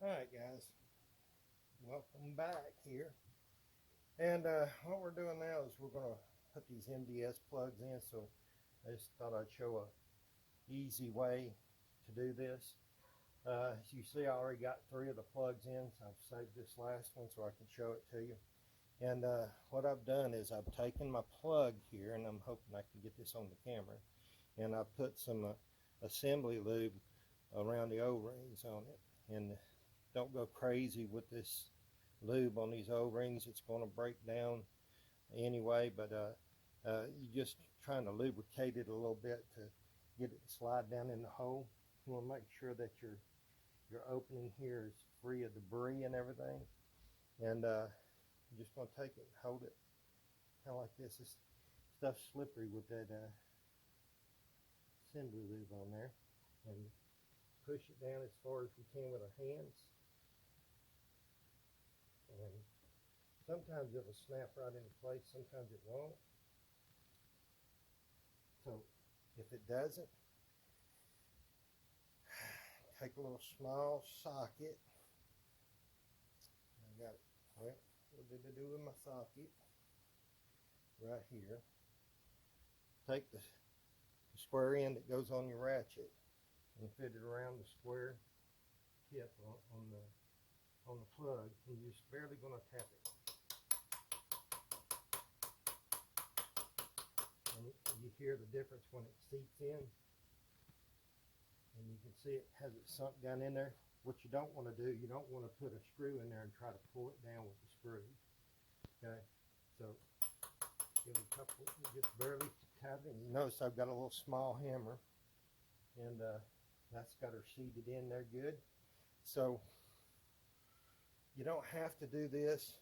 Alright guys, welcome back here. And what we're doing now is we're going to put these MDS plugs in, so I just thought I'd show a easy way to do this. As you see, I already got 3 of the plugs in, so I've saved this last one so I can show it to you. And what I've done is I've taken my plug here, and I'm hoping I can get this on the camera, and I've put some assembly lube around the O-rings on it. And don't go crazy with this lube on these O-rings, it's going to break down anyway, but you're just trying to lubricate it a little bit to get it to slide down in the hole. You want to make sure that your opening here is free of debris and everything, and you're just going to take it and hold it kind of like this. This stuff's slippery with that assembly lube on there, and push it down as far as we can with our hands. And sometimes it'll snap right into place, sometimes it won't. So if it doesn't, take a little small socket. I got it. Well, what did I do with my socket? Right here. Take the square end that goes on your ratchet and fit it around the square tip on the plug, and you're just barely going to tap it. And you hear the difference when it seats in, and you can see it has it sunk down in there. What you don't want to do, you don't want to put a screw in there and try to pull it down with the screw. Okay, so give it a couple, just barely tap it. And you notice I've got a little small hammer, and that's got her seated in there good. So you don't have to do this,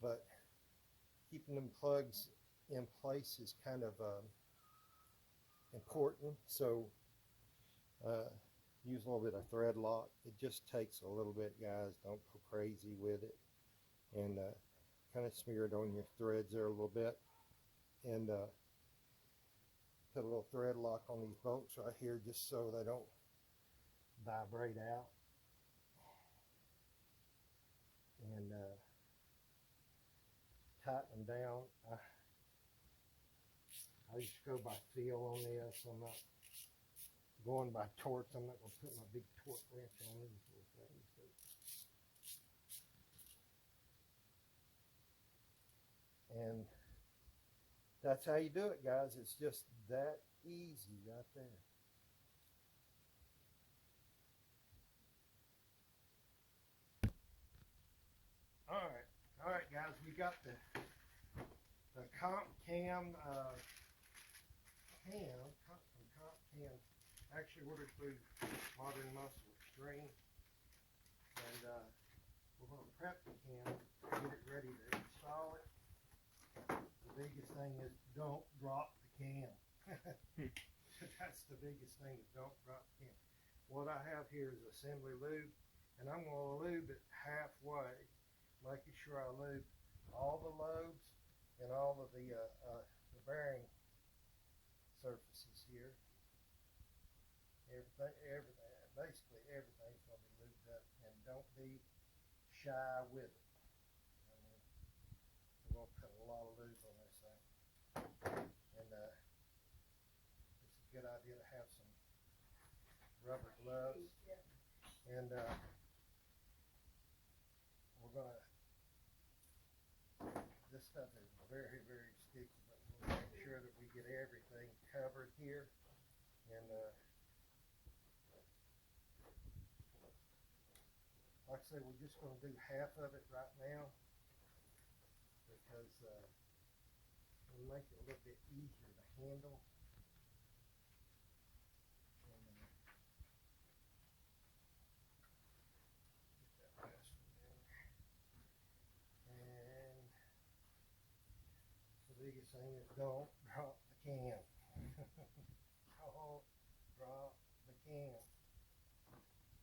but keeping them plugs in place is kind of important. So use a little bit of thread lock. It just takes a little bit, guys. Don't go crazy with it. And kind of smear it on your threads there a little bit. And put a little thread lock on these bolts right here just so they don't vibrate out. And tighten them down. I used to go by feel on this. I'm not going by torques. I'm not going to put my big torque wrench on these little things. And that's how you do it, guys. It's just that easy right there. All right, guys. We got the comp cam from comp cam. Actually ordered through Modern Muscle Extreme, and we're going to prep the cam, get it ready to install it. The biggest thing is don't drop the cam. That's the biggest thing, is don't drop the cam. What I have here is assembly lube, and I'm going to lube it halfway, making sure I lube all the lobes and all of the bearing surfaces here. Everything, basically everything's going to be lubed up, and don't be shy with it. I mean, we're going to put a lot of lube on this thing, and it's a good idea to have some rubber gloves, and we're going to, this stuff is very, very sticky, but we'll make sure that we get everything covered here. And like I say, we're just going to do half of it right now, because it'll make it a little bit easier to handle. And, get that last one in. And the biggest thing is don't drop the cam. Don't drop the cam.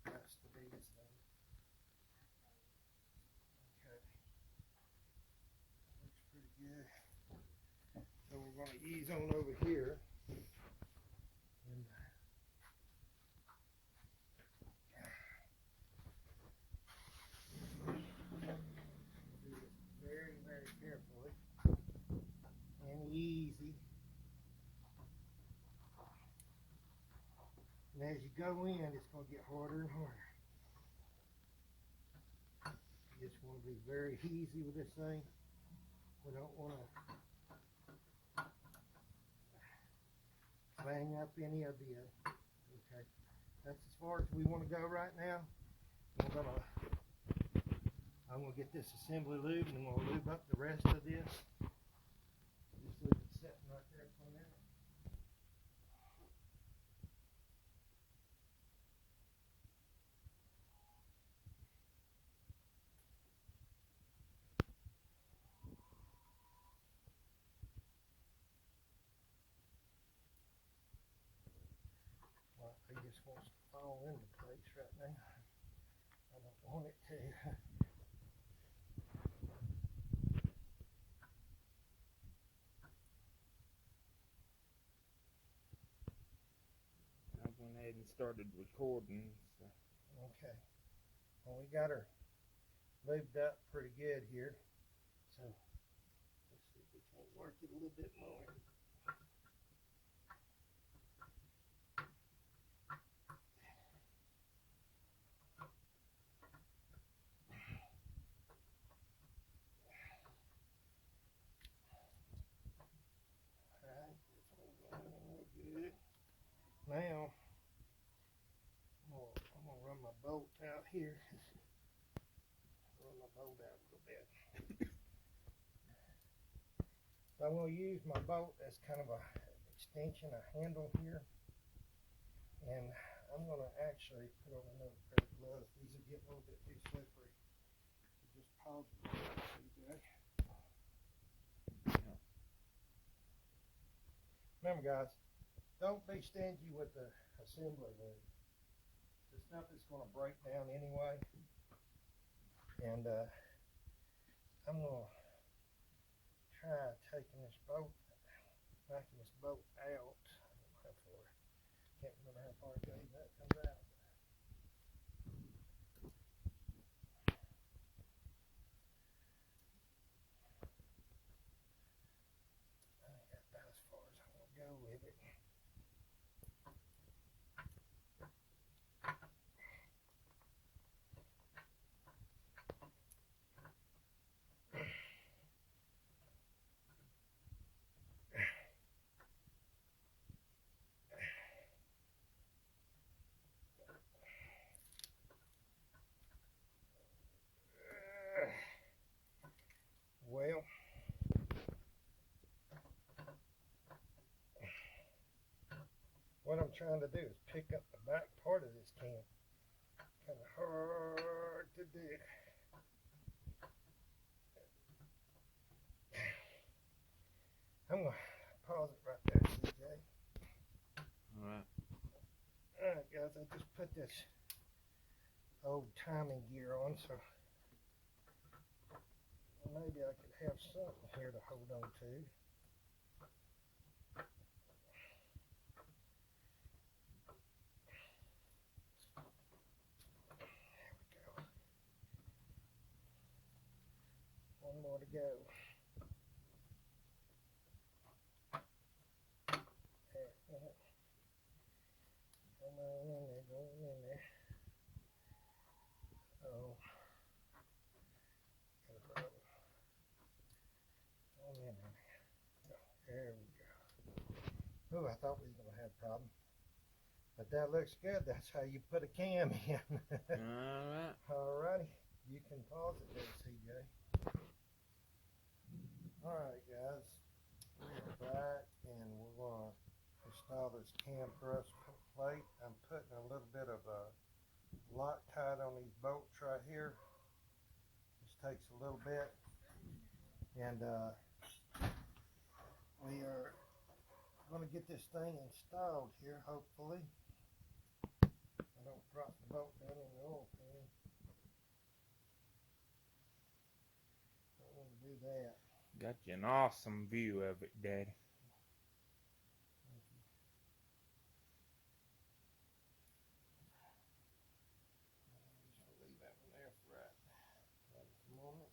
That's the biggest thing. Okay. Looks pretty good. So we're going to ease on over here. And as you go in, it's going to get harder and harder. You just want to be very easy with this thing. We don't want to bang up any of the, okay, that's as far as we want to go right now. I'm going to get this assembly lube, and we'll lube up the rest of this. Just leave it sitting right there for a minute. Well, it just wants to fall into place right now. I don't want it to. I went ahead and started recording. So. Okay. Well, we got her lubed up pretty good here. So let's see if we can work it a little bit more. Now, I'm going to run my bolt out here. Run my bolt out a little bit. So I'm going to use my bolt as kind of an extension, a handle here. And I'm going to actually put on another pair of gloves. These are getting a little bit too slippery. So just pause it. Remember, guys, don't be stingy with the assembly lube. The stuff is going to break down anyway. And I'm going to try taking this bolt, knocking this bolt out. I don't know how far, can't remember how far it goes, that comes out. I think that's about as far as I want to go with it. Well, what I'm trying to do is pick up the back part of this can. Kind of hard to do. I'm going to pause it right there, CJ. Alright. Alright, guys, I just put this old timing gear on, so maybe I could have something here to hold on to. There we go. One more to go. There. Come on in there, go in there. Oh. Got a problem. Come in there. There we go. Oh, I thought we was going to have a problem. But that looks good. That's how you put a cam in. Alright. Alrighty. You can pause it there, CJ. Alright, guys. We're back and we're going to install this cam thrust plate. I'm putting a little bit of Loctite on these bolts right here. This takes a little bit. And we are going to get this thing installed here, hopefully. I don't drop the bolt down in the oil pan. Don't want to do that. Got you an awesome view of it, Daddy. Thank you. I'm just going to leave that one there for right at the moment.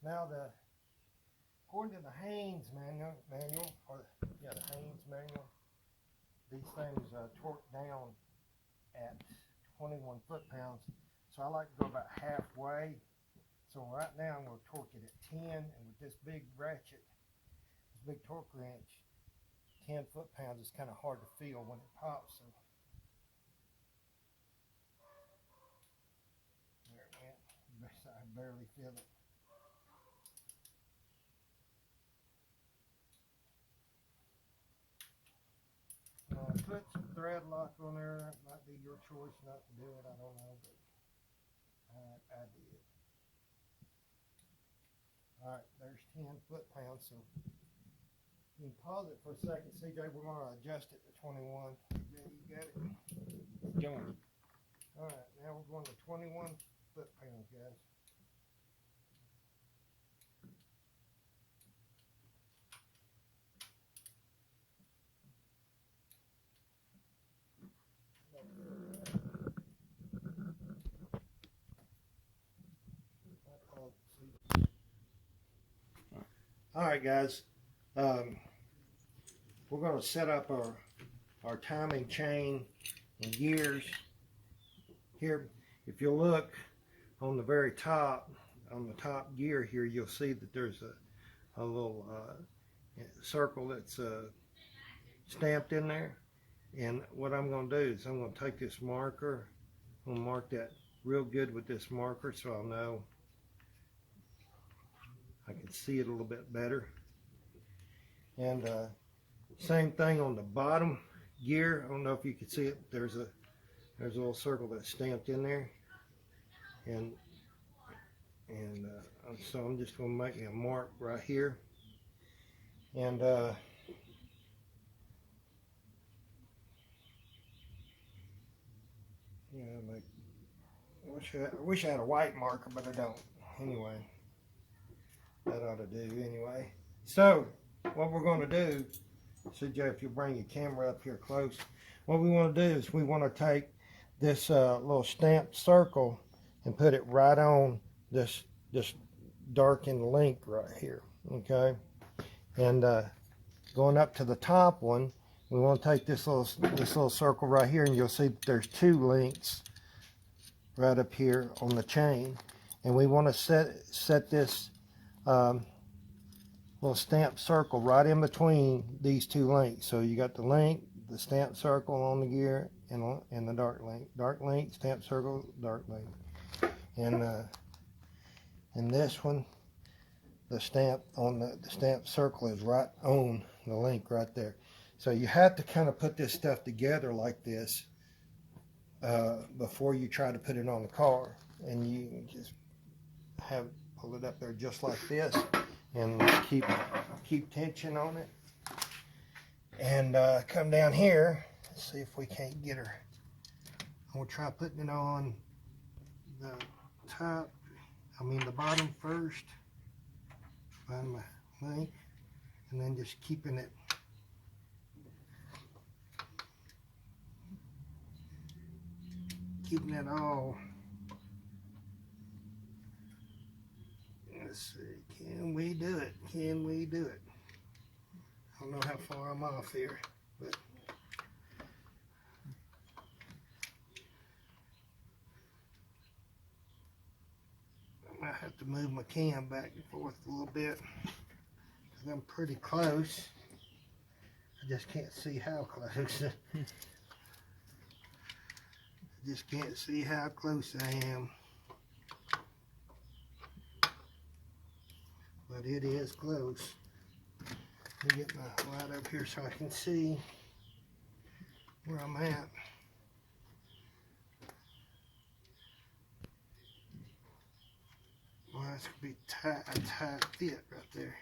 Now according to the Haynes manual, the Haynes manual, these things torque down at 21 foot-pounds. So I like to go about halfway. So right now I'm going to torque it at 10, and with this big ratchet, this big torque wrench, 10 foot-pounds is kind of hard to feel when it pops. So there it went. I barely feel it. Put some thread lock on there. That might be your choice not to do it. I don't know, but I did. All right, there's 10 foot-pounds. So you can pause it for a second, CJ. We're going to adjust it to 21. CJ, you got it? Going. All right, now we're going to 21 foot-pounds, guys. All right, guys. We're going to set up our timing chain and gears here. If you look on the very top, on the top gear here, you'll see that there's a little circle that's stamped in there. And what I'm going to do is I'm going to take this marker. I'm going to mark that real good with this marker so I'll know. I can see it a little bit better. And same thing on the bottom gear. I don't know if you can see it. There's a little circle that's stamped in there. And so I'm just going to make a mark right here. And yeah, I wish I had a white marker, but I don't. Anyway, that ought to do anyway. So what we're going to do, CJ, if you bring your camera up here close, what we want to do is we want to take this little stamped circle and put it right on this darkened link right here, okay? And going up to the top one, we want to take this little circle right here, and you'll see that there's two links right up here on the chain, and we want to set this little stamped circle right in between these two links. So you got the link, the stamped circle on the gear, and the dark link, stamped circle, dark link, and this one, the stamp on the stamped circle is right on the link right there. So you have to kind of put this stuff together like this before you try to put it on the car, and you just pull it up there just like this, and keep tension on it, and come down here. Let's see if we can't get her. I'm gonna try putting it on the the bottom first. Find my link, and then just keeping it all. Let's see, can we do it? Can we do it? I don't know how far I'm off here, but I might have to move my cam back and forth a little bit because I'm pretty close. I just can't see how close. I just can't see how close I am. But it is close. Let me get my light up here so I can see where I'm at. Well, that's going to be a tight fit right there.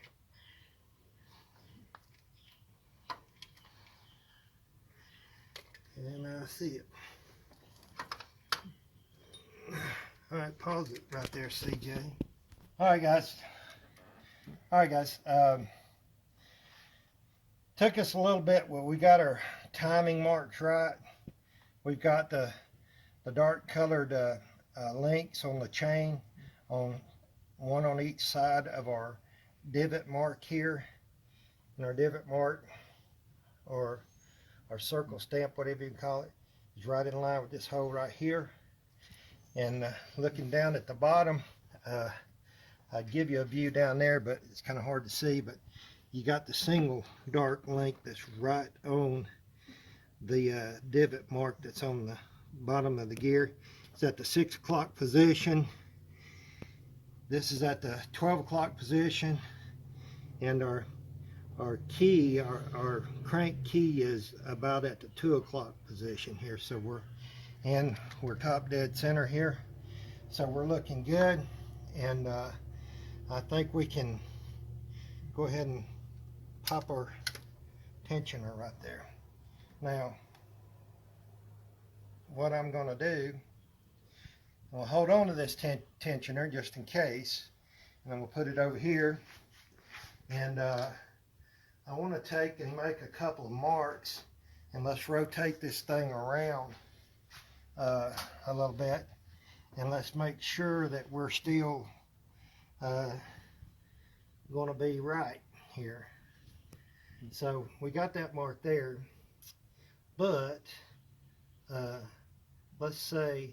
And I see it. All right, pause it right there, CJ. All right, guys. Took us a little bit. Well, we got our timing marks right. We've got the dark colored links on the chain on one on each side of our divot mark here. And our divot mark, or our circle stamp, whatever you call it, is right in line with this hole right here. And looking down at the bottom, I'd give you a view down there, but it's kind of hard to see, but you got the single dark link that's right on the divot mark that's on the bottom of the gear. It's at the 6 o'clock position. This is at the 12 o'clock position, and our key, our crank key, is about at the 2 o'clock position here. So we're top dead center here, so we're looking good. And I think we can go ahead and pop our tensioner right there. Now, what I'm going to do, I'll hold on to this tensioner just in case, and I'm going to put it over here. And I want to take and make a couple of marks, and let's rotate this thing around a little bit, and let's make sure that we're still going to be right here. So we got that mark there, but let's say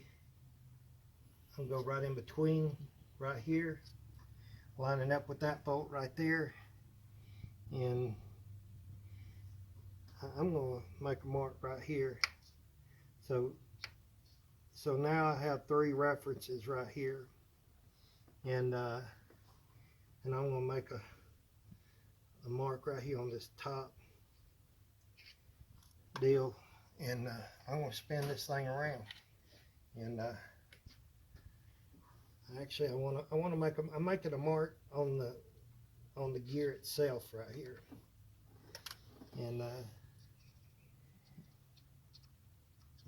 I'll go right in between right here, lining up with that bolt right there, and I'm going to make a mark right here. So now I have 3 references right here, and I'm going to make a mark right here on this top deal, and I'm going to spin this thing around. And actually, I want to make I'm making a mark on the gear itself right here, and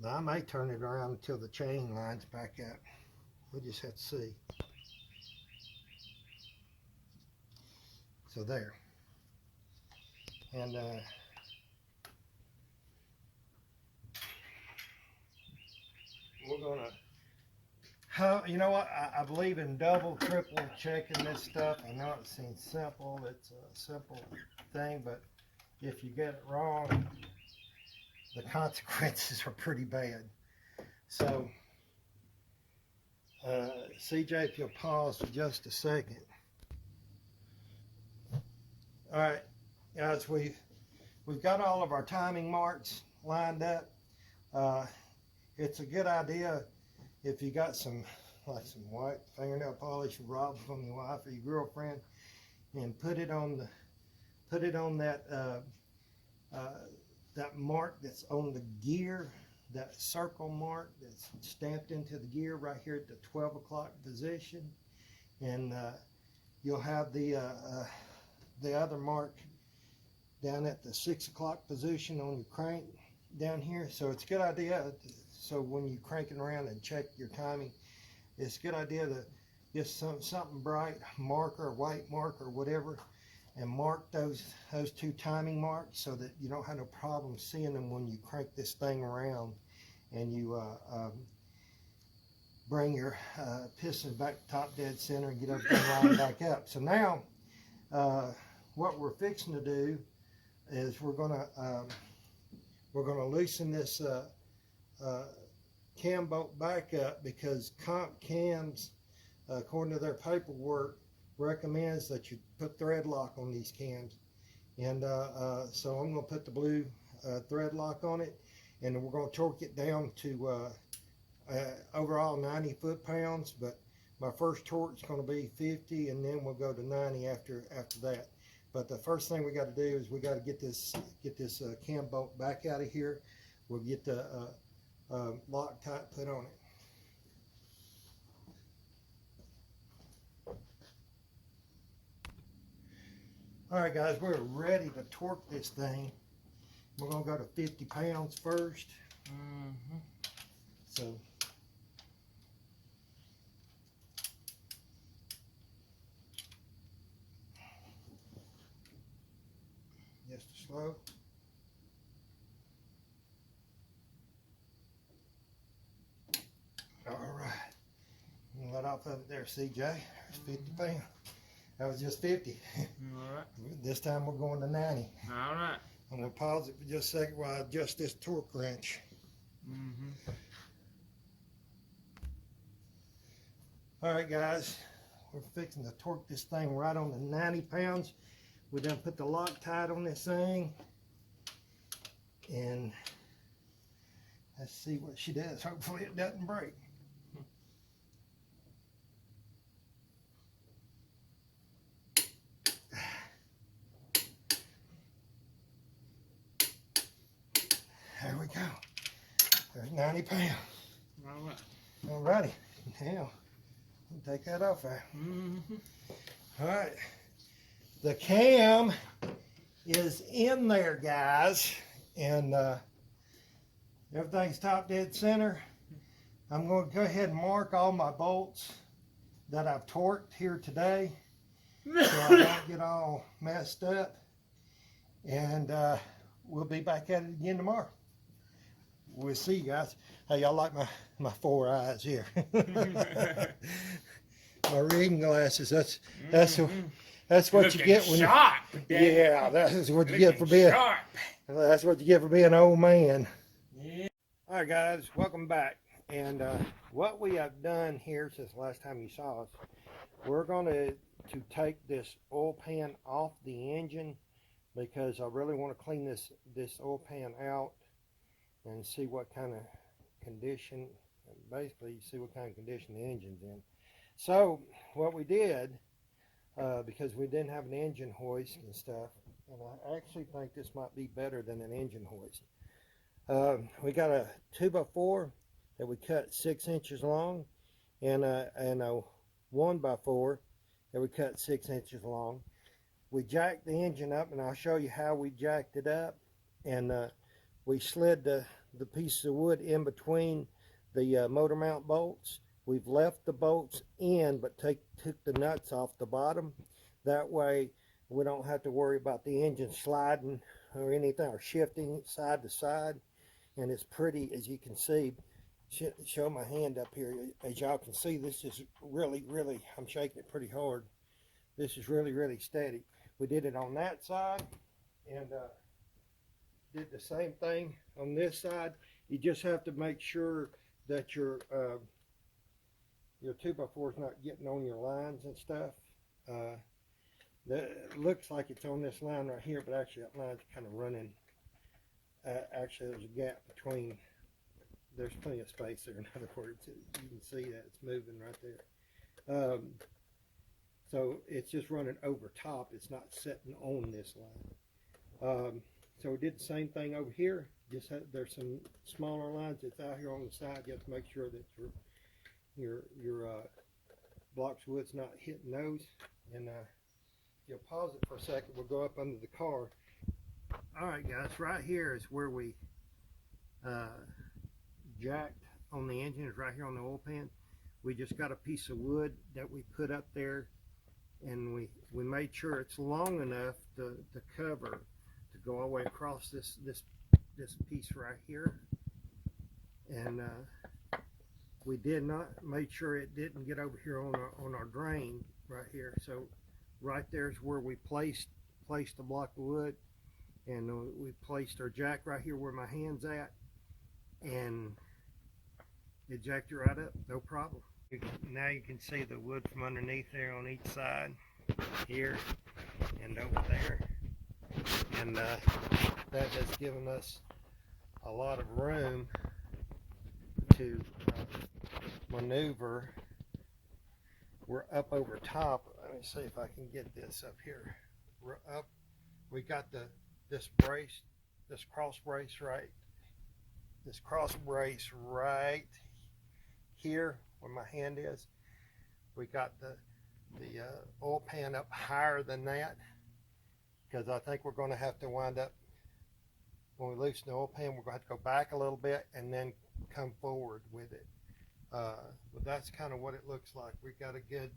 now I may turn it around until the chain lines back up. We'll just have to see. So there. And we're gonna, you know what, I believe in double, triple checking this stuff. I know it seems simple, it's a simple thing, but if you get it wrong, the consequences are pretty bad. So CJ, if you'll pause for just a second. All right, guys, we've got all of our timing marks lined up. It's a good idea if you got some white fingernail polish you robbed from your wife or your girlfriend, and put it on that that mark that's on the gear, that circle mark that's stamped into the gear right here at the 12 o'clock position, and you'll have the other mark down at the 6 o'clock position on your crank down here. So it's a good idea, so when you're cranking around and check your timing, it's a good idea to get something bright, marker, white marker, whatever, and mark those 2 timing marks so that you don't have no problem seeing them when you crank this thing around and you bring your piston back top dead center and get everything lined back up. So now what we're fixing to do is we're gonna loosen this cam bolt back up, because comp cams, according to their paperwork, recommends that you put thread lock on these cams. And so I'm going to put the blue thread lock on it, and we're going to torque it down to overall 90 foot-pounds, but my first torque is going to be 50, and then we'll go to 90 after that. But the first thing we got to do is we got to get this cam bolt back out of here. We'll get the Loctite put on it. All right, guys, we're ready to torque this thing. We're going to go to 50 pounds first. So just slow. All right. Let off of it there, CJ. It's 50 pounds. That was just 50. Alright. This time we're going to 90. Alright. I'm going to pause it for just a second while I adjust this torque wrench. Alright guys, we're fixing to torque this thing right on the 90 pounds. We done put the Loctite on this thing. And let's see what she does. Hopefully it doesn't break. There we go. There's 90 pounds. Alrighty. Now, we'll take that off there. Alright. The cam is in there, guys. And everything's top dead center. I'm going to go ahead and mark all my bolts that I've torqued here today, so I don't get all messed up. And we'll be back at it again tomorrow. We'll see you guys. Hey, y'all like my four eyes here. My reading glasses. That's what Looking you get when sharp, yeah, that's what you get for being sharp. that's what you get for being an old man. Yeah. All right, guys, welcome back. And what we have done here since the last time you saw us, we're going to take this oil pan off the engine because I really want to clean this oil pan out and see what kind of condition, basically see what kind of condition the engine's in. So what we did, because we didn't have an engine hoist and stuff, and I actually think this might be better than an engine hoist. We got a 2x4 that we cut 6 inches long, and a 1x4 that we cut 6 inches long. We jacked the engine up, and I'll show you how we jacked it up. And we slid the piece of wood in between the motor mount bolts. We've left the bolts in, but took the nuts off the bottom. That way we don't have to worry about the engine sliding or anything, or shifting side to side. And it's pretty, as you can see. Show my hand up here. As y'all can see, this is really, I'm shaking it pretty hard. This is really steady. We did it on that side, and did the same thing on this side. You just have to make sure that your 2x4 is not getting on your lines and stuff. That looks like it's on this line right here, but actually that line's kind of running. Actually, there's a gap between. There's plenty of space there. In other words, you can see that it's moving right there. So it's just running over top. It's not setting on this line. So we did the same thing over here. Just there's some smaller lines that's out here on the side. You have to make sure that your blocks of wood's not hitting those. And if you'll pause it for a second, we'll go up under the car. All right, guys, right here is where we jacked on the engine. Is right here on the oil pan. We just got a piece of wood that we put up there, and we made sure it's long enough to cover, to go all the way across this piece right here. And we did not make sure it didn't get over here on our drain right here. So right there is where we placed the block of wood, and we placed our jack right here where my hand's at, and it jacked it right up, no problem. Now you can see the wood from underneath there on each side, here and over there. And that has given us a lot of room to maneuver. We're up over top. Let me see if I can get this up here. We're up. We got this brace, this cross brace right here where my hand is. We got the oil pan up higher than that, because I think we're going to have to wind up, when we loosen the oil pan, we're going to have to go back a little bit and then come forward with it. But that's kind of what it looks like. We've got a good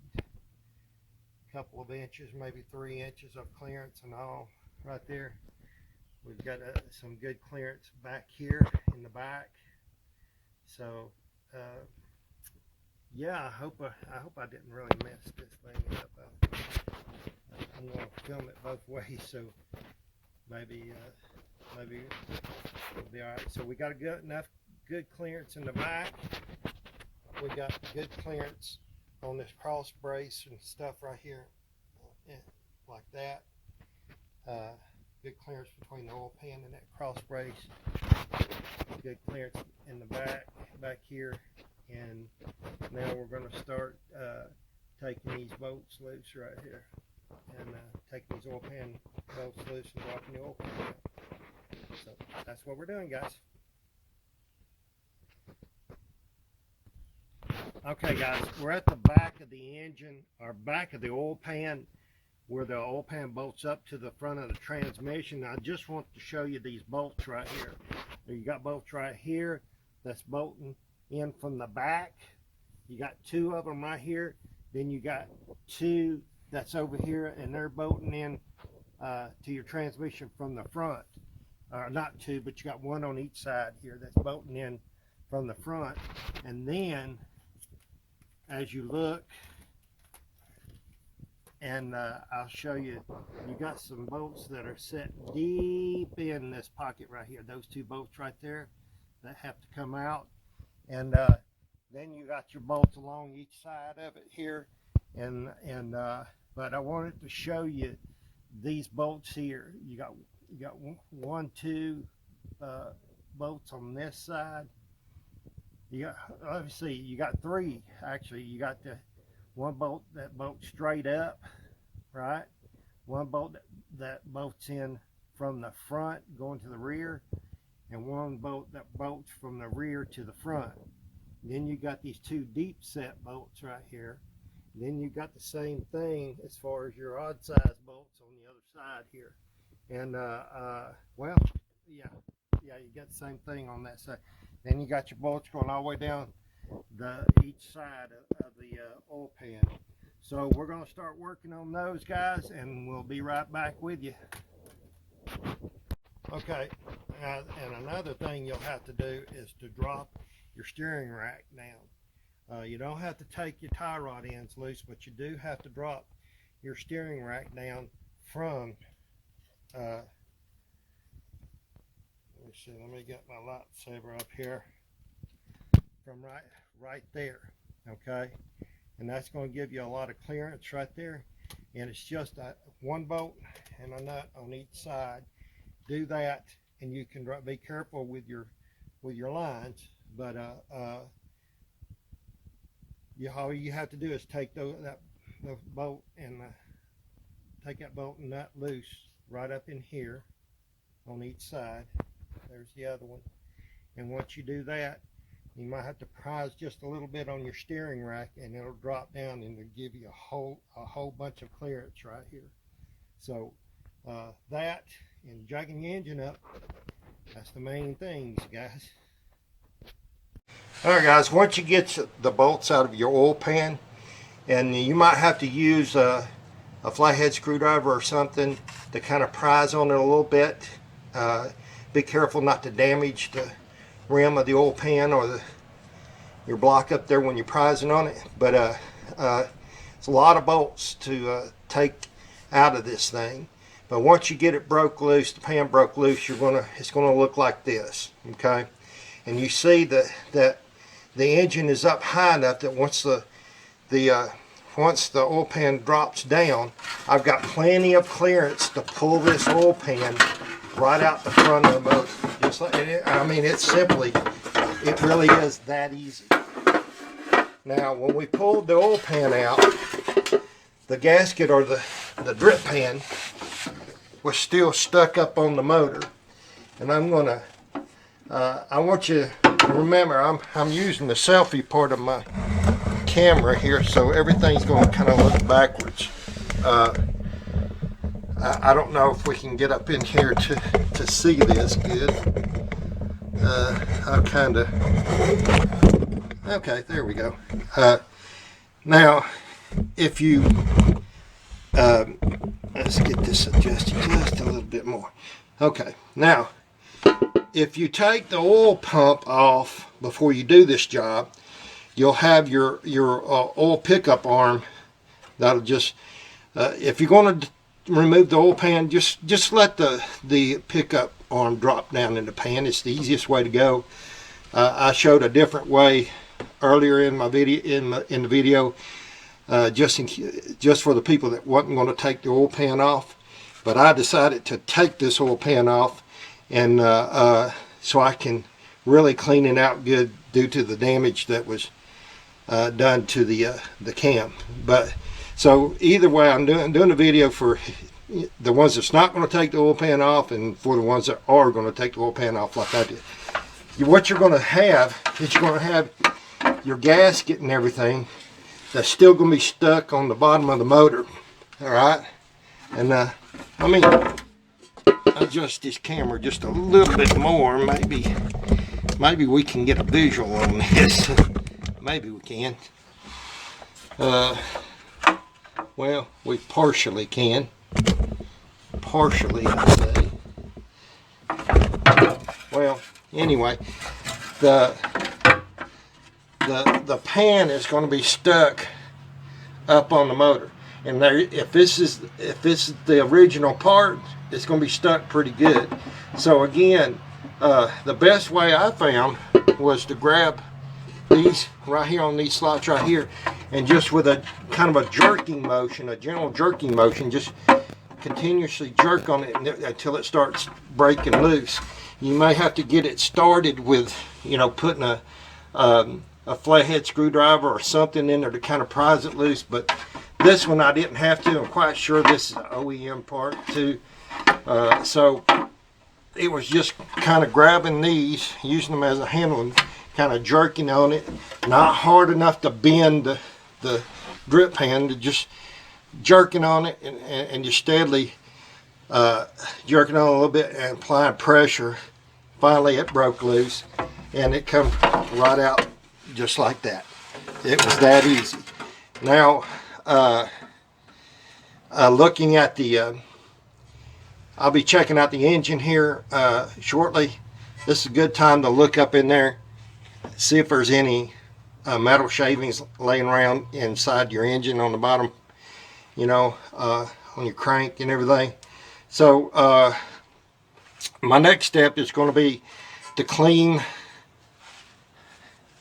couple of inches, maybe 3 inches of clearance and all right there. We've got some good clearance back here in the back. So yeah, I hope I didn't really mess this thing up. I'm going to film it both ways, so maybe it'll be all right. So we got enough good clearance in the back. We got good clearance on this cross brace and stuff right here, like that. Good clearance between the oil pan and that cross brace. Good clearance in the back here. And now we're going to start taking these bolts loose right here, and taking these oil pan bolts loose and dropping the oil pan out. So that's what we're doing, guys. Okay, guys, we're at the back of the engine, or back of the oil pan, where the oil pan bolts up to the front of the transmission. I just want to show you these bolts right here. You got bolts right here that's bolting in from the back. You got two of them right here. Then you got two that's over here, and they're bolting in to your transmission from the front. Not two, but you got one on each side here that's bolting in from the front. And then as you look, and I'll show you, you got some bolts that are set deep in this pocket right here. Those two bolts right there that have to come out. And then you got your bolts along each side of it here. But I wanted to show you these bolts here. You got one, two bolts on this side. You got, obviously, you got three actually. You got the one bolt that bolts straight up, right? One bolt that bolts in from the front going to the rear, and one bolt that bolts from the rear to the front. Then you got these two deep set bolts right here. Then you got the same thing as far as your odd size bolts on the other side here. And well, yeah, you got the same thing on that side. Then you got your bolts going all the way down each side of the oil pan. So we're going to start working on those, guys, and we'll be right back with you. Okay, and another thing you'll have to do is to drop your steering rack down. You don't have to take your tie rod ends loose, but you do have to drop your steering rack down from let me get my lightsaber up here, from right there, okay? And that's going to give you a lot of clearance right there. And it's just one bolt and a nut on each side. Do that, and you can be careful with your lines. But all you have to do is take that bolt and take that bolt and nut loose right up in here on each side. There's the other one. And once you do that, you might have to prise just a little bit on your steering rack, and it'll drop down and it'll give you a whole bunch of clearance right here. So that and jacking your engine up, that's the main things, guys. All right, guys, once you get the bolts out of your oil pan, and you might have to use a flathead screwdriver or something to kind of prise on it a little bit. Be careful not to damage the rim of the oil pan or your block up there when you're prising on it. But it's a lot of bolts to take out of this thing. But once you get it broke loose, the pan broke loose, it's gonna look like this, okay? And you see that the engine is up high enough that once the oil pan drops down, I've got plenty of clearance to pull this oil pan right out the front of the motor. Just like I mean, it really is that easy. Now, when we pulled the oil pan out, the gasket or the drip pan was still stuck up on the motor, and I'm gonna. I want you to remember, I'm using the selfie part of my camera here, so everything's going to kind of look backwards. I don't know if we can get up in here to see this good. I'll kind of, okay, there we go. Now, if you, let's get this adjusted just a little bit more. Okay, now, if you take the oil pump off before you do this job, you'll have your oil pickup arm. That'll just, if you're going to remove the oil pan, just let the pickup arm drop down in the pan. It's the easiest way to go. I showed a different way earlier in my video, in the video, just for the people that wasn't going to take the oil pan off. But I decided to take this oil pan off, and so I can really clean it out good due to the damage that was done to the cam. But so either way, I'm doing a video for the ones that's not going to take the oil pan off, and for the ones that are going to take the oil pan off like I did. What you're going to have is you're going to have your gasket and everything that's still going to be stuck on the bottom of the motor. All right, and let me adjust this camera just a little bit more. Maybe we can get a visual on this. Maybe we can. Well, we partially can. Partially, I say. Well, anyway, the pan is going to be stuck up on the motor, and there, if this is the original part, it's going to be stuck pretty good. So again, the best way I found was to grab these right here on these slots right here, and just with a kind of a jerking motion, a gentle jerking motion, just continuously jerk on it until it starts breaking loose. You may have to get it started with, you know, putting a flathead screwdriver or something in there to kind of prise it loose. But this one I didn't have to. I'm quite sure this is an OEM part too. So it was just kind of grabbing these, using them as a handle, and kind of jerking on it, not hard enough to bend the drip pan, to just jerking on it, and just steadily jerking on a little bit and applying pressure. Finally it broke loose, and it come right out just like that. It was that easy. Now looking at the I'll be checking out the engine here shortly. This is a good time to look up in there, see if there's any metal shavings laying around inside your engine on the bottom, you know, on your crank and everything. So my next step is going to be to clean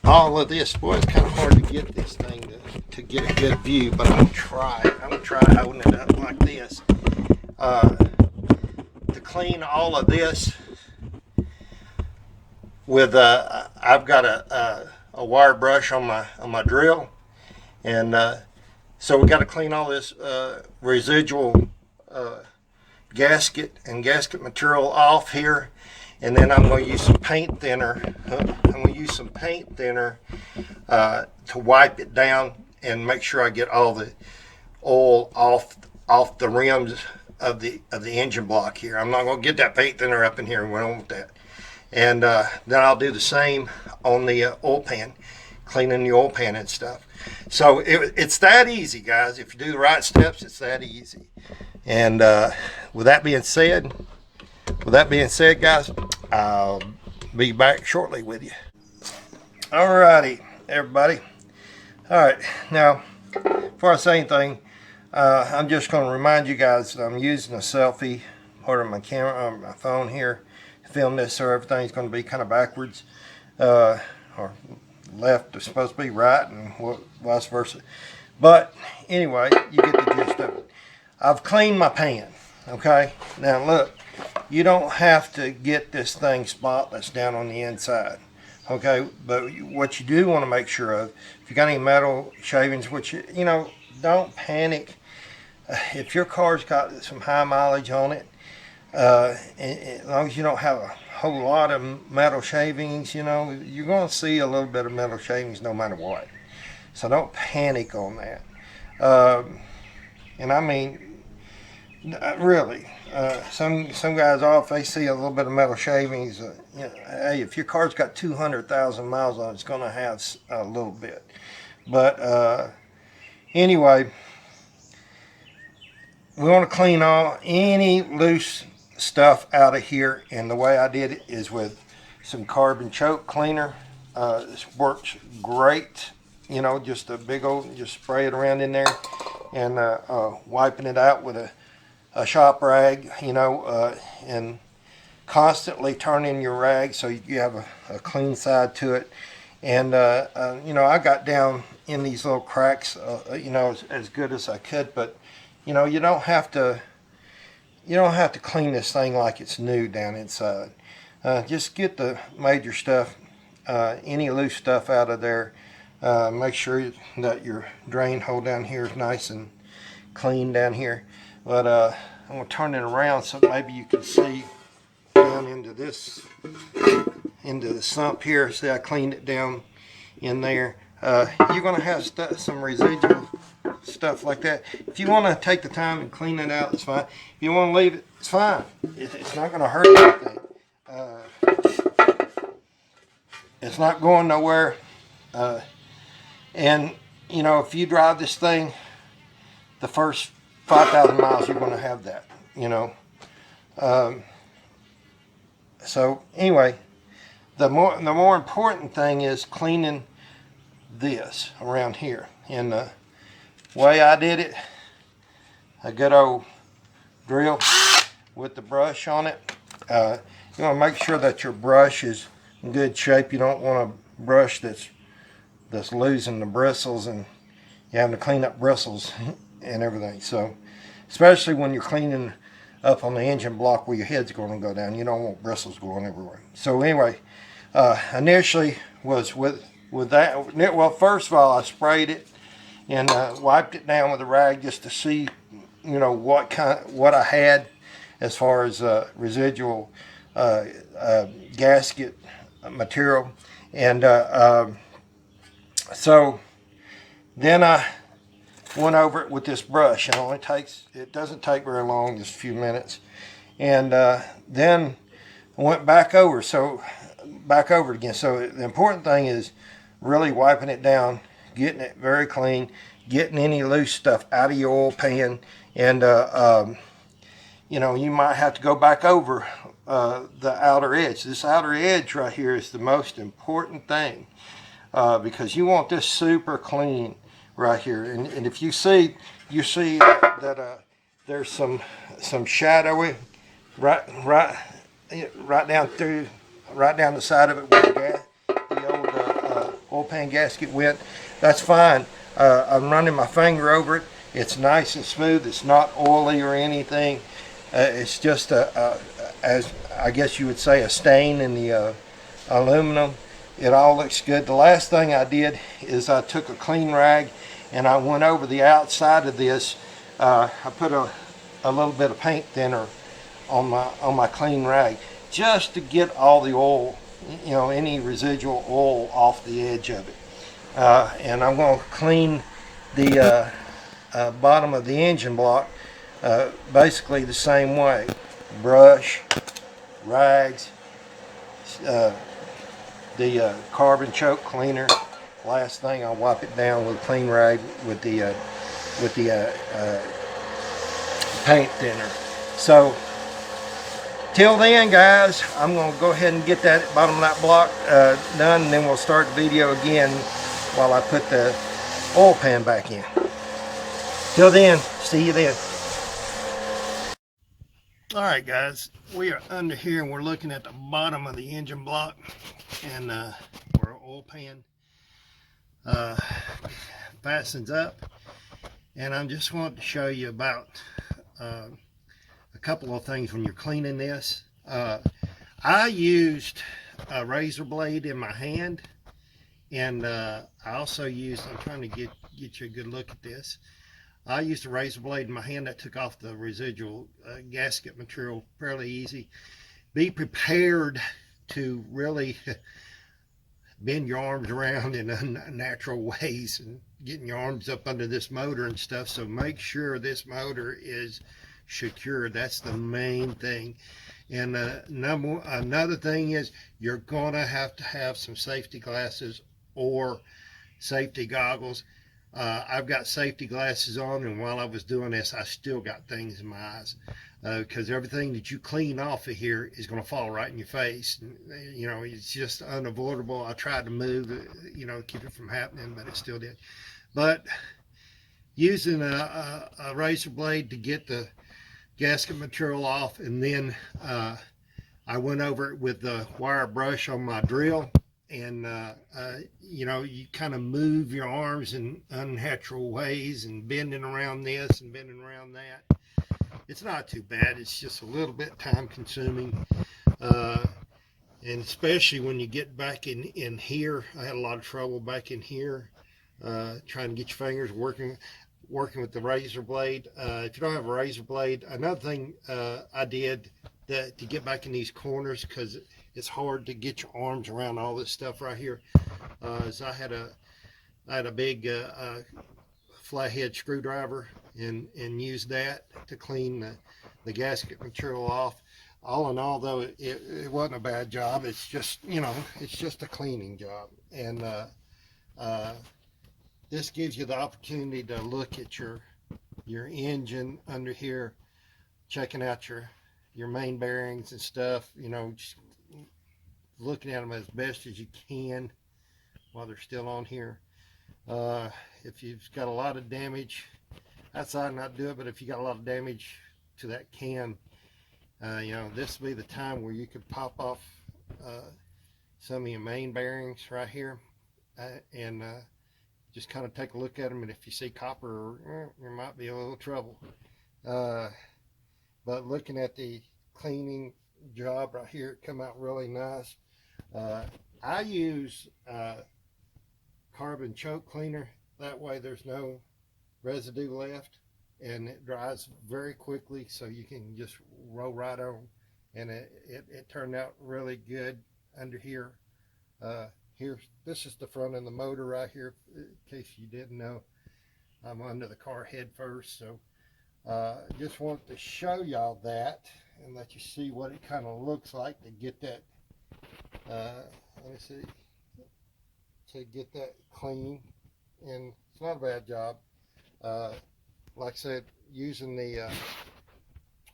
all of this. Boy, it's kind of hard to get this thing to get a good view, but I'm going to try. I'm going to try holding it up like this. To clean all of this with I've got a wire brush on my drill, and so we got to clean all this residual gasket and gasket material off here, and then I'm going to use some paint thinner. To wipe it down and make sure I get all the oil off the rims of the engine block here. I'm not going to get that paint thinner up in here, and we don't want that. And then I'll do the same on the oil pan, cleaning the oil pan and stuff. So it's that easy, guys. If you do the right steps, it's that easy. And with that being said, guys, I'll be back shortly with you. Alrighty, everybody. Alright, now before I say anything, I'm just going to remind you guys that I'm using a selfie part of my camera, my phone here, to film this, so everything's going to be kind of backwards, or left is supposed to be right, and vice versa. But anyway, you get the gist of it. I've cleaned my pan. Okay, now look, you don't have to get this thing spotless down on the inside. Okay, but what you do want to make sure of, if you got any metal shavings, which, you know, don't panic. If your car's got some high mileage on it, as long as you don't have a whole lot of metal shavings, you know, you're going to see a little bit of metal shavings no matter what. So don't panic on that. And I mean, really, some guys off, they see a little bit of metal shavings. You know, hey, if your car's got 200,000 miles on it, it's going to have a little bit. But anyway, we want to clean any loose stuff out of here, and the way I did it is with some carbon choke cleaner. This works great you know, just a big old, just spray it around in there, and wiping it out with a shop rag, you know, and constantly turning your rag so you have a clean side to it. And you know, I got down in these little cracks, you know, as good as I could, but you know, you don't have to clean this thing like it's new down inside. Just get the major stuff, any loose stuff out of there. Make sure that your drain hole down here is nice and clean down here. But I'm going to turn it around so maybe you can see down into the sump here. See, I cleaned it down in there. You're going to have some residual stuff like that. If you want to take the time and clean it out, it's fine. If you want to leave it, it's fine. It's not going to hurt anything. It's not going nowhere. And you know, if you drive this thing the first 5,000 miles, you're going to have that, you know. So anyway, the more important thing is cleaning this around here. And the way I did it, a good old drill with the brush on it. You want to make sure that your brush is in good shape. You don't want a brush that's losing the bristles and you're having to clean up bristles and everything. So especially when you're cleaning up on the engine block where your head's going to go down, you don't want bristles going everywhere. So anyway, initially was with that. Well, first of all, I sprayed it and wiped it down with a rag just to see, you know, what I had as far as residual gasket material. And so then I went over it with this brush. It doesn't take very long, just a few minutes. And then I went back over it again. So the important thing is really wiping it down, getting it very clean, getting any loose stuff out of your oil pan. And you know, you might have to go back over the outer edge. This outer edge right here is the most important thing, because you want this super clean right here. And if you see that there's some shadowing right down the side of it where the old oil pan gasket went. That's fine. I'm running my finger over it. It's nice and smooth. It's not oily or anything. It's just as I guess you would say, a stain in the aluminum. It all looks good. The last thing I did is I took a clean rag and I went over the outside of this. I put a little bit of paint thinner on my clean rag just to get all the oil, you know, any residual oil off the edge of it. And I'm going to clean the bottom of the engine block basically the same way. Brush, rags, the carbon choke cleaner. Last thing, I'll wipe it down with a clean rag with the paint thinner. So till then, guys, I'm going to go ahead and get that bottom of that block done, and then we'll start the video again while I put the oil pan back in. Till then, see you then. Alright guys, we are under here and we're looking at the bottom of the engine block, and where our oil pan fastens up. And I just wanted to show you about a couple of things when you're cleaning this. I used a razor blade in my hand, and I also used, I'm trying to get you a good look at this. I used a razor blade in my hand that took off the residual gasket material fairly easy. Be prepared to really bend your arms around in unnatural ways and getting your arms up under this motor and stuff. So make sure this motor is secure. That's the main thing. And another thing is you're going to have some safety glasses or safety goggles. I've got safety glasses on, and while I was doing this, I still got things in my eyes. because everything that you clean off of here is going to fall right in your face. You know, it's just unavoidable. I tried to move, you know, keep it from happening, but it still did. But using a razor blade to get the gasket material off, and then I went over it with the wire brush on my drill, and you know, you kind of move your arms in unnatural ways and bending around this and bending around that. It's not too bad. It's just a little bit time consuming, and especially when you get back in here. I had a lot of trouble back in here trying to get your fingers working with the razor blade. If you don't have a razor blade, another thing I did that to get back in these corners, because it's hard to get your arms around all this stuff right here, is I had a big flathead screwdriver and used that to clean the gasket material off. All in all, though, it wasn't a bad job. It's just, you know, it's just a cleaning job. And this gives you the opportunity to look at your engine under here, checking out your main bearings and stuff, you know, just looking at them as best as you can while they're still on here. If you've got a lot of damage, outside not do it, but if you got a lot of damage to that cam, you know, this would be the time where you could pop off some of your main bearings right here, and just kind of take a look at them, and if you see copper, there might be a little trouble. But looking at the cleaning job right here, it come out really nice. I use carbon choke cleaner. That way there's no residue left, and it dries very quickly, so you can just roll right on. And it turned out really good under here. This is the front of the motor right here, in case you didn't know. I'm under the car head first, so just wanted to show y'all that and let you see what it kind of looks like to get that let me see, to get that clean. And it's not a bad job. Like I said, using the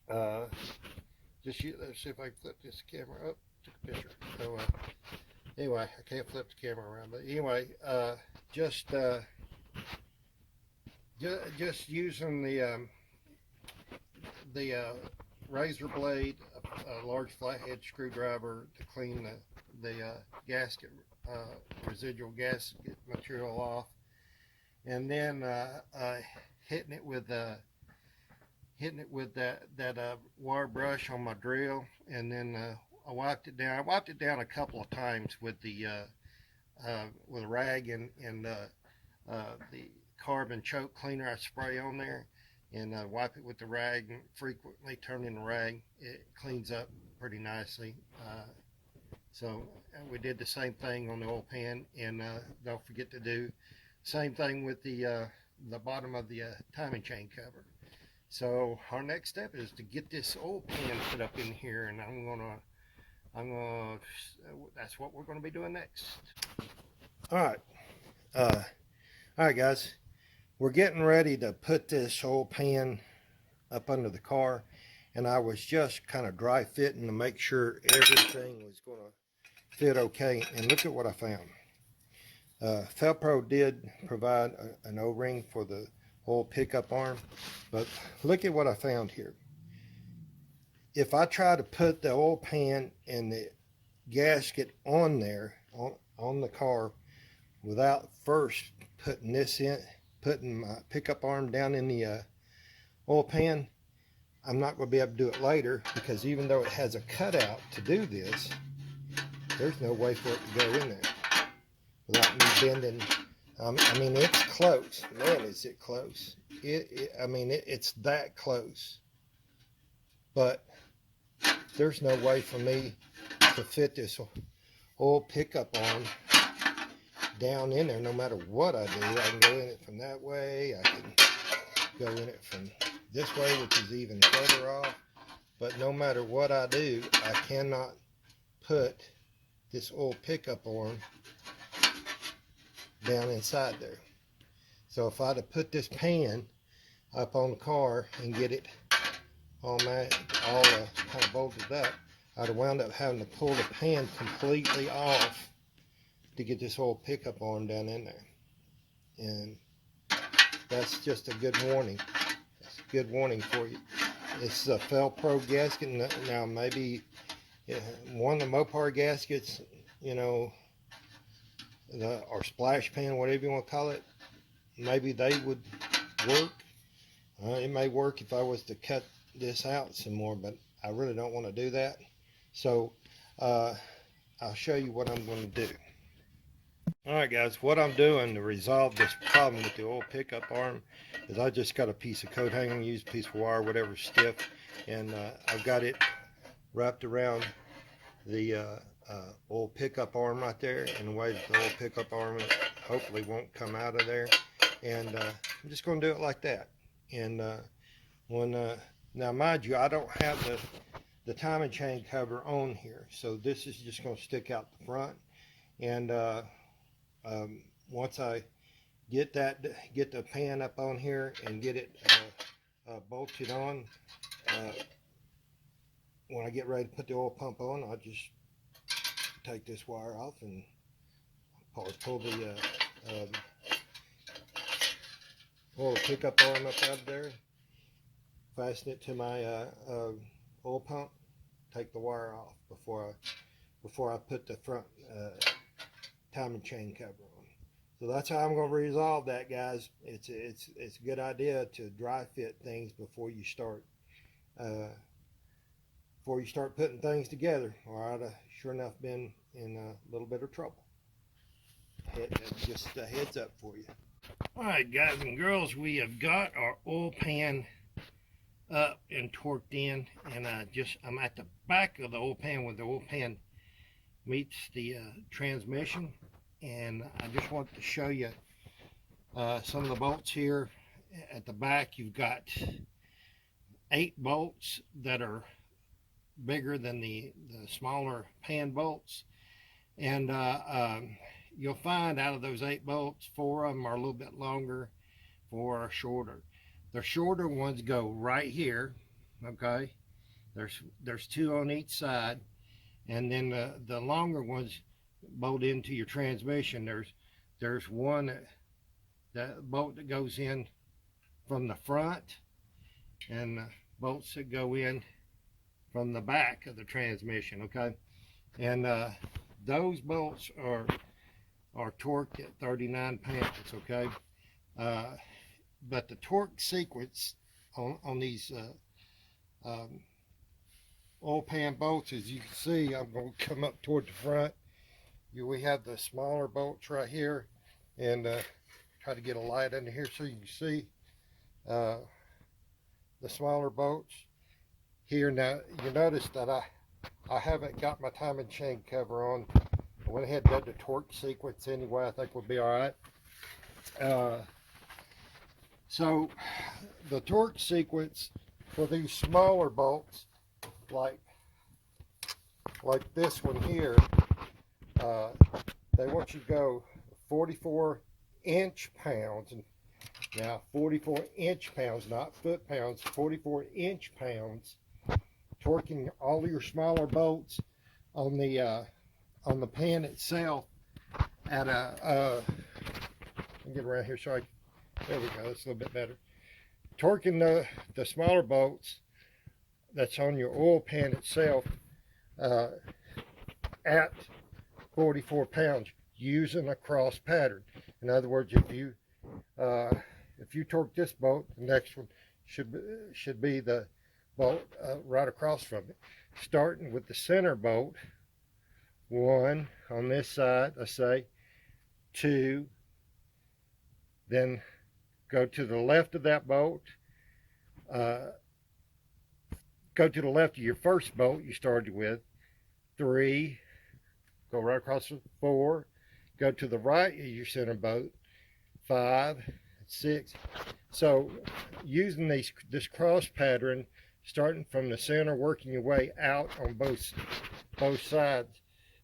let's see if I can flip this camera up. Took a picture. So anyway, I can't flip the camera around, but anyway, just using the razor blade, a large flathead screwdriver to clean the gasket, residual gasket material off, and then hitting it with that wire brush on my drill, and then I wiped it down. I wiped it down a couple of times with a rag and the carbon choke cleaner I spray on there, and wipe it with the rag, and frequently turning the rag. It cleans up pretty nicely. So we did the same thing on the oil pan, and don't forget to do the same thing with the bottom of the timing chain cover. So our next step is to get this oil pan put up in here, and that's what we're gonna be doing next. All right, guys. We're getting ready to put this oil pan up under the car, and I was just kind of dry fitting to make sure everything was going to fit okay. And look at what I found. Felpro did provide an O-ring for the oil pickup arm, but look at what I found here. If I try to put the oil pan and the gasket on there, on the car, without first putting this in, putting my pickup arm down in the oil pan, I'm not going to be able to do it later, because even though it has a cutout to do this, there's no way for it to go in there without me bending. I mean, it's close. Man, is it close. I mean, it's that close. But there's no way for me to fit this oil pickup arm down in there no matter what I do. I can go in it from that way. I can go in it from this way, which is even further off. But no matter what I do, I cannot put this oil pickup arm down inside there. So if I'd have put this pan up on the car and get it all kind of bolted up, I'd have wound up having to pull the pan completely off to get this old pickup arm down in there. And that's just a good warning. That's a good warning for you. It's a Fel-Pro gasket. Now maybe one of the Mopar gaskets, you know, or splash pan, whatever you want to call it, maybe they would work. It may work if I was to cut this out some more, but I really don't want to do that. So I'll show you what I'm going to do. Alright guys, what I'm doing to resolve this problem with the oil pickup arm is I just got a piece of coat hanger, use a piece of wire, whatever stiff, and I've got it wrapped around the oil pickup arm right there in the way that the oil pickup arm hopefully won't come out of there. And I'm just going to do it like that. And now mind you, I don't have the timing chain cover on here, so this is just going to stick out the front. And once I get the pan up on here and get it bolted on, when I get ready to put the oil pump on, I'll just take this wire off and pull the oil pickup arm up out of there, fasten it to my oil pump, take the wire off before I put the front timing chain cover on. So that's how I'm going to resolve that, guys. It's a good idea to dry fit things before you start putting things together, or I'd have sure enough been in a little bit of trouble. Just a heads up for you. Alright guys and girls, we have got our oil pan up and torqued in, and I'm at the back of the oil pan where the oil pan meets the transmission, and I just want to show you some of the bolts here. At the back you've got 8 bolts that are bigger than the smaller pan bolts, and you'll find out of those 8 bolts, 4 of them are a little bit longer, 4 are shorter. The shorter ones go right here, okay? There's 2 on each side, and then the longer ones bolt into your transmission. There's one that bolt that goes in from the front, and bolts that go in from the back of the transmission, okay? And those bolts are torqued at 39 pounds, okay? But the torque sequence on these oil pan bolts, as you can see, I'm going to come up toward the front. We have the smaller bolts right here, and try to get a light under here so you can see the smaller bolts here. Now you notice that I haven't got my timing chain cover on. I went ahead and did the torque sequence anyway. I think we'll be all right. So the torque sequence for these smaller bolts, like this one here, they want you to go 44 inch-pounds. Now 44 inch-pounds, not foot-pounds, 44 inch-pounds, torquing all of your smaller bolts on the pan itself at a let me get around here so there we go, that's a little bit better. Torquing the smaller bolts that's on your oil pan itself at 44 pounds using a cross pattern. In other words, if you torque this bolt, the next one should be the bolt right across from it. Starting with the center bolt, 1 on this side, let's say, 2, then go to the left of that bolt, go to the left of your first bolt you started with, 3, go right across with 4, go to the right of your center bolt, 5, 6. So using this cross pattern, starting from the center, working your way out on both sides,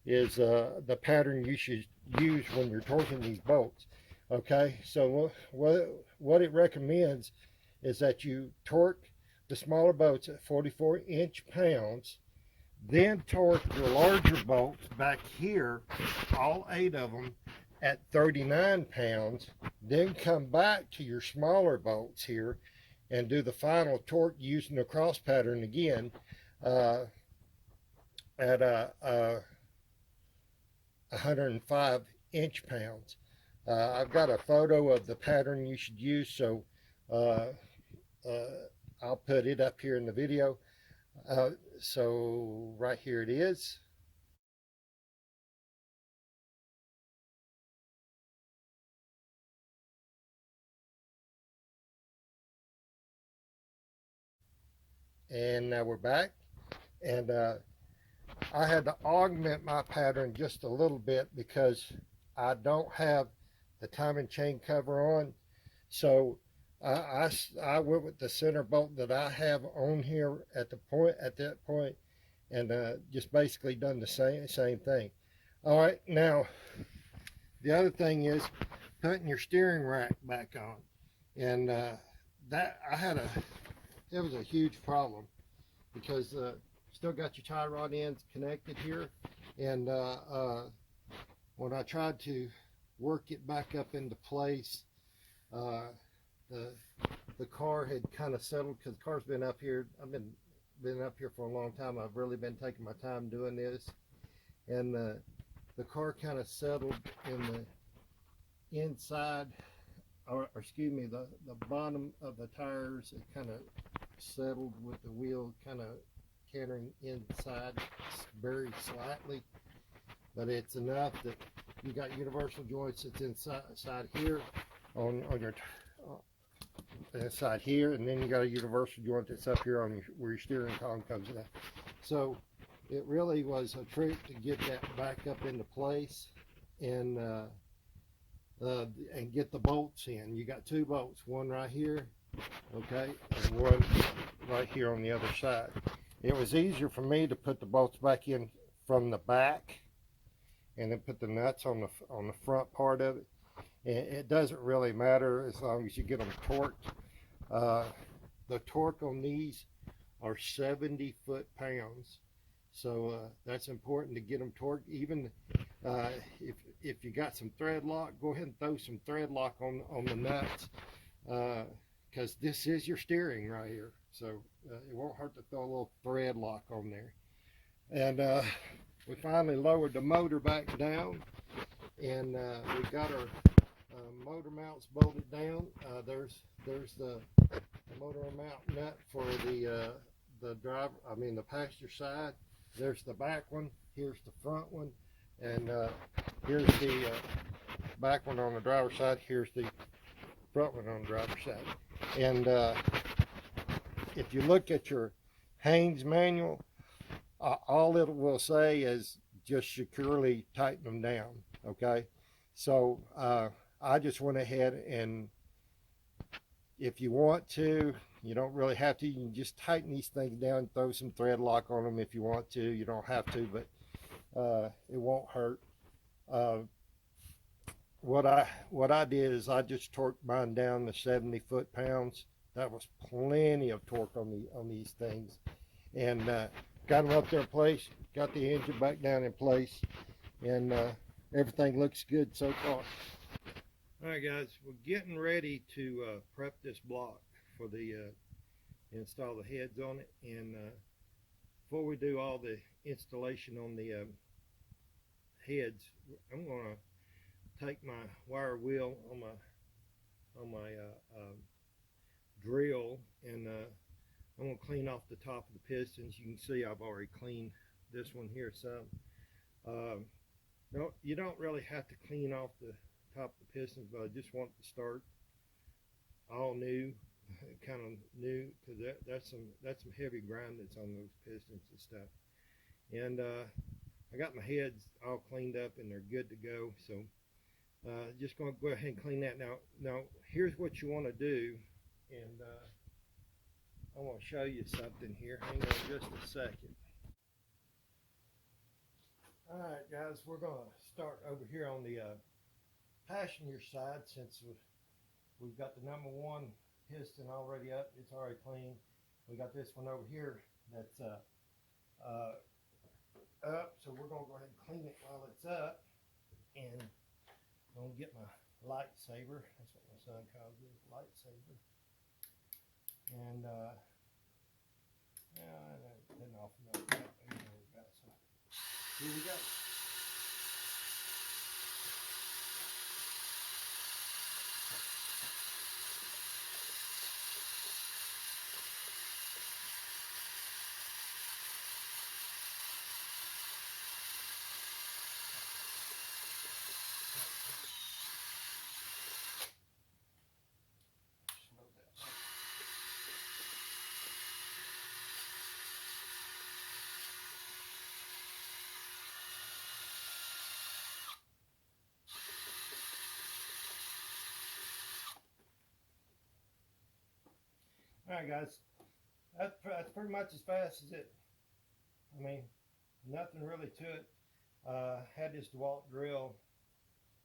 is the pattern you should use when you're torquing these bolts. Okay, so what it recommends is that you torque the smaller bolts at 44 inch-pounds, then torque your larger bolts back here, all 8 of them, at 39 pounds, then come back to your smaller bolts here and do the final torque using the cross pattern again at 105 inch-pounds. I've got a photo of the pattern you should use, so I'll put it up here in the video. So right here it is. And now we're back, and I had to augment my pattern just a little bit because I don't have the timing chain cover on. So I went with the center bolt that I have on here at that point, and just basically done the same thing. All right, now the other thing is putting your steering rack back on, and that it was a huge problem because still got your tie rod ends connected here, and when I tried to work it back up into place, the car had kind of settled because the car's been up here. I've been up here for a long time. I've really been taking my time doing this, and the car kind of settled in the inside, or excuse me, the bottom of the tires. It kind of settled with the wheel kind of cantering inside very slightly, but it's enough that you got universal joints that's inside here on your inside here, and then you got a universal joint that's up here on where your steering column comes in. So it really was a trick to get that back up into place and get the bolts in. You got 2 bolts, one right here, okay, and one right here on the other side. It was easier for me to put the bolts back in from the back and then put the nuts on the front part of it. It doesn't really matter as long as you get them torqued. The torque on these are 70 foot-pounds, so that's important to get them torqued. Even if you got some thread lock, go ahead and throw some thread lock on the nuts, because this is your steering right here, so it won't hurt to throw a little thread lock on there. And we finally lowered the motor back down, and we got our motor mounts bolted down. There's the motor mount nut for the driver, the passenger side. There's the back one. Here's the front one, and here's the back one on the driver's side. Here's the front one on the driver's side. And if you look at your Haynes manual, all it will say is just securely tighten them down. Okay, so I just went ahead, and if you want to, you don't really have to. You can just tighten these things down, throw some thread lock on them if you want to. You don't have to, but it won't hurt. What I did is I just torqued mine down to 70 foot-pounds. That was plenty of torque on these things, and got them up there in place. Got the engine back down in place, and everything looks good so far. All right, guys, we're getting ready to prep this block for the install the heads on it. And before we do all the installation on the heads, I'm going to take my wire wheel on my drill, and I'm going to clean off the top of the pistons. You can see I've already cleaned this one here some. No, you don't really have to clean off the top of the pistons, but I just want to start all new, kind of new, because that's some heavy grind that's on those pistons and stuff. And I got my heads all cleaned up and they're good to go. So just going to go ahead and clean that now. Now here's what you want to do, and I want to show you something here. Hang on just a second. All right, guys, we're going to start over here on the passenger side. Since we've got the number 1 piston already up, it's already clean. we got this one over here that's up, so we're gonna go ahead and clean it while it's up, and I'm gonna get my lightsaber. That's what my son calls it, lightsaber. And yeah, I didn't often know that. So here we go. Slow down. All right, guys. That's pretty much as fast as it. I mean, nothing really to it. Had this DeWalt drill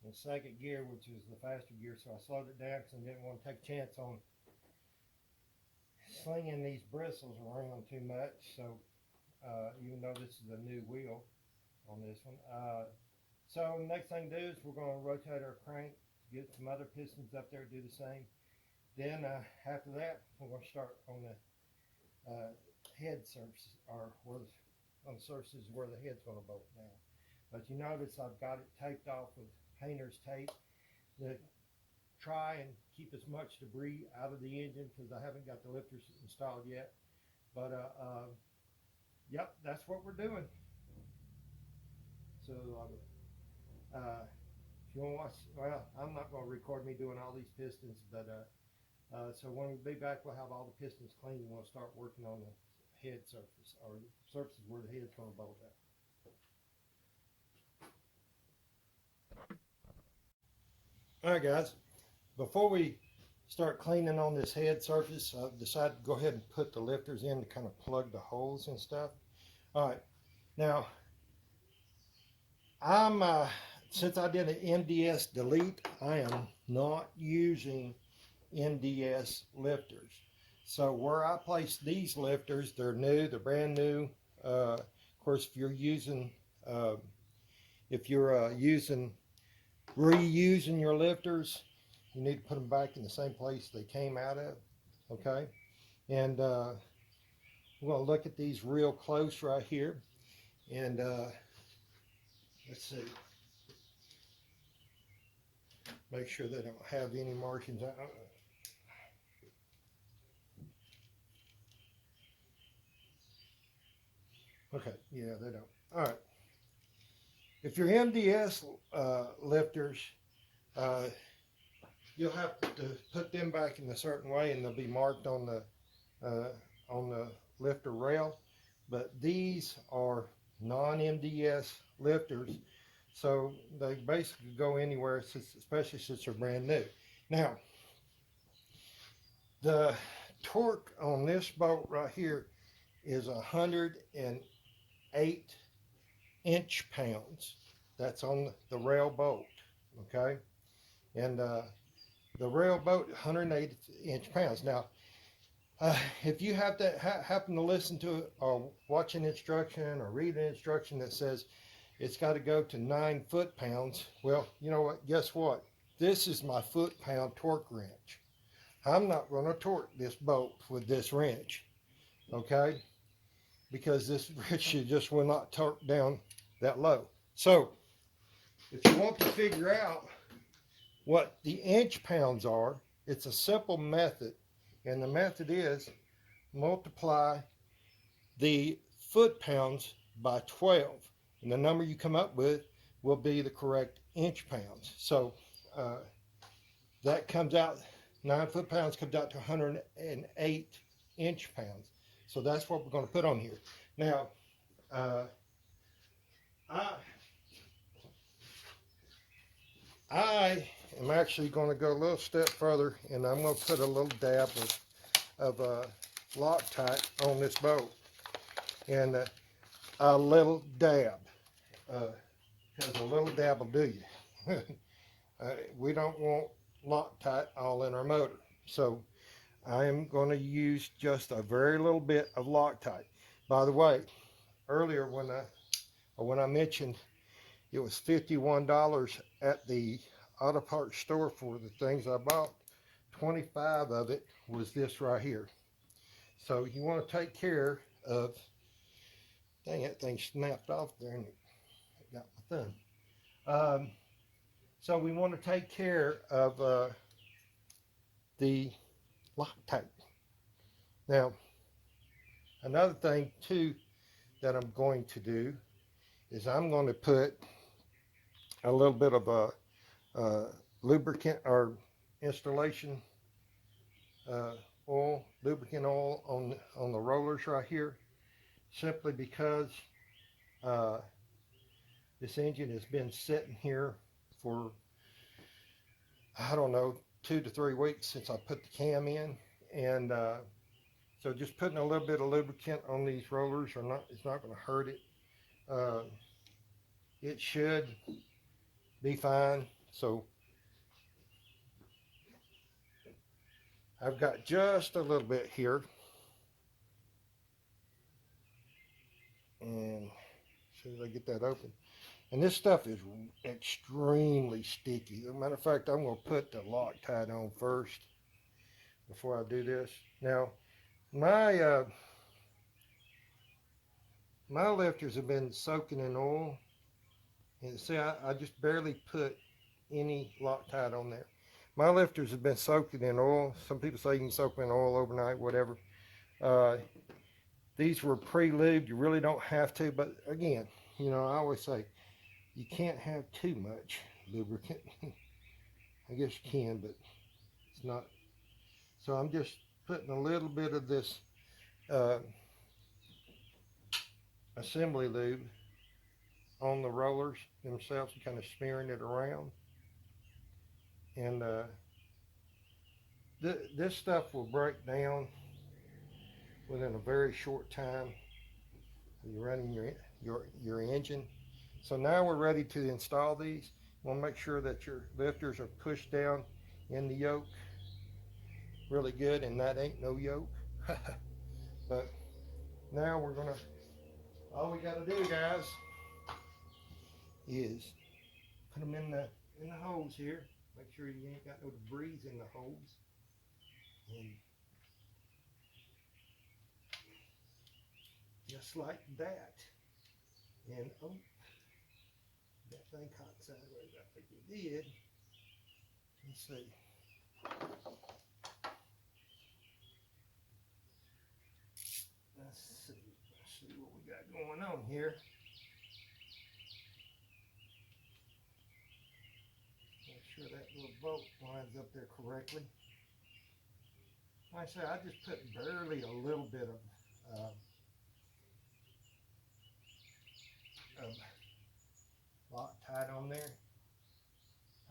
in second gear, which is the faster gear, so I slowed it down because I didn't want to take a chance on slinging these bristles around too much. So even though this is a new wheel on this one, so the next thing to do is we're going to rotate our crank, get some other pistons up there, do the same. Then after that, we're going to start on the head surface, or on the surfaces where the head's going to bolt down. But you notice I've got it taped off with painter's tape to try and keep as much debris out of the engine, because I haven't got the lifters installed yet. But yep, that's what we're doing. So if you want to watch, well, I'm not going to record me doing all these pistons, but so when we be back, we'll have all the pistons cleaned, and we'll start working on the head surface, or the surfaces where the head's going to bolt out. All right, guys, before we start cleaning on this head surface, I've decided to go ahead and put the lifters in to kind of plug the holes and stuff. All right, now I'm since I did an MDS delete, I am not using MDS lifters. So where I place these lifters, they're new, they're brand new. Of course, if you're using reusing your lifters, you need to put them back in the same place they came out of. Okay, and we're going to look at these real close right here, and let's see, make sure they don't have any markings. Okay, yeah, they don't. All right. If your MDS lifters, you'll have to put them back in a certain way, and they'll be marked on the lifter rail. But these are non-MDS lifters, so they basically go anywhere, especially since they're brand new. Now, the torque on this bolt right here is 108 inch-pounds. That's on the rail bolt, okay? And the rail bolt, 108 inch-pounds. Now, if you have to happen to listen to it or watch an instruction or read an instruction that says it's got to go to 9 foot-pounds, well, you know what? Guess what? This is my foot-pound torque wrench. I'm not going to torque this bolt with this wrench, okay? Because this wrench just will not torque down that low. So if you want to figure out what the inch pounds are, it's a simple method, and the method is multiply the foot pounds by 12, and the number you come up with will be the correct inch pounds. So that comes out, 9 foot pounds comes out to 108 inch pounds. So that's what we're going to put on here. Now I am actually going to go a little step further, and I'm going to put a little dab of Loctite on this bolt, and a little dab, because a little dab will do you. We don't want Loctite all in our motor. So I am going to use just a very little bit of Loctite. By the way, earlier when I mentioned it was $51 at the auto parts store for the things I bought, 25 of it was this right here. So you want to take care of, dang, that thing snapped off there and it got my thumb. So we want to take care of the Loctite. Now, another thing too that I'm going to do is I'm going to put a little bit of a lubricant or installation oil, lubricant oil on the rollers right here, simply because this engine has been sitting here for, I don't know, 2 to 3 weeks since I put the cam in, and so just putting a little bit of lubricant on these rollers it's not going to hurt it. It should be fine. So I've got just a little bit here, and as soon as I get that open, and this stuff is extremely sticky. As a matter of fact, I'm going to put the Loctite on first before I do this. Now, my lifters have been soaking in oil, and see, I just barely put any Loctite on there. My lifters have been soaking in oil. Some people say you can soak them in oil overnight, whatever. These were pre-lubed. You really don't have to, but again, you know, I always say you can't have too much lubricant. I guess you can, but it's not. So I'm just putting a little bit of this assembly lube on the rollers themselves and kind of smearing it around. And this stuff will break down within a very short time. You're running your engine. So now we're ready to install these. You want to make sure that your lifters are pushed down in the yoke really good, and that ain't no yoke. But now we're gonna, all we gotta do, guys, is put them in the hose here. Make sure you ain't got no debris in the hose. And just like that. And oh, that thing caught sideways. I think it did. Let's see. Let's see what we got going on here. Make sure that little bolt lines up there correctly. Like I say, I just put barely a little bit of Loctite on there.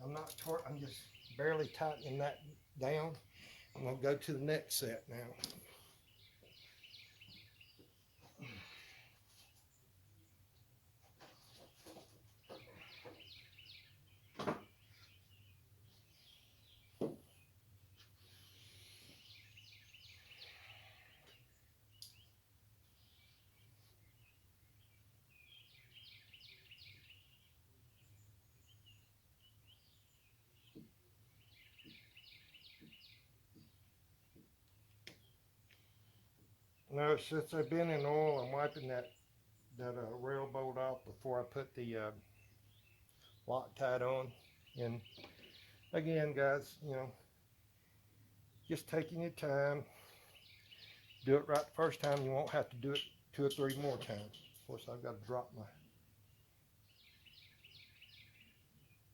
I'm just barely tightening that down. I'm gonna go to the next set now. Now, since I've been in oil, I'm wiping that rail bolt off before I put the Loctite on. And again, guys, you know, just taking your time. Do it right the first time. You won't have to do it 2 or 3 more times. Of course, I've got to drop my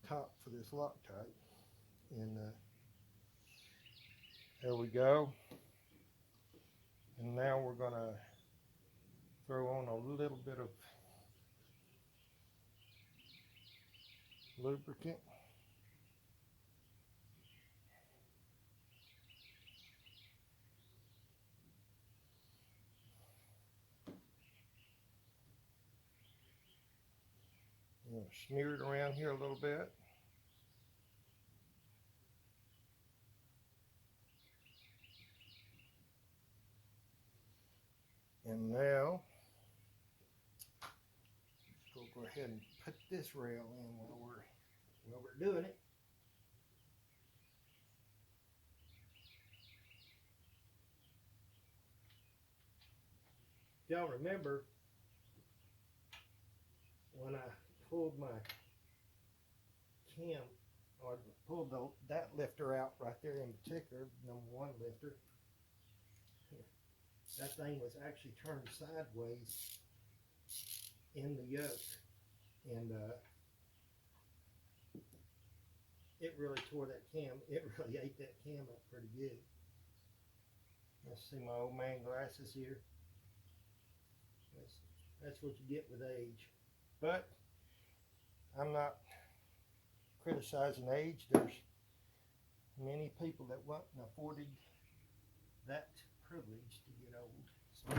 top for this Loctite. And there we go. And now we're going to throw on a little bit of lubricant. I'm going to smear it around here a little bit. And now we'll go ahead and put this rail in while we're doing it. Y'all remember when I pulled my cam, or pulled that lifter out right there in particular, number one lifter, that thing was actually turned sideways in the yoke, and it really tore that cam. It really ate that cam up pretty good. Let's see my old man glasses here. That's what you get with age. But I'm not criticizing age. There's many people that wouldn't afforded that privilege to get old. So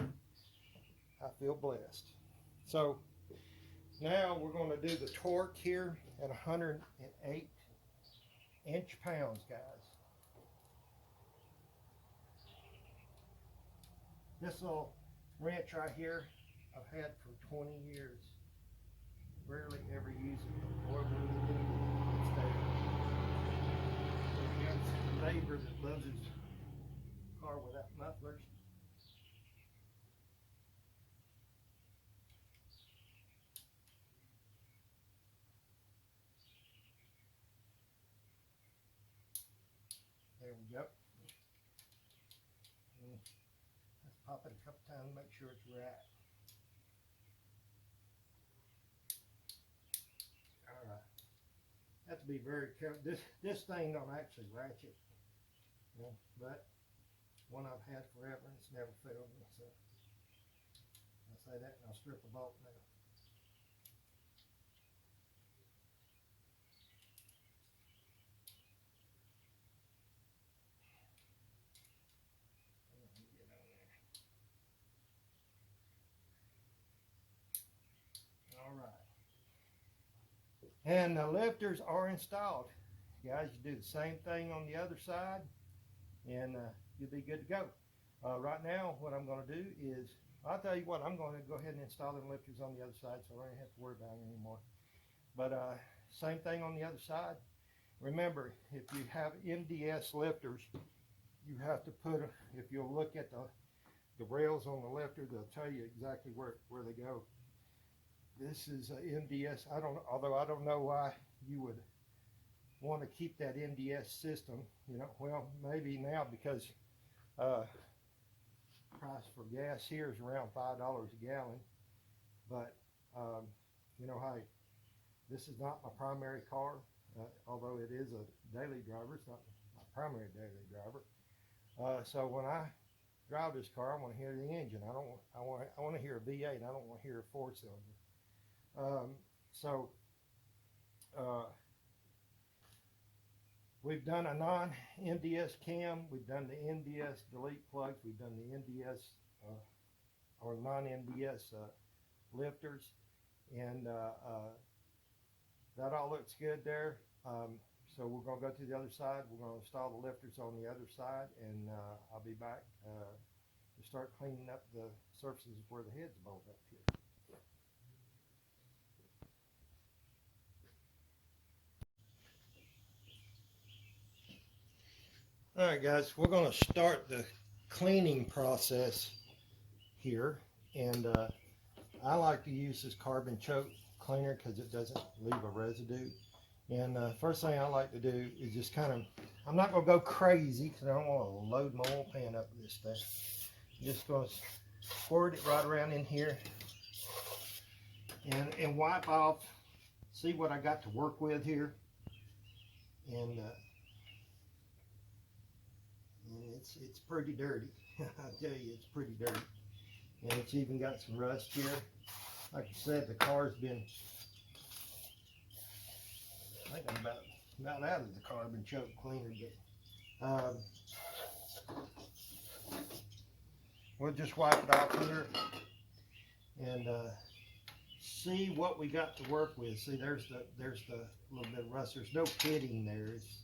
I feel blessed. So now we're going to do the torque here at 108 inch-pounds, guys. This little wrench right here I've had for 20 years. Rarely ever use it, or when you need it, it's there. We got a neighbor that loves his car without mufflers. There we go. And let's pop it a couple times, make sure it's right. Have to be very careful. This thing don't actually ratchet, you know, but one I've had forever and it's never failed me. So I'll say that, and I'll strip a bolt now. All right. And the lifters are installed. Guys, you do the same thing on the other side, and you'll be good to go. Right now, what I'm going to do is, I'll tell you what, I'm going to go ahead and install them lifters on the other side, so I don't have to worry about it anymore. But same thing on the other side. Remember, if you have MDS lifters, you have to put, if you'll look at the rails on the lifter, they'll tell you exactly where they go. This is a MDS. Although I don't know why you would want to keep that MDS system. You know, well, maybe now because price for gas here is around $5 a gallon. But you know, hey, this is not my primary car. Although it is a daily driver, it's not my primary daily driver. So when I drive this car, I want to hear the engine. I want to hear a V8. I don't want to hear a 4-cylinder. We've done a non-NDS cam, we've done the NDS delete plugs, we've done the NDS or non-NDS lifters, and that all looks good there. So we're going to go to the other side. We're going to install the lifters on the other side, and I'll be back to start cleaning up the surfaces where the head's bolt up here. Alright guys, we're going to start the cleaning process here, and I like to use this carbon choke cleaner because it doesn't leave a residue. And first thing I like to do is just kind of, I'm not going to go crazy because I don't want to load my oil pan up with this stuff. I'm just going to squirt it right around in here and wipe off, see what I got to work with here. And it's pretty dirty. I tell you, it's pretty dirty, and it's even got some rust here. Like I said, the car's been, I think I'm about out of the carbon choke cleaner, but we'll just wipe it off here and see what we got to work with. See, there's the little bit of rust. There's no pitting there. It's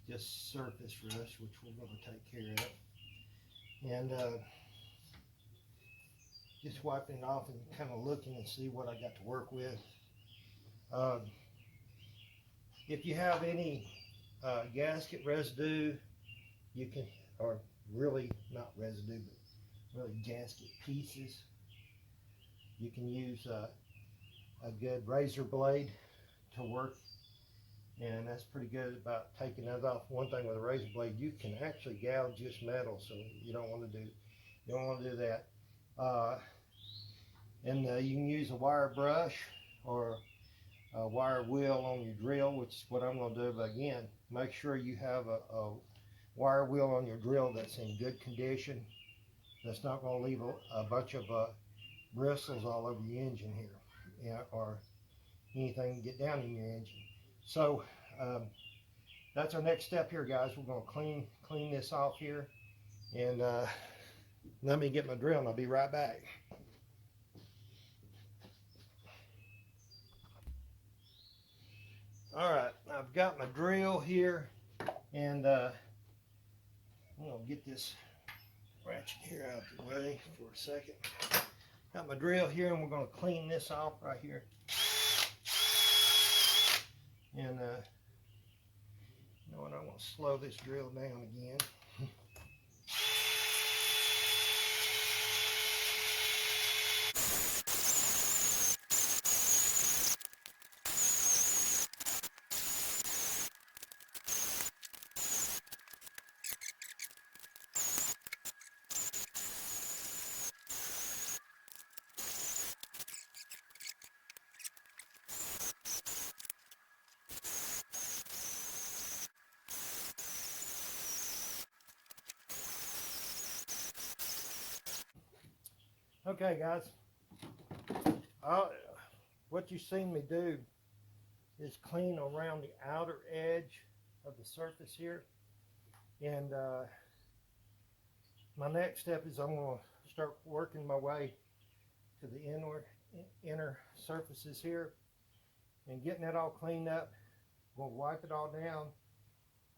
just surface rust, which we're going to take care of. And just wiping it off and kind of looking and see what I got to work with. If you have any gasket residue, you can, or really not residue, but really gasket pieces, you can use a good razor blade to work, and that's pretty good about taking that off. One thing with a razor blade, you can actually gouge this metal, so you don't want to do that. And you can use a wire brush or a wire wheel on your drill, which is what I'm going to do. But again, make sure you have a wire wheel on your drill that's in good condition, that's not going to leave a bunch of bristles all over your engine here, yeah, or anything get down in your engine. So that's our next step here, guys. We're going to clean this off here, and let me get my drill and I'll be right back. All right, I've got my drill here, and I'm going to get this ratchet here out of the way for a second. Got my drill here, and we're going to clean this off right here. And you know what, I'm going to slow this drill down again. Okay, guys, what you've seen me do is clean around the outer edge of the surface here, and my next step is I'm going to start working my way to the inner surfaces here and getting that all cleaned up. I'm going to wipe it all down.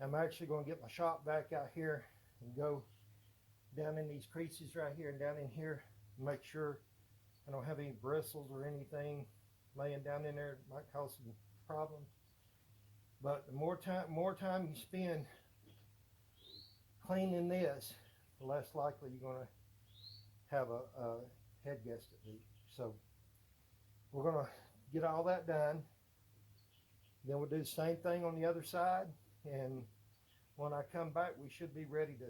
I'm actually going to get my shop vac out here and go down in these creases right here and down in here, make sure I don't have any bristles or anything laying down in there that might cause some problems. But the more time you spend cleaning this, the less likely you're going to have a head gasket leak. So we're going to get all that done. Then we'll do the same thing on the other side, and when I come back, we should be ready to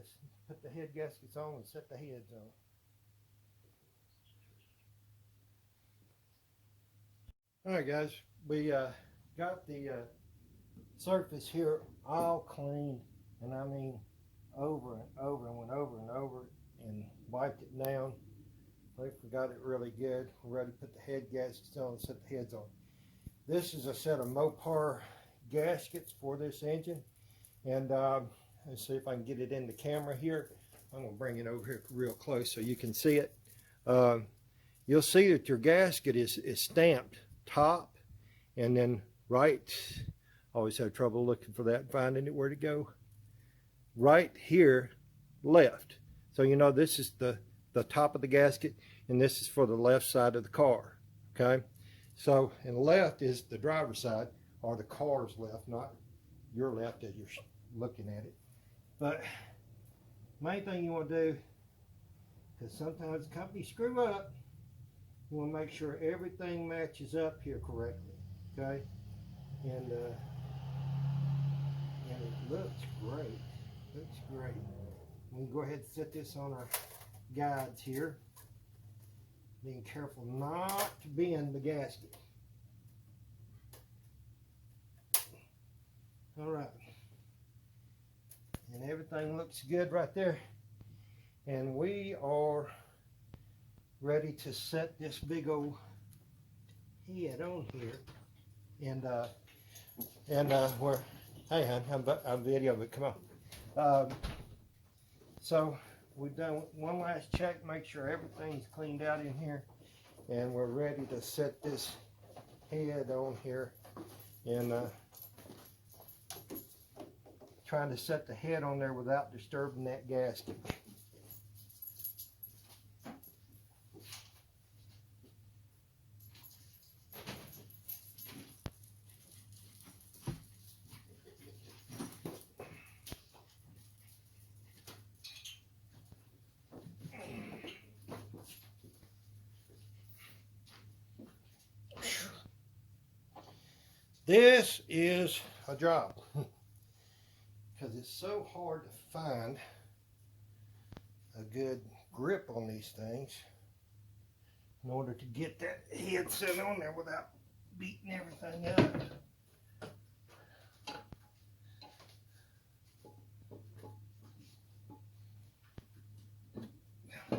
put the head gaskets on and set the heads on. All right, guys, we got the surface here all clean, and I mean over and over, and went over and over and wiped it down. I got it really good. We're ready to put the head gaskets on and set the heads on. This is a set of Mopar gaskets for this engine, and let's see if I can get it in the camera here. I'm going to bring it over here real close so you can see it. You'll see that your gasket is stamped top, and then right, always have trouble looking for that, finding it where to go, right here left. So you know this is the top of the gasket, and this is for the left side of the car. Okay, so and left is the driver's side, or the car's left, not your left as you're looking at it. But main thing you want to do, because sometimes companies screw up, you want to make sure everything matches up here correctly. Okay, and it looks great. Looks great. We can go ahead and set this on our guides here. Being careful not to bend the gasket. All right. And everything looks good right there. And we are ready to set this big old head on here. And we're, hey hon, I'm video, but come on. So we've done one last check, make sure everything's cleaned out in here, and we're ready to set this head on here, and trying to set the head on there without disturbing that gasket. This is a job because it's so hard to find a good grip on these things in order to get that head set on there without beating everything up. I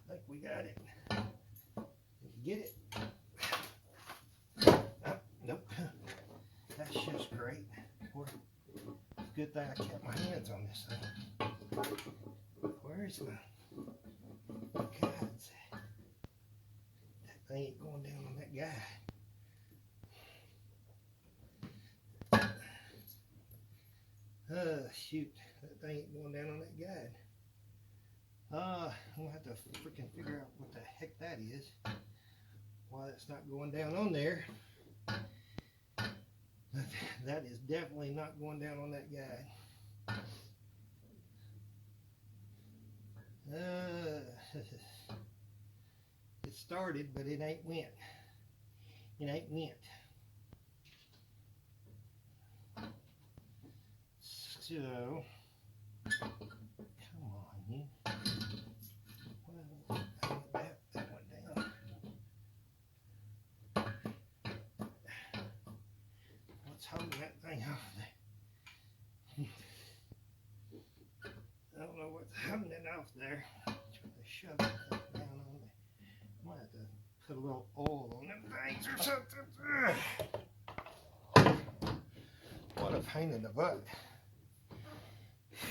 think we got it. Did you get it? Oh, nope. That's just great. It's a good thing I kept my hands on this thing. Where's my guides? That thing ain't going down on that guide. Shoot, that thing ain't going down on that guide. I'm gonna have to freaking figure out what the heck that is. Why it's not going down on there. That is definitely not going down on that guide. It started, but it ain't went. It ain't went. So, come on, you. Well, that went down. What's holding that thing off there? I don't know what's holding it off there. Trying to shove it down on there. Might have to put a little oil on them things or something. What a pain in the butt.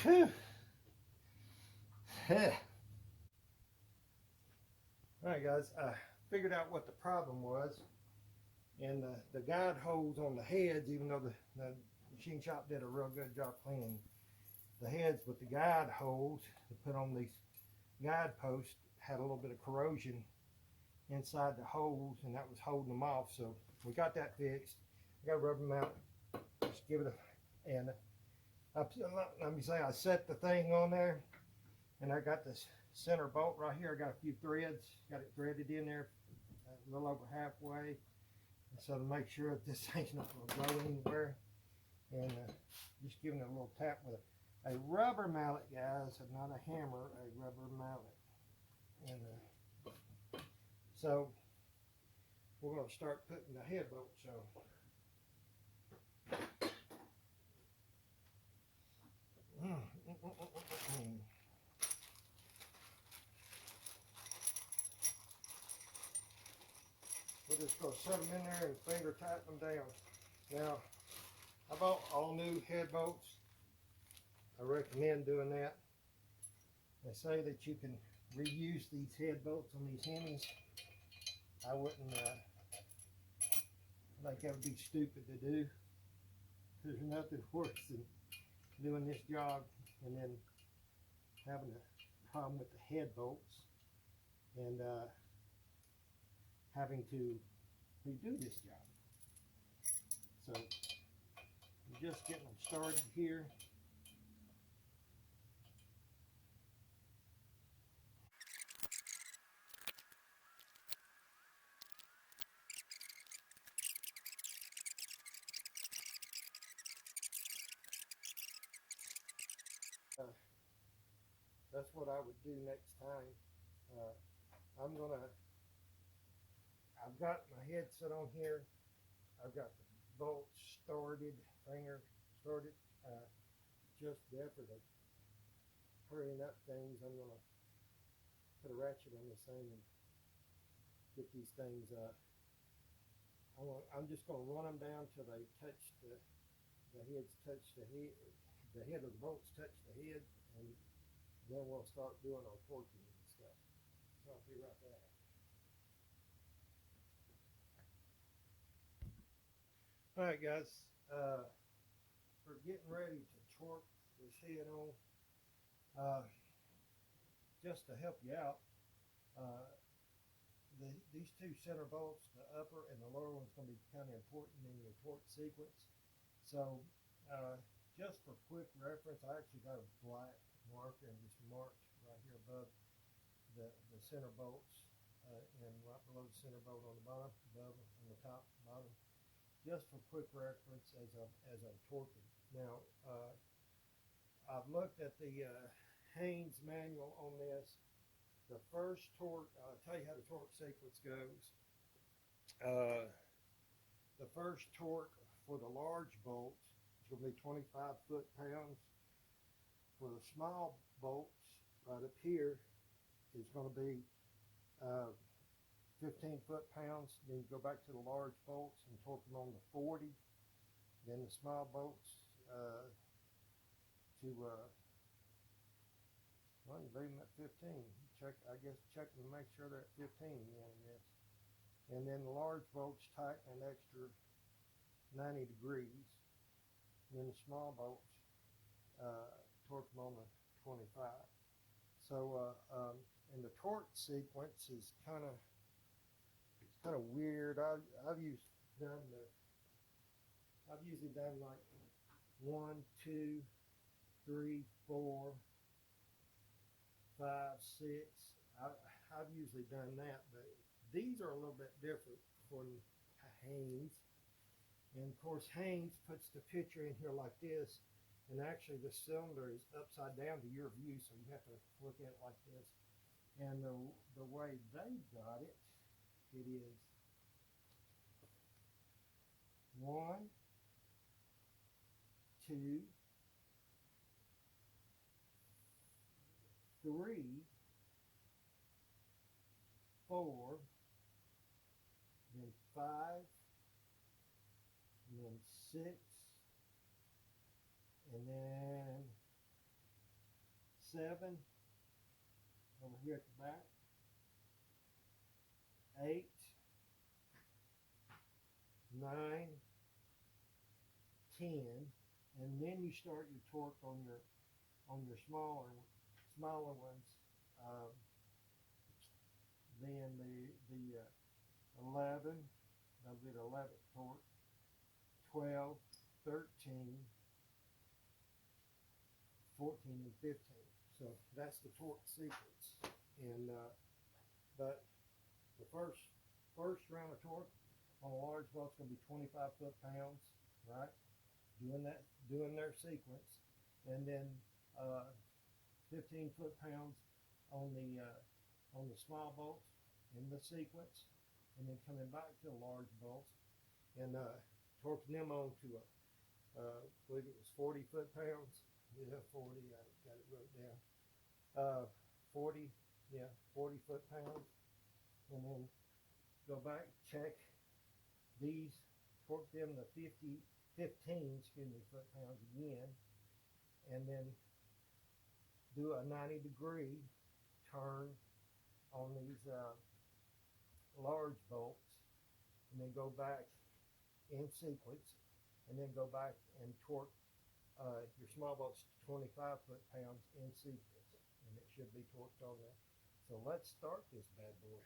Whew. Alright guys, I figured out what the problem was. And the guide holes on the heads, even though the machine shop did a real good job cleaning the heads, but the guide holes to put on these guide posts had a little bit of corrosion inside the holes, and that was holding them off. So we got that fixed. I got a rubber mount. Just give it a, and let me say, I set the thing on there, and I got this center bolt right here. I got a few threads, got it threaded in there a little over halfway, so to make sure that this thing's not going to go anywhere. And just giving it a little tap with a rubber mallet, guys, not a hammer, a rubber mallet. And so we're going to start putting the head bolts on. We're just going to set them in there and finger tighten them down. Now, I bought all new head bolts. I recommend doing that. They say that you can reuse these head bolts on these Hemis. I wouldn't think that would be stupid to do. There's nothing worse than doing this job and then having a problem with the head bolts and having to redo this job. So I'm just getting them started here. That's what I would do next time. I've got my head set on here. I've got the bolts started, finger started. Just the effort of hurrying up things, I'm going to put a ratchet on this thing and get these things I'm just going to run them down till they touch the heads touch the head of the bolts touch the head, and then we'll start doing our torquing and stuff. So I'll be right back. Alright guys, we're getting ready to torque this head on. Just to help you out, these two center bolts, the upper and the lower one's going to be kind of important in your torque sequence. So just for quick reference, I actually got a black marker and just marked right here above the center bolts and right below the center bolt on the bottom, above on the top, bottom. just for quick reference as I'm torquing. Now, I've looked at the Haynes manual on this. The first torque, I'll tell you how the torque sequence goes. The first torque for the large bolts is going to be 25 foot-pounds. For the small bolts, right up here, is going to be 15 foot-pounds. Then you go back to the large bolts and torque them on the 40. Then the small bolts well, you leave them at 15. Check them to make sure they're at 15 in this. And then the large bolts tighten an extra 90 degrees. And then the small bolts torque them on the 25. So, and the torque sequence is kind of weird. I've usually done like 1, 2, 3, 4, 5, 6. I've usually done that, but these are a little bit different from Haynes. And of course, Haynes puts the picture in here like this, and actually the cylinder is upside down to your view, so you have to look at it like this. And the way they got it, it is 1, 2, 3, 4, then 5, and then 6, and then 7 over here at the back, 8, 9, 10, and then you start your torque on your smaller ones. Then the 11, that'll be the 11th torque, 12, 13, 14, and 15. So that's the torque sequence. And but the first round of torque on a large boat's going to be 25 foot-pounds, right? Doing their sequence, and then 15 foot-pounds on the small bolts in the sequence, and then coming back to the large bolts and torquing them on to I believe it was 40 foot-pounds. Yeah, 40. I got it wrote down. 40 foot-pounds, and then go back, check these, torque them to 15 foot-pounds again, and then do a 90-degree turn on these large bolts, and then go back in sequence, and then go back and torque your small bolts to 25 foot-pounds in sequence, and it should be torqued on there. So let's start this bad boy.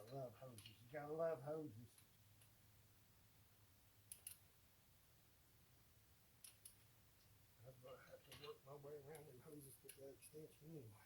I love hoses. You gotta love hoses. I'm gonna have to work my way around them hoses with that extension anyway.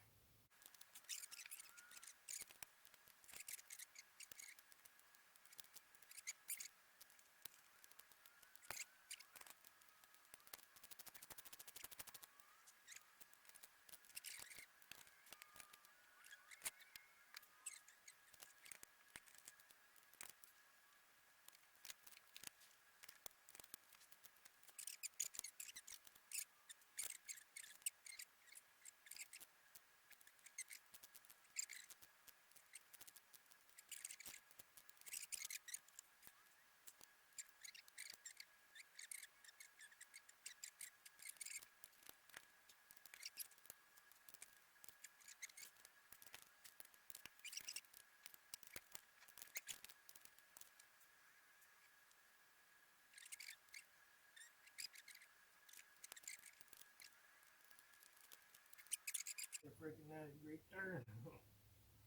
freaking 90-degree turn.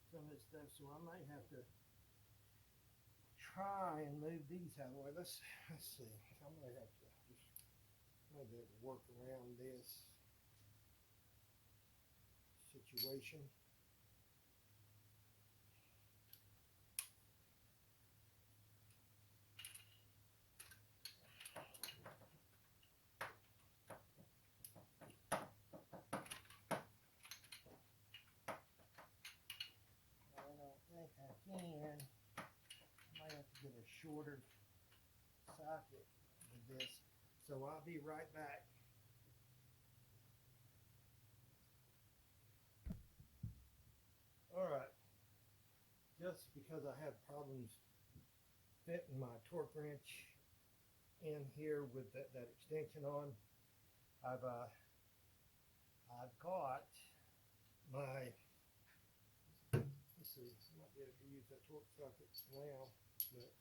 Some of this stuff, so I might have to try and move these out of the way. Let's see. I might have to just maybe work around this situation. I can. I might have to get a shorter socket with this. So I'll be right back. Alright. Just because I have problems fitting my torque wrench in here with that extension on, I've got my, let's see, I might be able to use that torque socket now, but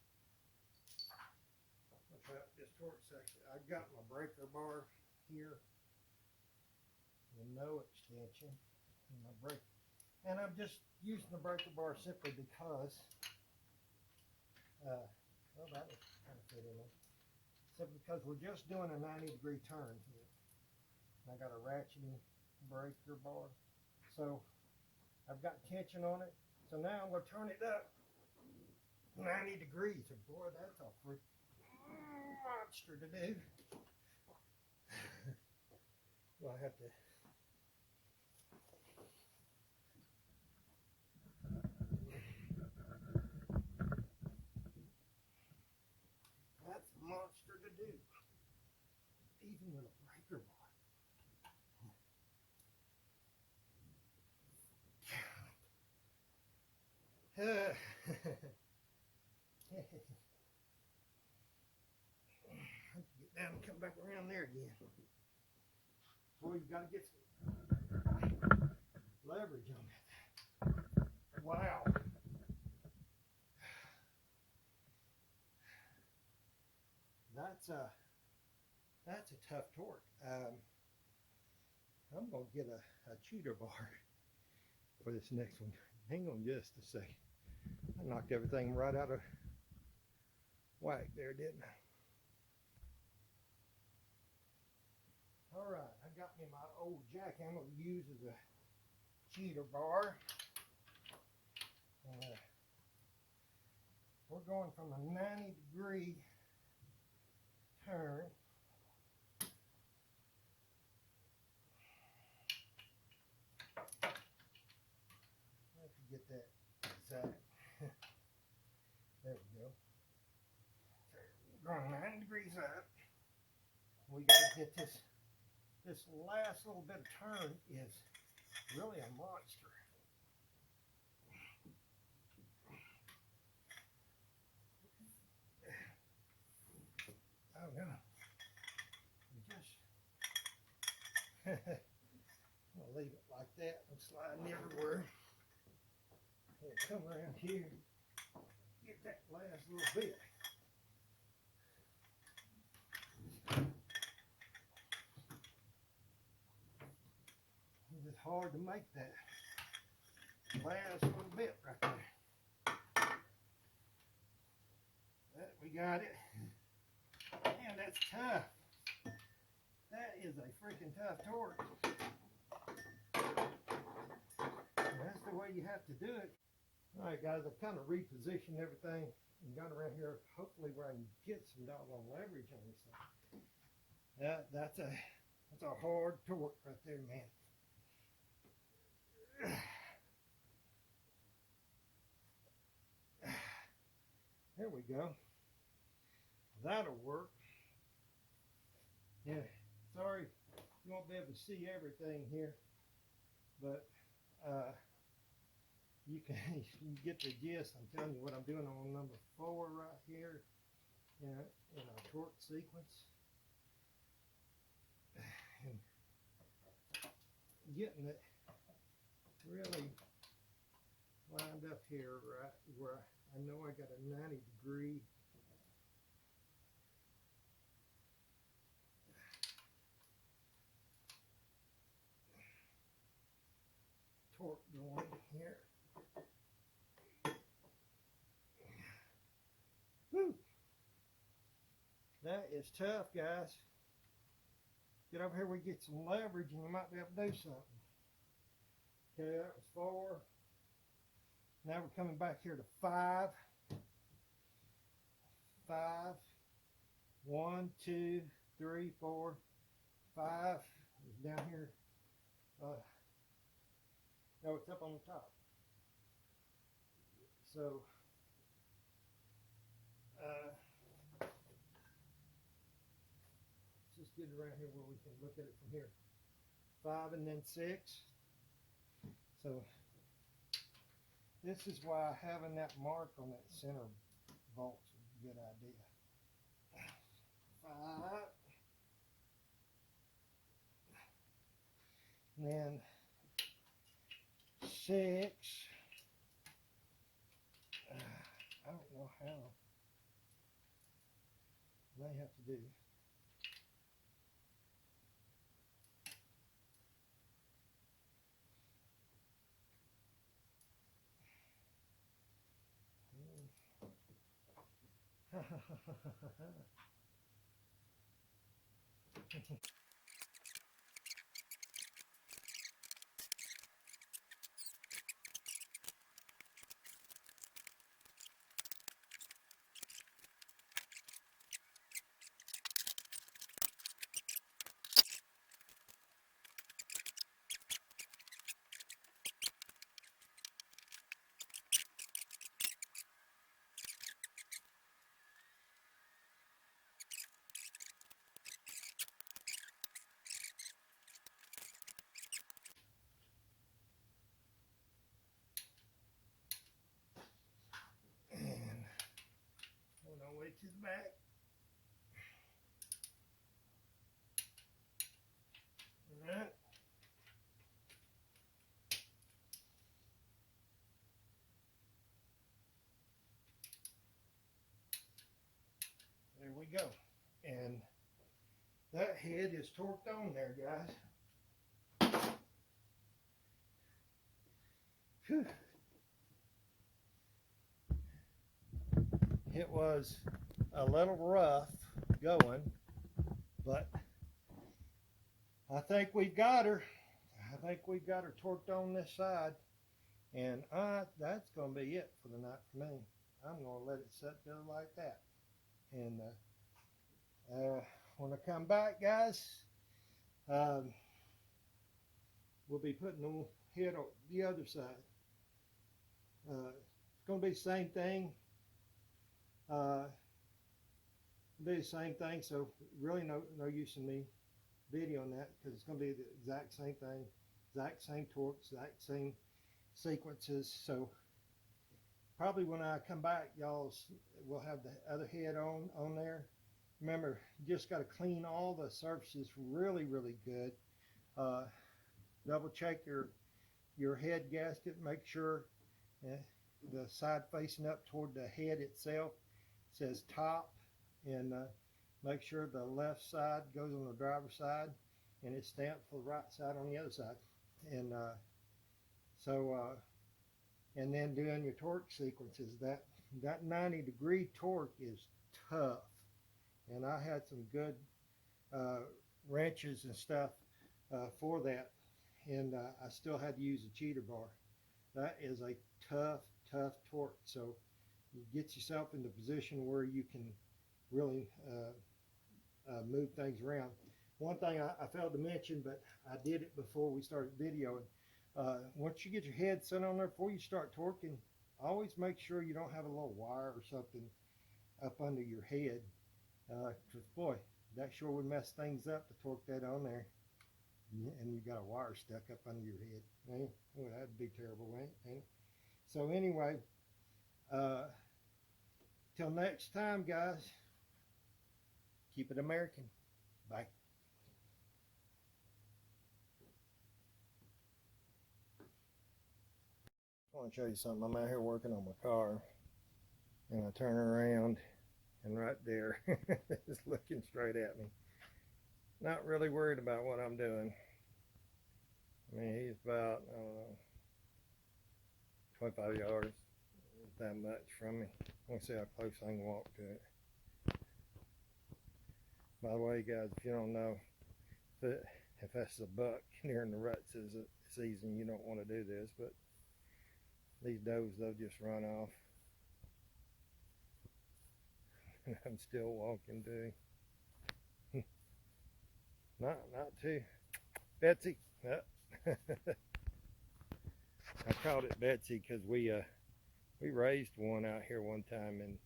I'll try out this torque socket. I've got my breaker bar here with no extension in my brake, and I'm just using the breaker bar simply because well, that would kind of fit in there. Simply because we're just doing a 90-degree turn here. And I got a ratcheting breaker bar. So I've got tension on it. So now I'm going to turn it up 90 degrees. And boy, that's a freak monster to do. Well, I have to. That's a monster to do. Even with a breaker bar. Get down and come back around there again. Boy, you've got to get some leverage on that. Wow. That's a tough torque. I'm going to get a cheater bar for this next one. Hang on just a second. I knocked everything right out of whack there, didn't I? All right, I got me my old jack I'm going to use as a cheater bar. We're going from a 90-degree turn. If you get that exact. There we go. We're going 90 degrees up. We got to get this last little bit of turn is really a monster. Oh no. I'm gonna leave it like that and sliding everywhere. And come around here, get that last little bit. It's hard to make that last little bit right there. But we got it. Man, that's tough. That is a freaking tough torque. And that's the way you have to do it. All right, guys, I've kind of repositioned everything and got around here, hopefully where I can get some doggone leverage on this thing. That's a hard torque right there, man. There we go. That'll work. Yeah, sorry you won't be able to see everything here, but you can get the gist. I'm telling you what I'm doing on number 4 right here in our torque sequence. And getting it really lined up here right where I know I got a 90-degree. is tough, guys. Get over here, we get some leverage, and you might be able to do something. Okay, that was 4. Now we're coming back here to 5. 5. 1, 2, 3, 4, 5. It's down here. No, it's up on the top. So, let's just get it around here where we can look at it from here. 5 and then 6. So, this is why having that mark on that center bolt is a good idea. 5. And then 6. I don't know how. May have to do. Way to the back. All right. There we go. And that head is torqued on there, guys. Whew. It was a little rough going, but I think we've got her. I think we've got her torqued on this side, and that's going to be it for the night for me. I'm going to let it sit there like that. And when I come back, guys, we'll be putting the head on the other side. It's going to be the same thing. Be the same thing, so really no use in me videoing that, because it's going to be the exact same thing, exact same torque, exact same sequences. So probably when I come back, y'all will have the other head on there. Remember, you just got to clean all the surfaces really good. Double check your head gasket, make sure the side facing up toward the head itself says top, and make sure the left side goes on the driver's side and it's stamped for the right side on the other side. And and then doing your torque sequences. That 90-degree torque is tough, and I had some good wrenches and stuff for that, and I still had to use a cheater bar. That is a tough torque. So you get yourself in the position where you can really move things around. One thing I failed to mention, but I did it before we started videoing. Once you get your head set on there, before you start torquing, always make sure you don't have a little wire or something up under your head. Because boy, that sure would mess things up to torque that on there. And you got a wire stuck up under your head. Oh, that'd be terrible, ain't it? So anyway, till next time, guys, keep it American. Bye. I want to show you something. I'm out here working on my car, and I turn around, and right there is looking straight at me. Not really worried about what I'm doing. I mean, he's about, I don't know, 25 yards, that much from me. Let me see how close I can walk to it. By the way, guys, if you don't know, if that's a buck during the rut season, you don't want to do this, but these does, they'll just run off. I'm still walking too. Not too. Betsy. I called it Betsy because we raised one out here one time,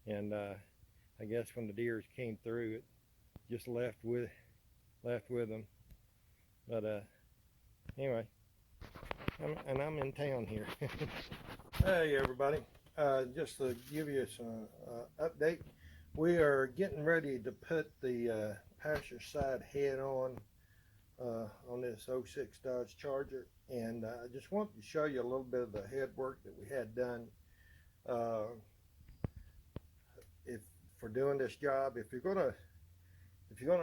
and I guess when the deers came through, it just left with them. But anyway, I'm in town here. Hey everybody, just to give you some update, we are getting ready to put the passenger side head on this 06 Dodge Charger, and I just wanted to show you a little bit of the head work that we had done for doing this job. If you're gonna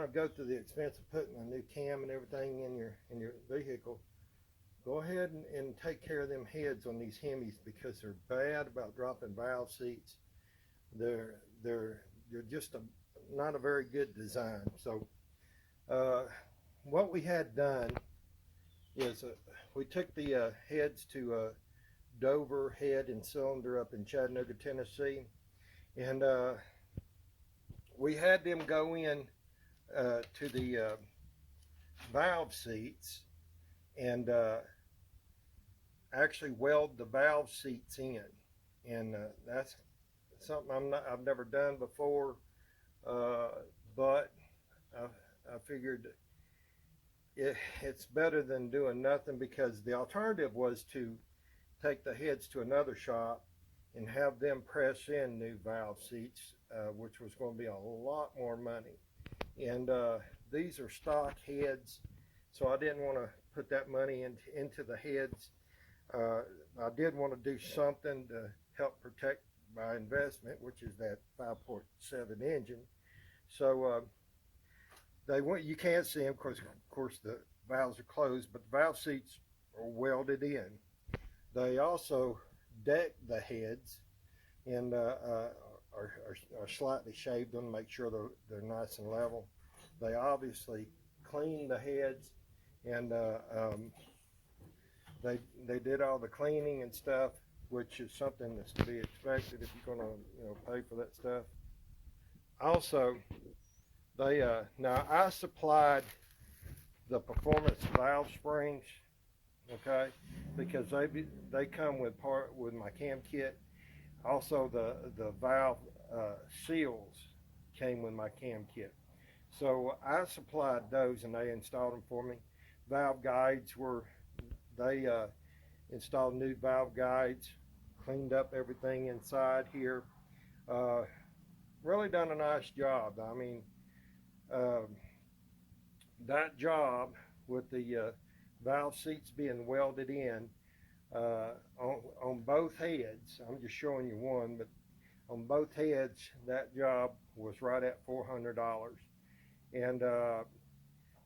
go through the expense of putting a new cam and everything in your vehicle, go ahead and take care of them heads on these Hemis, because they're bad about dropping valve seats. They're just not a very good design. So what we had done is we took the heads to Dover Head and Cylinder up in Chattanooga, Tennessee, and we had them go in to the valve seats and actually weld the valve seats in, and that's something I've never done before, but I figured it's better than doing nothing, because the alternative was to take the heads to another shop and have them press in new valve seats, which was going to be a lot more money. And these are stock heads, so I didn't want to put that money into the heads. I did want to do something to help protect my investment, which is that 5.7 engine. So you can't see them because, of course, the valves are closed, but the valve seats are welded in. They also deck the heads and are slightly shaved them to make sure they're nice and level. They obviously clean the heads, and they did all the cleaning and stuff, which is something that's to be expected if you're going to pay for that stuff. Also, they now I supplied the performance valve springs, okay, because they come with my cam kit. Also, the valve seals came with my cam kit, so I supplied those and they installed them for me. Valve guides they installed new valve guides, cleaned up everything inside here. Really done a nice job. I mean, that job with the valve seats being welded in on both heads, I'm just showing you one, but on both heads, that job was right at $400. And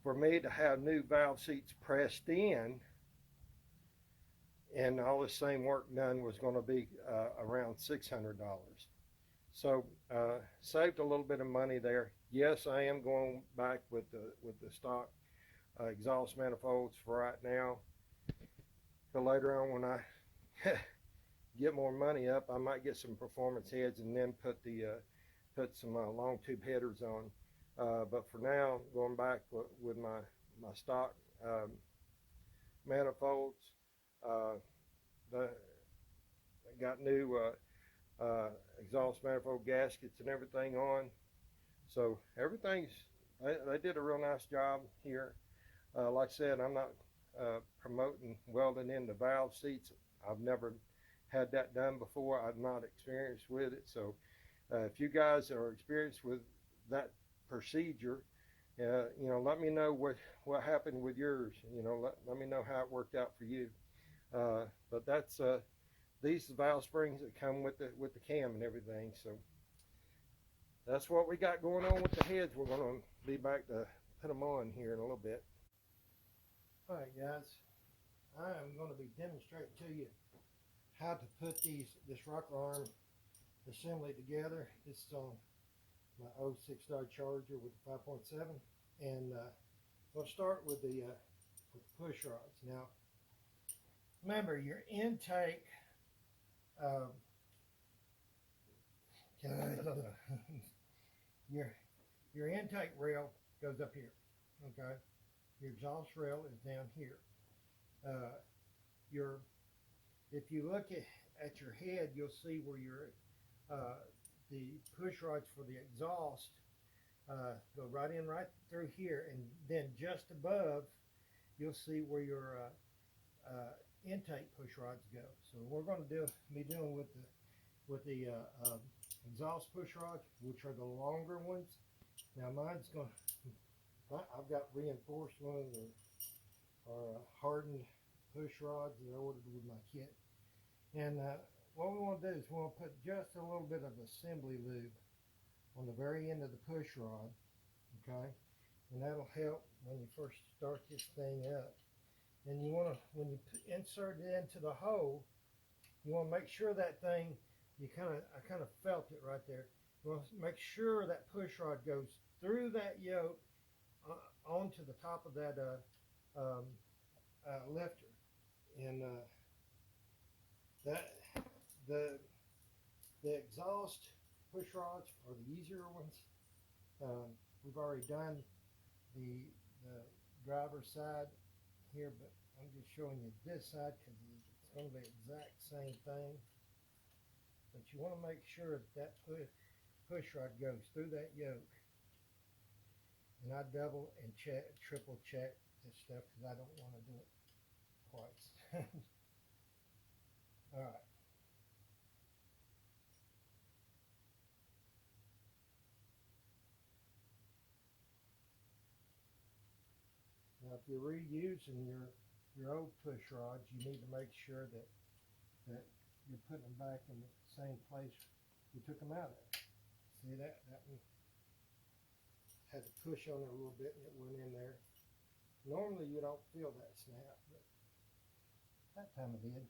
for me to have new valve seats pressed in and all the same work done was going to be around $600. So saved a little bit of money there. Yes, I am going back with the stock exhaust manifolds for right now. But later on, when I get more money up, I might get some performance heads and then put some long tube headers on. But for now, going back with my stock manifolds. I got new exhaust manifold gaskets and everything on. So they did a real nice job here. Like I said, I'm not promoting welding in the valve seats. I've never had that done before. I'm not experienced with it. So if you guys are experienced with that procedure, let me know what happened with yours. Let me know how it worked out for you. But that's these valve springs that come with the cam and everything. So that's what we got going on with the heads. We're going to be back to put them on here in a little bit. All right, guys, I am going to be demonstrating to you how to put this rocker arm assembly together. It's on my 06 Dodge Charger with the 5.7, and we'll start with the push rods. Now, remember your intake. Your intake rail goes up here. Okay, your exhaust rail is down here. If you look at your head, you'll see where the push rods for the exhaust go right in right through here, and then just above you'll see where your intake push rods go. So we're going to be doing with the exhaust push rods, which are the longer ones. Now I've got reinforced ones or hardened push rods that I ordered with my kit. And what we want to do is we want to put just a little bit of assembly lube on the very end of the push rod, okay? And that'll help when you first start this thing up. And you want to, when you insert it into the hole, you want to make sure that thing, I kind of felt it right there. You want to make sure that push rod goes through that yoke onto the top of that lifter. And the exhaust push rods are the easier ones. We've already done the driver's side here, but I'm just showing you this side because it's going to be the exact same thing. But you want to make sure that push rod goes through that yoke. And I double and triple check this stuff because I don't want to do it twice. All right. Now, if you're reusing your old push rods, you need to make sure that you're putting them back in the same place you took them out of. See that one had to push on it a little bit and it went in there. Normally you don't feel that snap, but that time it did.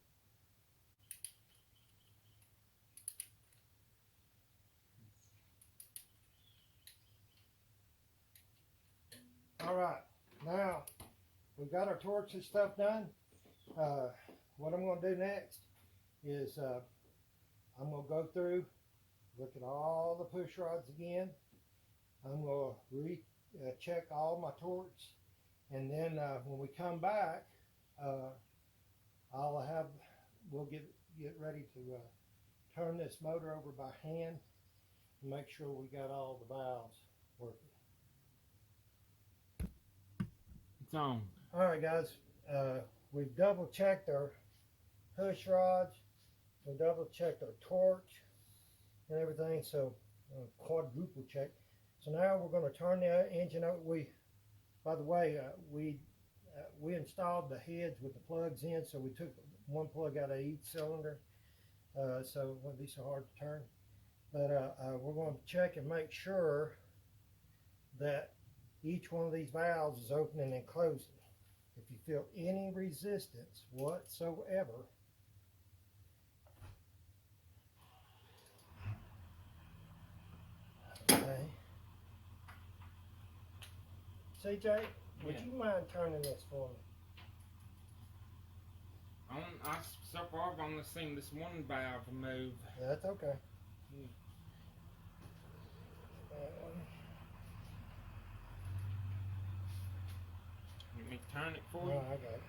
All right, now we've got our torques and stuff done. What I'm going to do next is I'm going to go through, look at all the push rods again. I'm going to check all my torques, and then when we come back, we'll get ready to turn this motor over by hand and make sure we got all the valves working. It's on. All right, guys, we've double checked our push rods, we double checked our torch and everything, so quadruple check. So now we're going to turn the engine over. By the way, we installed the heads with the plugs in, so we took one plug out of each cylinder, so it wouldn't be so hard to turn. But we're going to check and make sure that each one of these valves is opening and closing. If you feel any resistance whatsoever, okay. CJ, would you mind turning this for me? So far I've only seen this one valve move. That's okay. Let me turn it for Oh, you. I got it.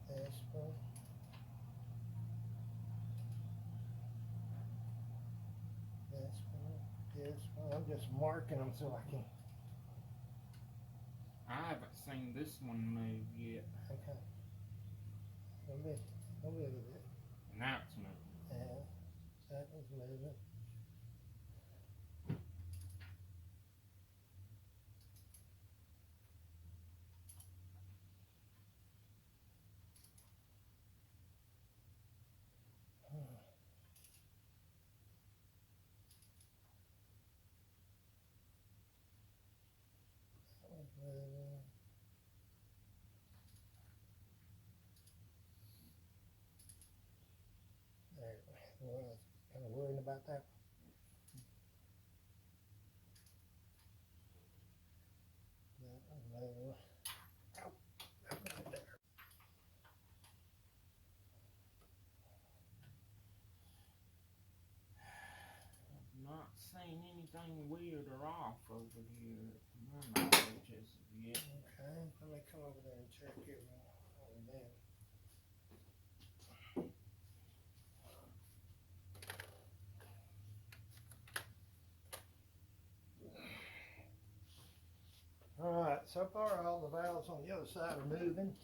This one. This one. I'm just marking them so I can. I haven't seen this one move yet. Okay. A little bit. Now it's moving. Yeah, that one's moving. Well, kind of worrying about that. Not seeing anything weird or off over here to my knowledge as of yet. Okay, let me come over there and check it over there. All right, so far all the valves on the other side are moving,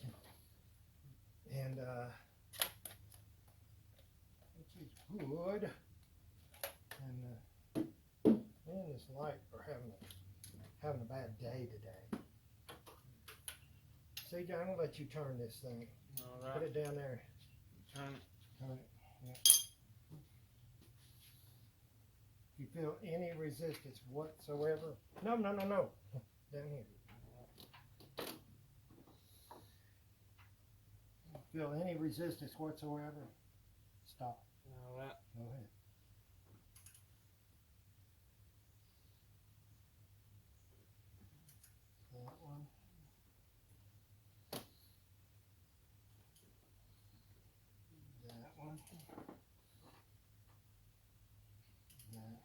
and which is good. And me and this light are having a bad day today. CJ, I'm gonna let you turn this thing. All right. Put it down there. Turn it. Turn it. Yeah. You feel any resistance whatsoever? No. Down here. Feel any resistance whatsoever? Stop. All right. Go ahead. That one. That one. That one. That one. That one. That one. That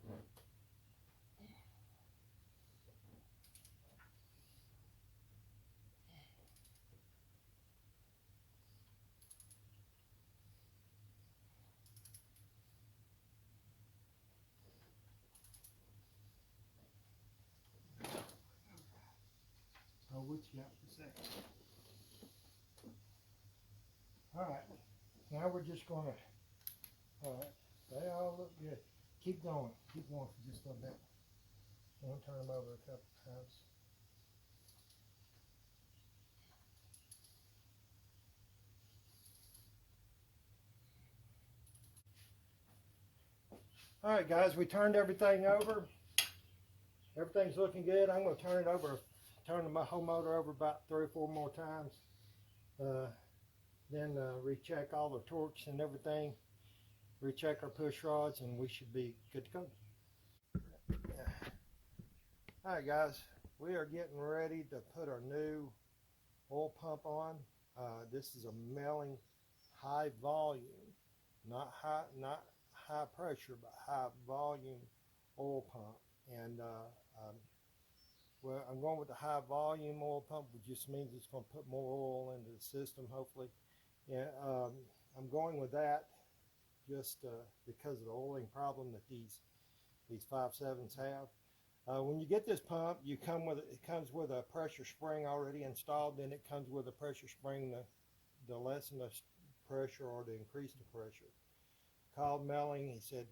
one. Oh, what you got for a second? All right, now we're just gonna, all right, they all look good. Keep going for just a little bit. I'm gonna turn them over a couple times. All right, guys, we turned everything over. Everything's looking good. I'm gonna turn my whole motor over about 3 or 4 more times. Then recheck all the torques and everything. Recheck our push rods, and we should be good to go. All right, guys, we are getting ready to put our new oil pump on. This is a Melling high volume, not high pressure, but high volume oil pump. And well, I'm going with the high volume oil pump, which just means it's going to put more oil into the system, hopefully. And I'm going with that just because of the oiling problem that these 5.7s have. When you get this pump, it comes with a pressure spring already installed. Then it comes with a pressure spring to lessen the pressure or to increase the pressure. Called Melling, he said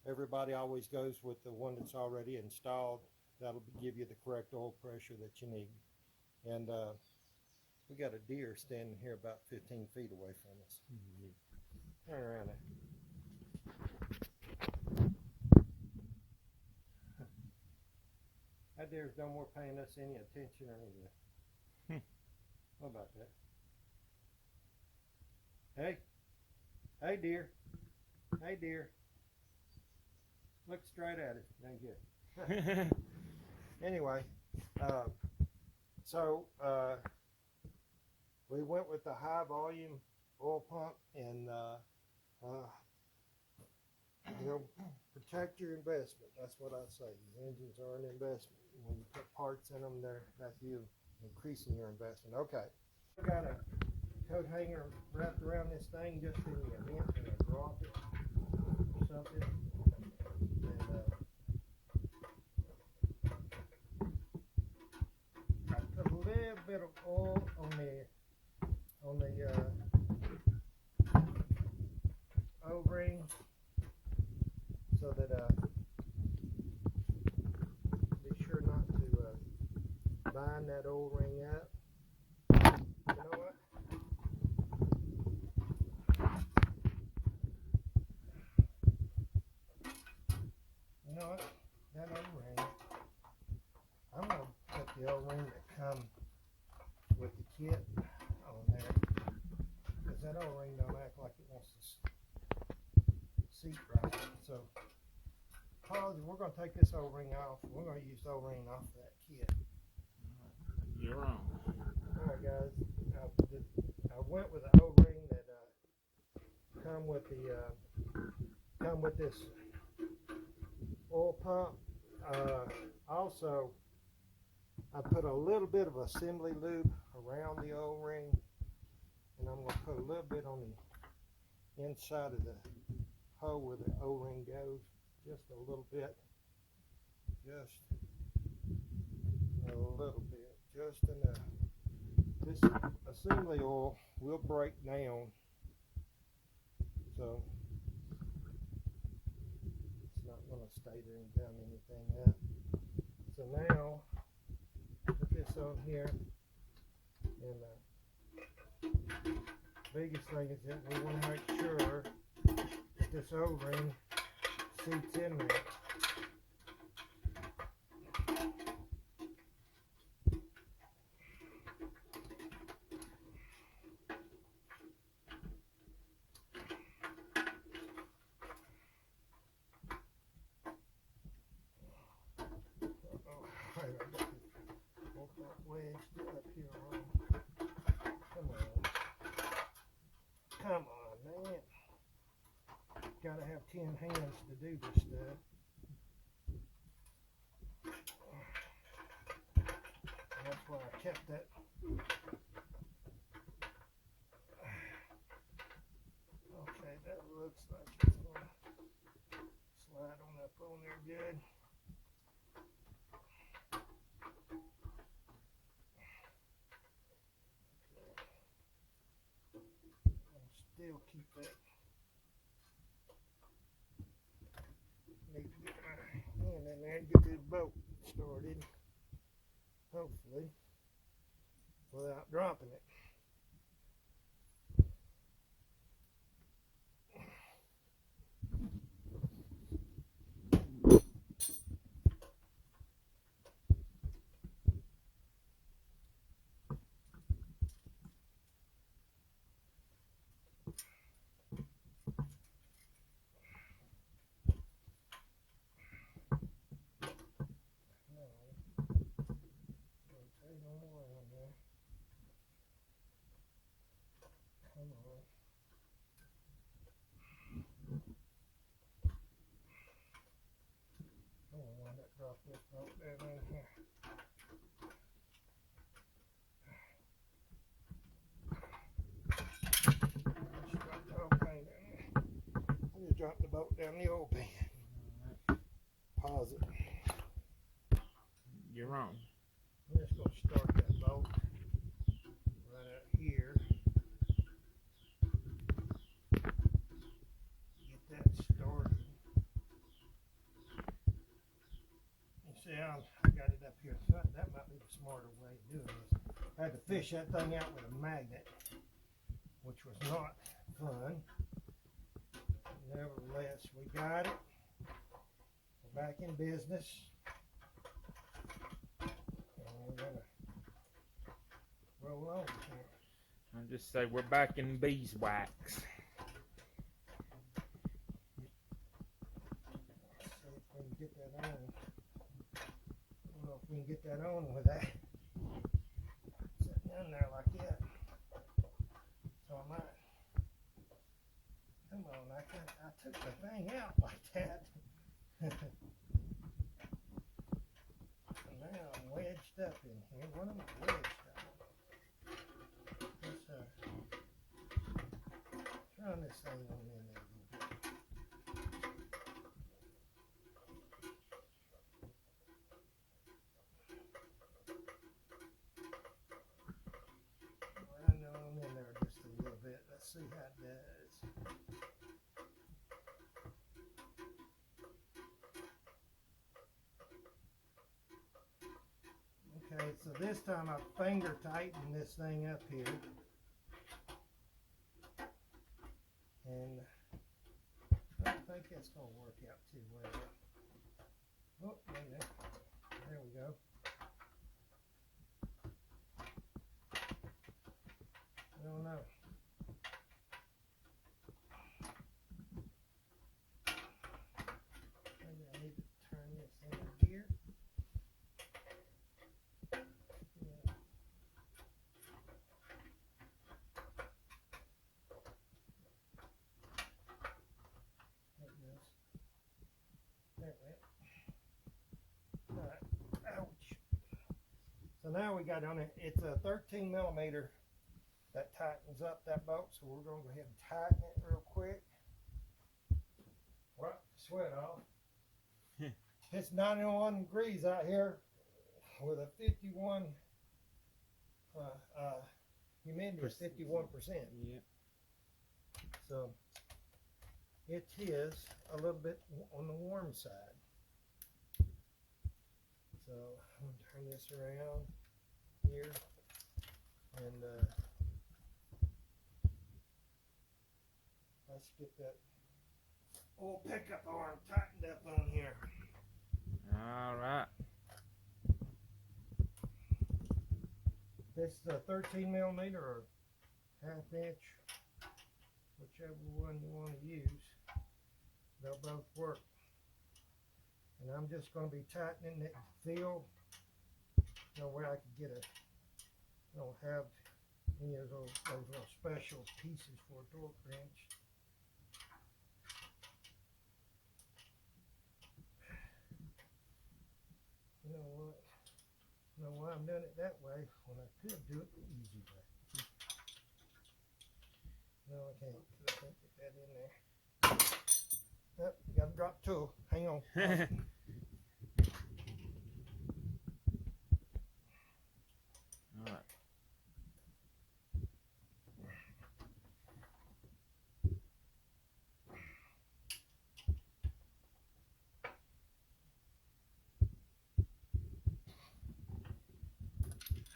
everybody always goes with the one that's already installed. That'll give you the correct oil pressure that you need. And we got a deer standing here about 15 feet away from us. Turn around there. That deer's no more paying us any attention or anything. What about that? Hey deer. Hey deer. Look straight at it. Thank you. Anyway, so we went with the high volume oil pump, and you know, protect your investment. That's what I say. These engines are an investment. When you put parts in them, that's you increasing your investment. Okay, I've got a coat hanger wrapped around this thing just in the event that I drop it or something. And I put a little bit of oil on the line that O-ring up. You know what? You know what? That O-ring, I'm going to put the O-ring that comes with the kit on there, because that O-ring don't act like it wants to seat right. So we're going to take this O-ring off. We're going to use the O-ring off that kit. You're wrong. Alright guys, I went with the O-ring that come with this oil pump. Also, I put a little bit of assembly lube around the O-ring, and I'm going to put a little bit on the inside of the hole where the O-ring goes, just a little bit, just a little bit, just enough. This assembly oil will break down, so it's not going to stay there and gum anything up. So now, put this on here, and the biggest thing is that we want to make sure that this O-ring seats in there. Come on, man. Gotta have 10 hands to do this stuff. And that's why I kept that. Okay, that looks like it's gonna slide on up on there good. Still keep that. Need to get my hand in there and get this boat started, hopefully, without dropping it. Drop this bolt down in here. I just dropped the bolt down the oil pan. Pause it. You're wrong. I'm just going to start that bolt right out here. Get that started. You see how I got it up here. So that might be the smarter way of doing this. I had to fish that thing out with a magnet, which was not fun. Nevertheless, we got it. We're back in business. And we're going to roll on here. I'll just say we're back in beeswax. Let's see if we can get that on. I don't know if we can get that on with that sitting in there like that. So I might. Come on, I took the thing out like that. And now I'm wedged up in here. What am I wedged up? Let's turn this thing on in there a little bit. Right on in there just a little bit. Let's see how it does. Okay, Okay, so this time I finger tighten this thing up here. And I don't think that's going to work out too well. Oh, wait a minute. There we go. I don't know. Maybe I need to turn this in here. Yeah. There it goes. There it went. All right. Ouch. So now we got on it. It's a 13 millimeter that tightens up that bolt. So we're going to go ahead and tighten it real quick. Wipe the sweat off. It's 91 degrees out here with a 51 humidity of 51%. Yeah. So it is a little bit on the warm side. So I'm going to turn this around here and let's get that old pickup arm tightened up on here. All right. This is a 13 millimeter or half inch, whichever one you want to use. They'll both work. And I'm just going to be tightening it to feel, you know, where I could get a, I don't have any of those little special pieces for a torque wrench. You know what? I don't know why I'm doing it that way when I could do it the easy way. No, I can't. I can't get that in there. Oh, you gotta drop tool. Hang on. All right.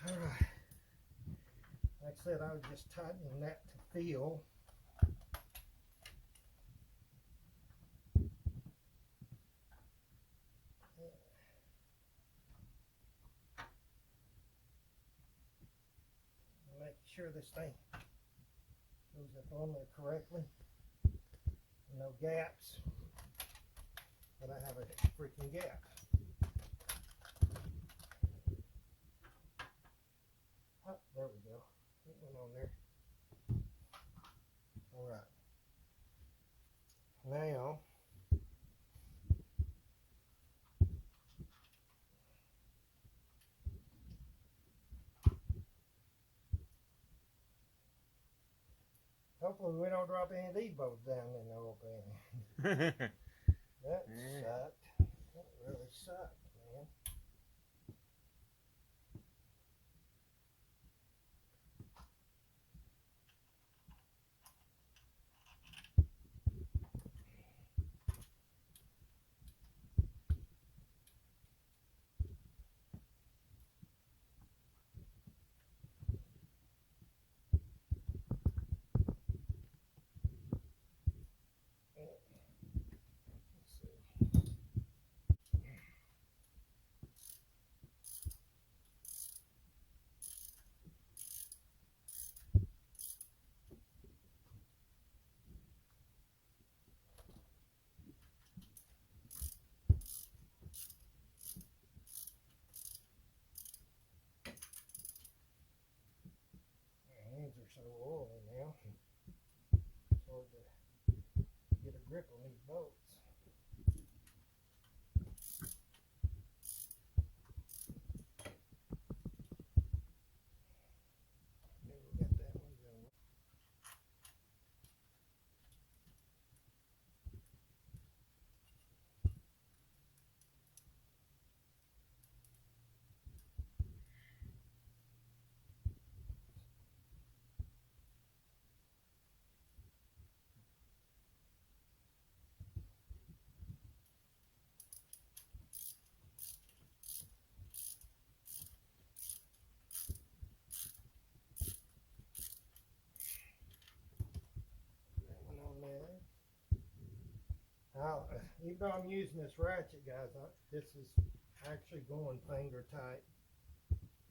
All right. Like I said, I was just tightening that to feel. Make sure this thing goes up on there correctly. No gaps. But I have a freaking gap. Oh, there we go. It went on there. All right. Now, hopefully we don't drop any of these bolts down in the oil pan. That sucked. That really sucked, man. My hands are so oily now. It's hard to get a grip on these bolts. Maybe we got that one going. Now, even though I'm using this ratchet, guys, this is actually going finger tight.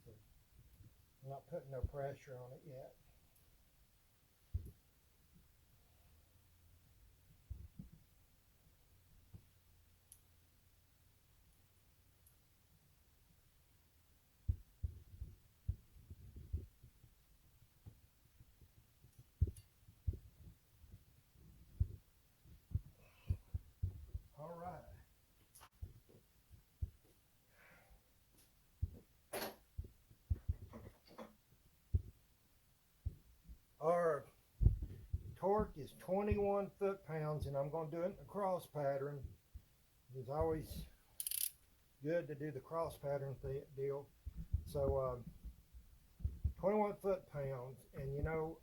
So I'm not putting no pressure on it yet. All right. Our torque is 21 foot-pounds, and I'm going to do it in a cross pattern. It's always good to do the cross pattern deal. So 21 foot-pounds, and you know,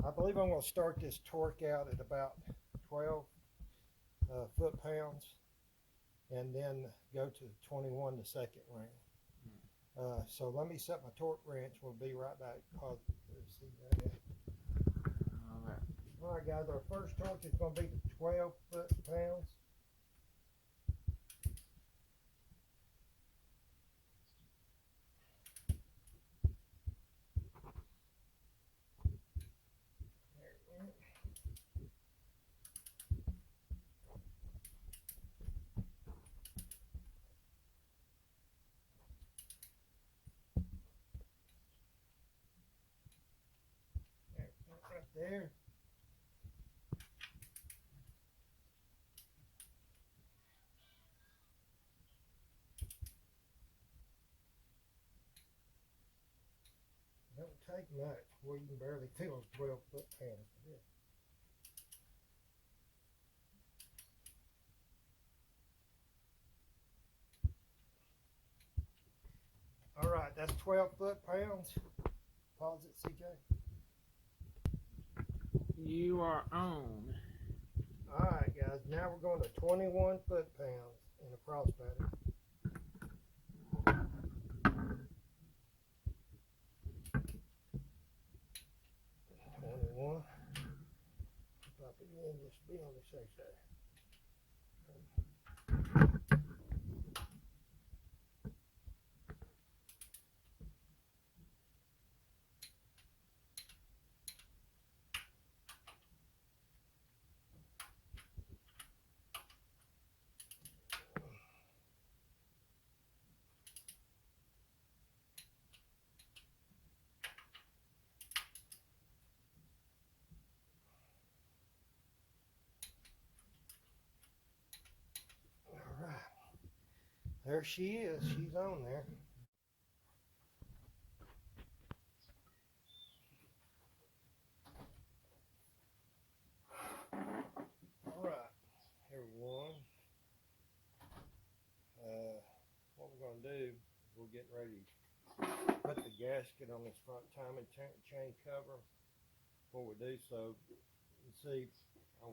I believe I'm going to start this torque out at about 12 foot-pounds, and then go to 21 the second ring. So let me set my torque wrench. We'll be right back. All right, guys, our first torque is going to be 12 foot-pounds. Right there. Don't take much. Well, you can barely feel 12 foot-pounds. Yeah. All right, that's 12 foot-pounds. Pause it, CJ. You are on. All right, guys. Now we're going to 21 foot-pounds in a cross pattern. 21. Drop it in, just be on the safe side. All right. There she is. She's on there. All right, everyone. What we're going to do is we're getting ready to put the gasket on this front timing chain cover. Before we do so, you see, I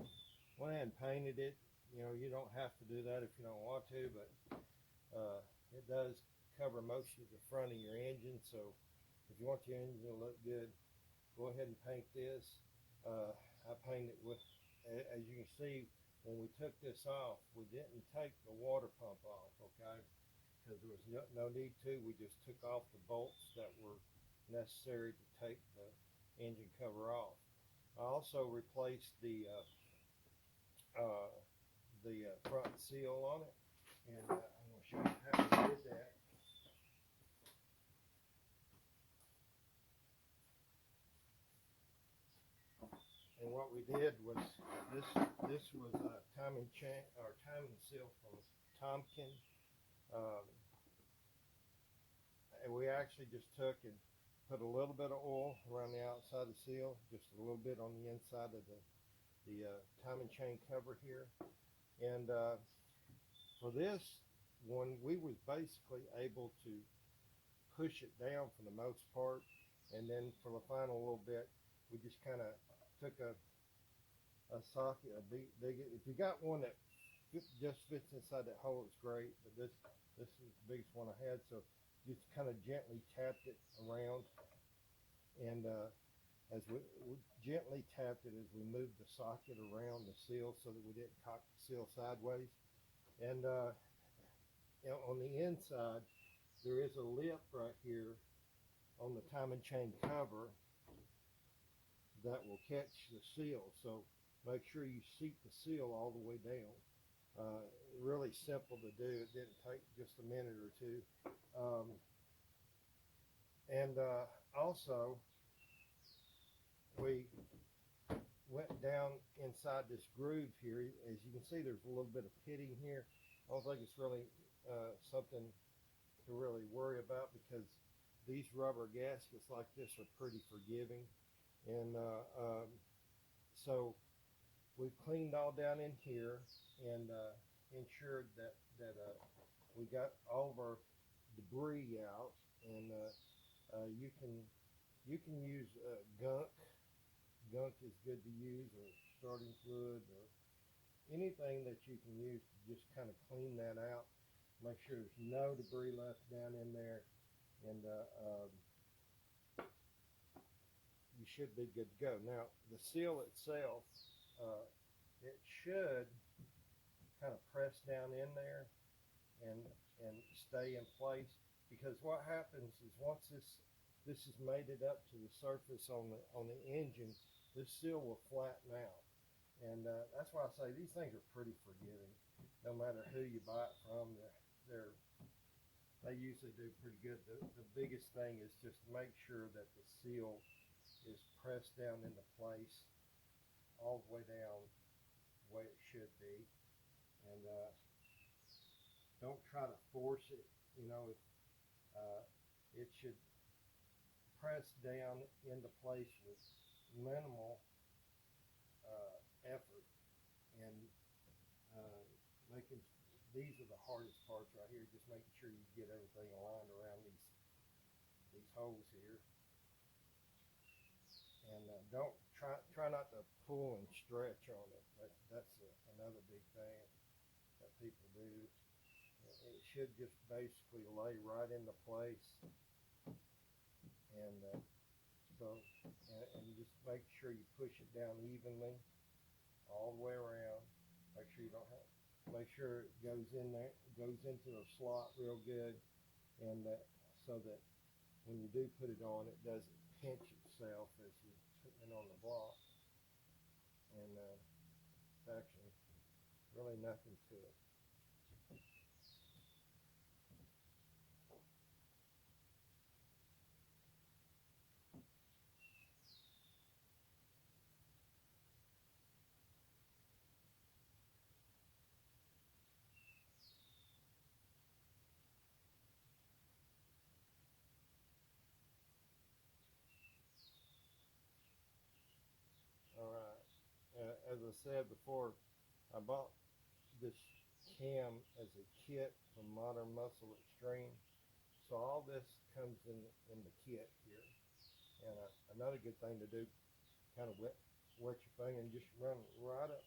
went ahead and painted it. You know, you don't have to do that if you don't want to, but it does cover most of the front of your engine. So if you want your engine to look good, go ahead and paint this. I painted with, as you can see, when we took this off, we didn't take the water pump off, okay? Because there was no need to. We just took off the bolts that were necessary to take the engine cover off. I also replaced the front seal on it, and I'm going to show you how we did that. And what we did was this was a timing chain or timing seal from Tompkin. And we actually just took and put a little bit of oil around the outside of the seal, just a little bit on the inside of the timing chain cover here. And for this one, we was basically able to push it down for the most part, and then for the final little bit, we just kind of took a socket, a big. If you got one that just fits inside that hole, it's great. But this is the biggest one I had, so just kind of gently tapped it around, and as we gently tapped it as we moved the socket around the seal so that we didn't cock the seal sideways. And on the inside, there is a lip right here on the timing chain cover that will catch the seal. So make sure you seat the seal all the way down. Really simple to do. It didn't take just a minute or two. Also, we went down inside this groove here. As you can see, there's a little bit of pitting here. I don't think it's really something to really worry about because these rubber gaskets like this are pretty forgiving. And so we've cleaned all down in here and ensured that we got all of our debris out. And you can use gunk. Gunk is good to use, or starting fluid, or anything that you can use to just kind of clean that out. Make sure there's no debris left down in there, and you should be good to go. Now, the seal itself, it should kind of press down in there and stay in place, because what happens is once this is mated up to the surface on the engine, this seal will flatten out. And that's why I say these things are pretty forgiving. No matter who you buy it from, they usually do pretty good. The biggest thing is just make sure that the seal is pressed down into place all the way down the way it should be. And don't try to force it. You know, it should press down into place with minimal effort, and these are the hardest parts right here, just making sure you get everything aligned around these holes here. And don't try not to pull and stretch on it. That's another big thing that people do. It should just basically lay right into place. And and just make sure you push it down evenly all the way around. Make sure make sure it goes in there, goes into the slot real good, and so that when you do put it on, it doesn't pinch itself as you're putting it on the block. And it's actually really nothing to it. As I said before, I bought this cam as a kit from Modern Muscle Extreme. So all this comes in the kit here. And another good thing to do, kind of wet your finger and just run right up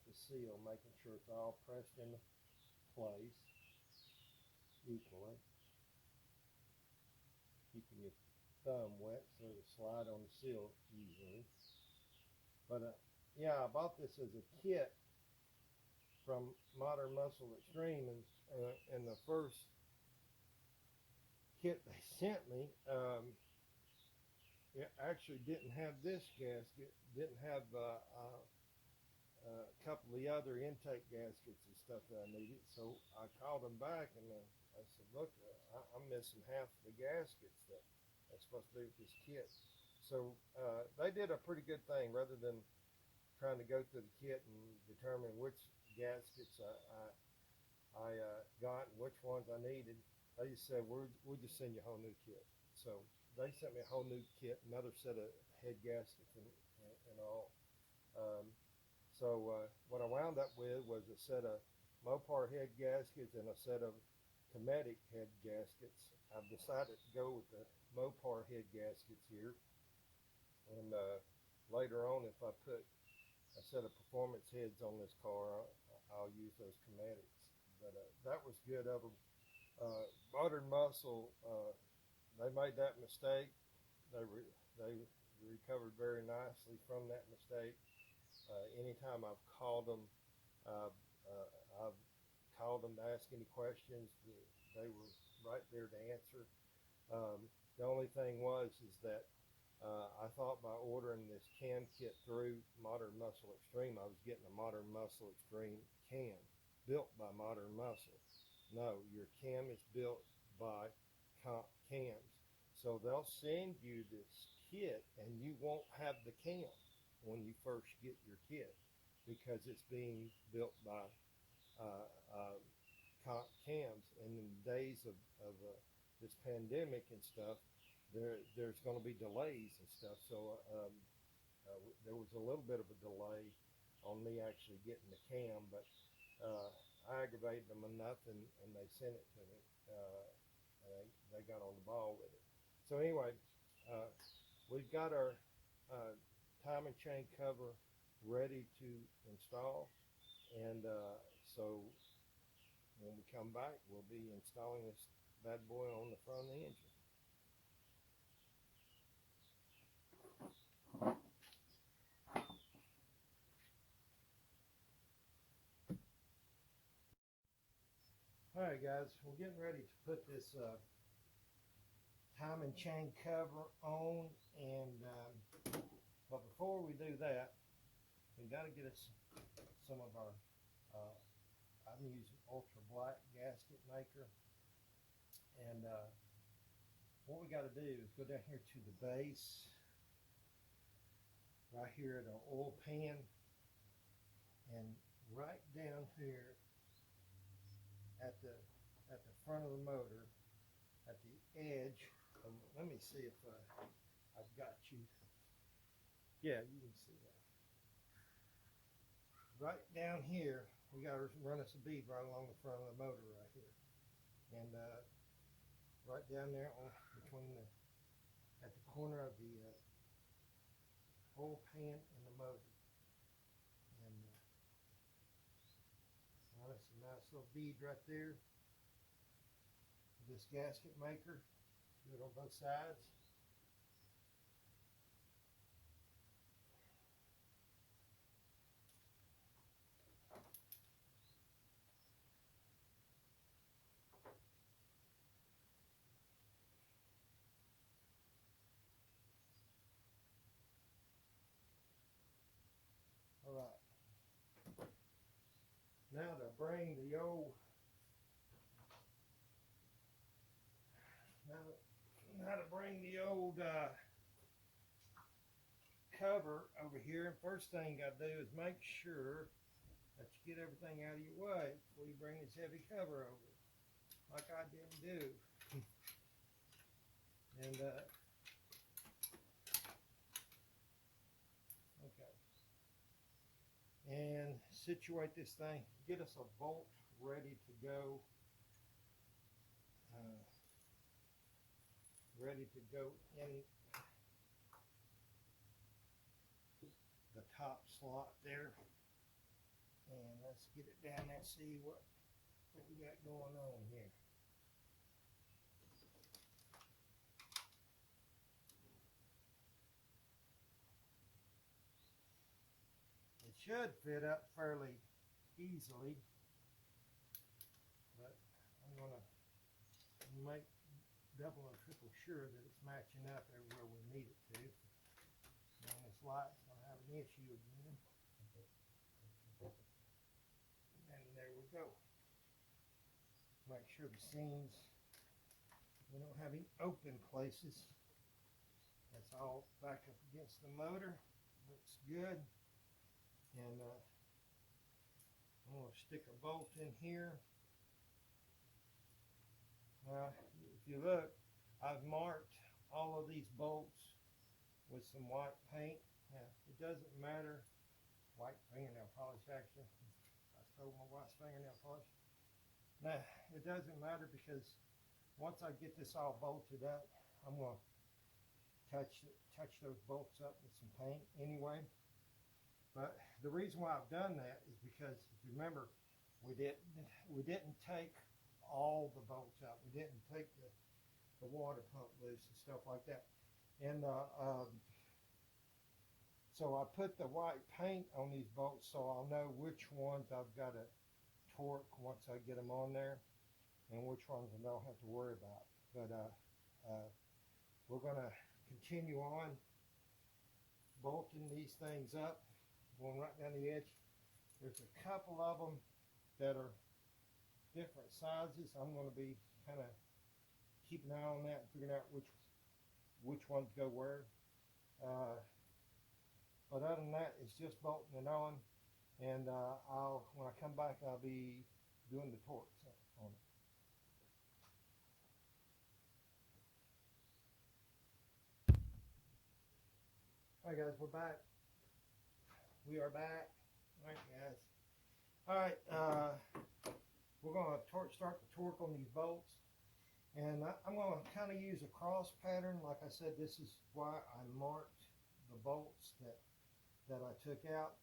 the seal, making sure it's all pressed into place equally. Keeping your thumb wet so it'll slide on the seal easily. But yeah, I bought this as a kit from Modern Muscle Extreme, and the first kit they sent me, it actually didn't have this gasket, didn't have a couple of the other intake gaskets and stuff that I needed. So I called them back and I said, look, I'm missing half the gaskets that's supposed to be with this kit. So they did a pretty good thing. Rather than trying to go through the kit and determine which gaskets I got and which ones I needed, they just said, we'll just send you a whole new kit. So they sent me a whole new kit, another set of head gaskets and all. So what I wound up with was a set of Mopar head gaskets and a set of Kinetic head gaskets. I've decided to go with the Mopar head gaskets here, and later on, if I put a set of performance heads on this car, I'll use those Kinetics. But that was good of them. Modern Muscle they made that mistake. They recovered very nicely from that mistake. Anytime I've called them, I've called them to ask any questions. They were right there to answer. The only thing is that I thought by ordering this cam kit through Modern Muscle Extreme, I was getting a Modern Muscle Extreme cam built by Modern Muscle. No, your cam is built by Cams. So they'll send you this kit and you won't have the cam when you first get your kit because it's being built by Cams. And in the days of this pandemic and stuff, there's going to be delays and stuff. So there was a little bit of a delay on me actually getting the cam, but I aggravated them enough and they sent it to me. They got on the ball with it. So anyway, we've got our timing chain cover ready to install, and so when we come back, we'll be installing this bad boy on the front of the engine. Alright guys, we're getting ready to put this timing chain cover on, and but before we do that, we got to get us some of our I'm using ultra black gasket maker, and what we got to do is go down here to the base right here at our oil pan, and right down here at the front of the motor, at the edge. Let me see if I've got you. Yeah, you can see that. Right down here, we got to run us a bead right along the front of the motor right here, and right down there between at the corner of the oil pan and the motor, and run us a nice little bead right there. This gasket maker, do it on both sides. All right. Now to bring the old cover over here. First thing you got to do is make sure that you get everything out of your way before you bring this heavy cover over, like I didn't do. And okay, and situate this thing. Get us a bolt ready to go. Ready to go in the top slot there, and let's get it down there, see what we got going on here. It should fit up fairly easily, but I'm going to make double and triple sure that it's matching up everywhere we need it to. And this light's going to have an issue again. And there we go. Make sure the seams, we don't have any open places. That's all back up against the motor. Looks good. And I'm going to stick a bolt in here. Now, if you look, I've marked all of these bolts with some white paint. Now, it doesn't matter. White fingernail polish, actually. I stole my wife's fingernail polish. Now, it doesn't matter because once I get this all bolted up, I'm going to touch those bolts up with some paint anyway. But the reason why I've done that is because, if you remember, we didn't take all the bolts out. We didn't take the water pump loose and stuff like that. And so I put the white paint on these bolts so I'll know which ones I've got to torque once I get them on there, and which ones I don't have to worry about. But we're going to continue on bolting these things up, going right down the edge. There's a couple of them that are different sizes. I'm going to be kind of keeping an eye on that and figuring out which ones go where. But other than that, it's just bolting it on, and when I come back, I'll be doing the torques on it. All right, guys, we're back. We are back. All right, guys. All right, we're going to start the torque on these bolts, and I'm going to kind of use a cross pattern. Like I said, this is why I marked the bolts that I took out.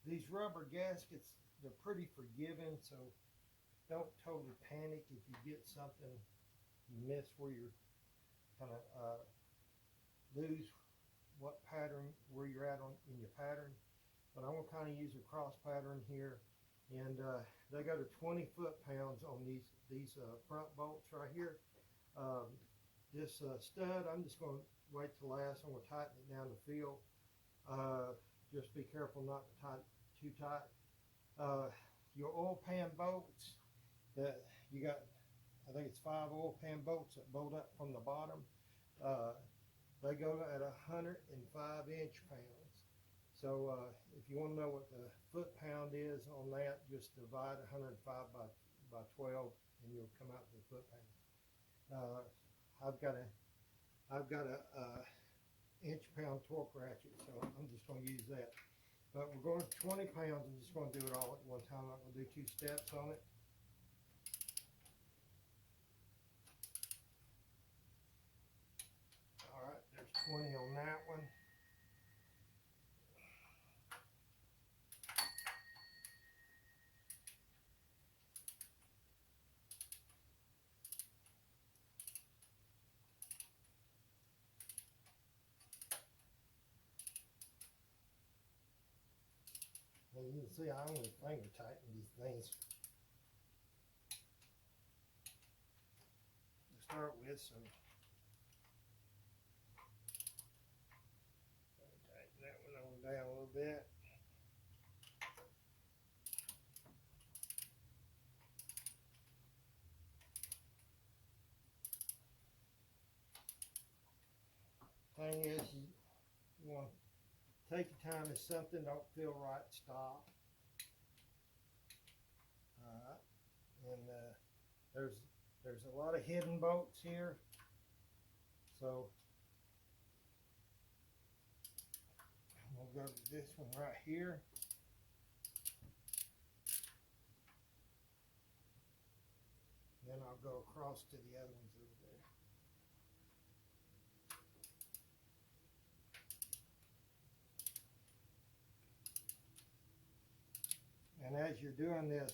These rubber gaskets, they're pretty forgiving, so don't totally panic if you get something you miss where you're kind of lose what pattern, where you're at in your pattern. But I'm going to kind of use a cross pattern here, and they go to 20 foot-pounds on these front bolts right here. This stud, I'm just going to wait till last. I'm going to tighten it down to feel. Just be careful not to tighten too tight. Your oil pan bolts that you got, I think it's 5 oil pan bolts that bolt up from the bottom. They go at 105 inch-pounds. So if you want to know what the foot-pound is on that, just divide 105 by 12, and you'll come out to the foot-pound. I've got a inch-pound torque ratchet, so I'm just going to use that. But we're going to 20 pounds. I'm just going to do it all at one time. I'm going to do 2 steps on it. All right, there's 20 on that one. And you can see I only finger tighten these things to start with, so tighten that one on down a little bit. Thing is, you want to take your time. If something don't feel right, stop. Alright, and there's a lot of hidden bolts here, so I'm going to go to this one right here. Then I'll go across to the other ones over there. And as you're doing this,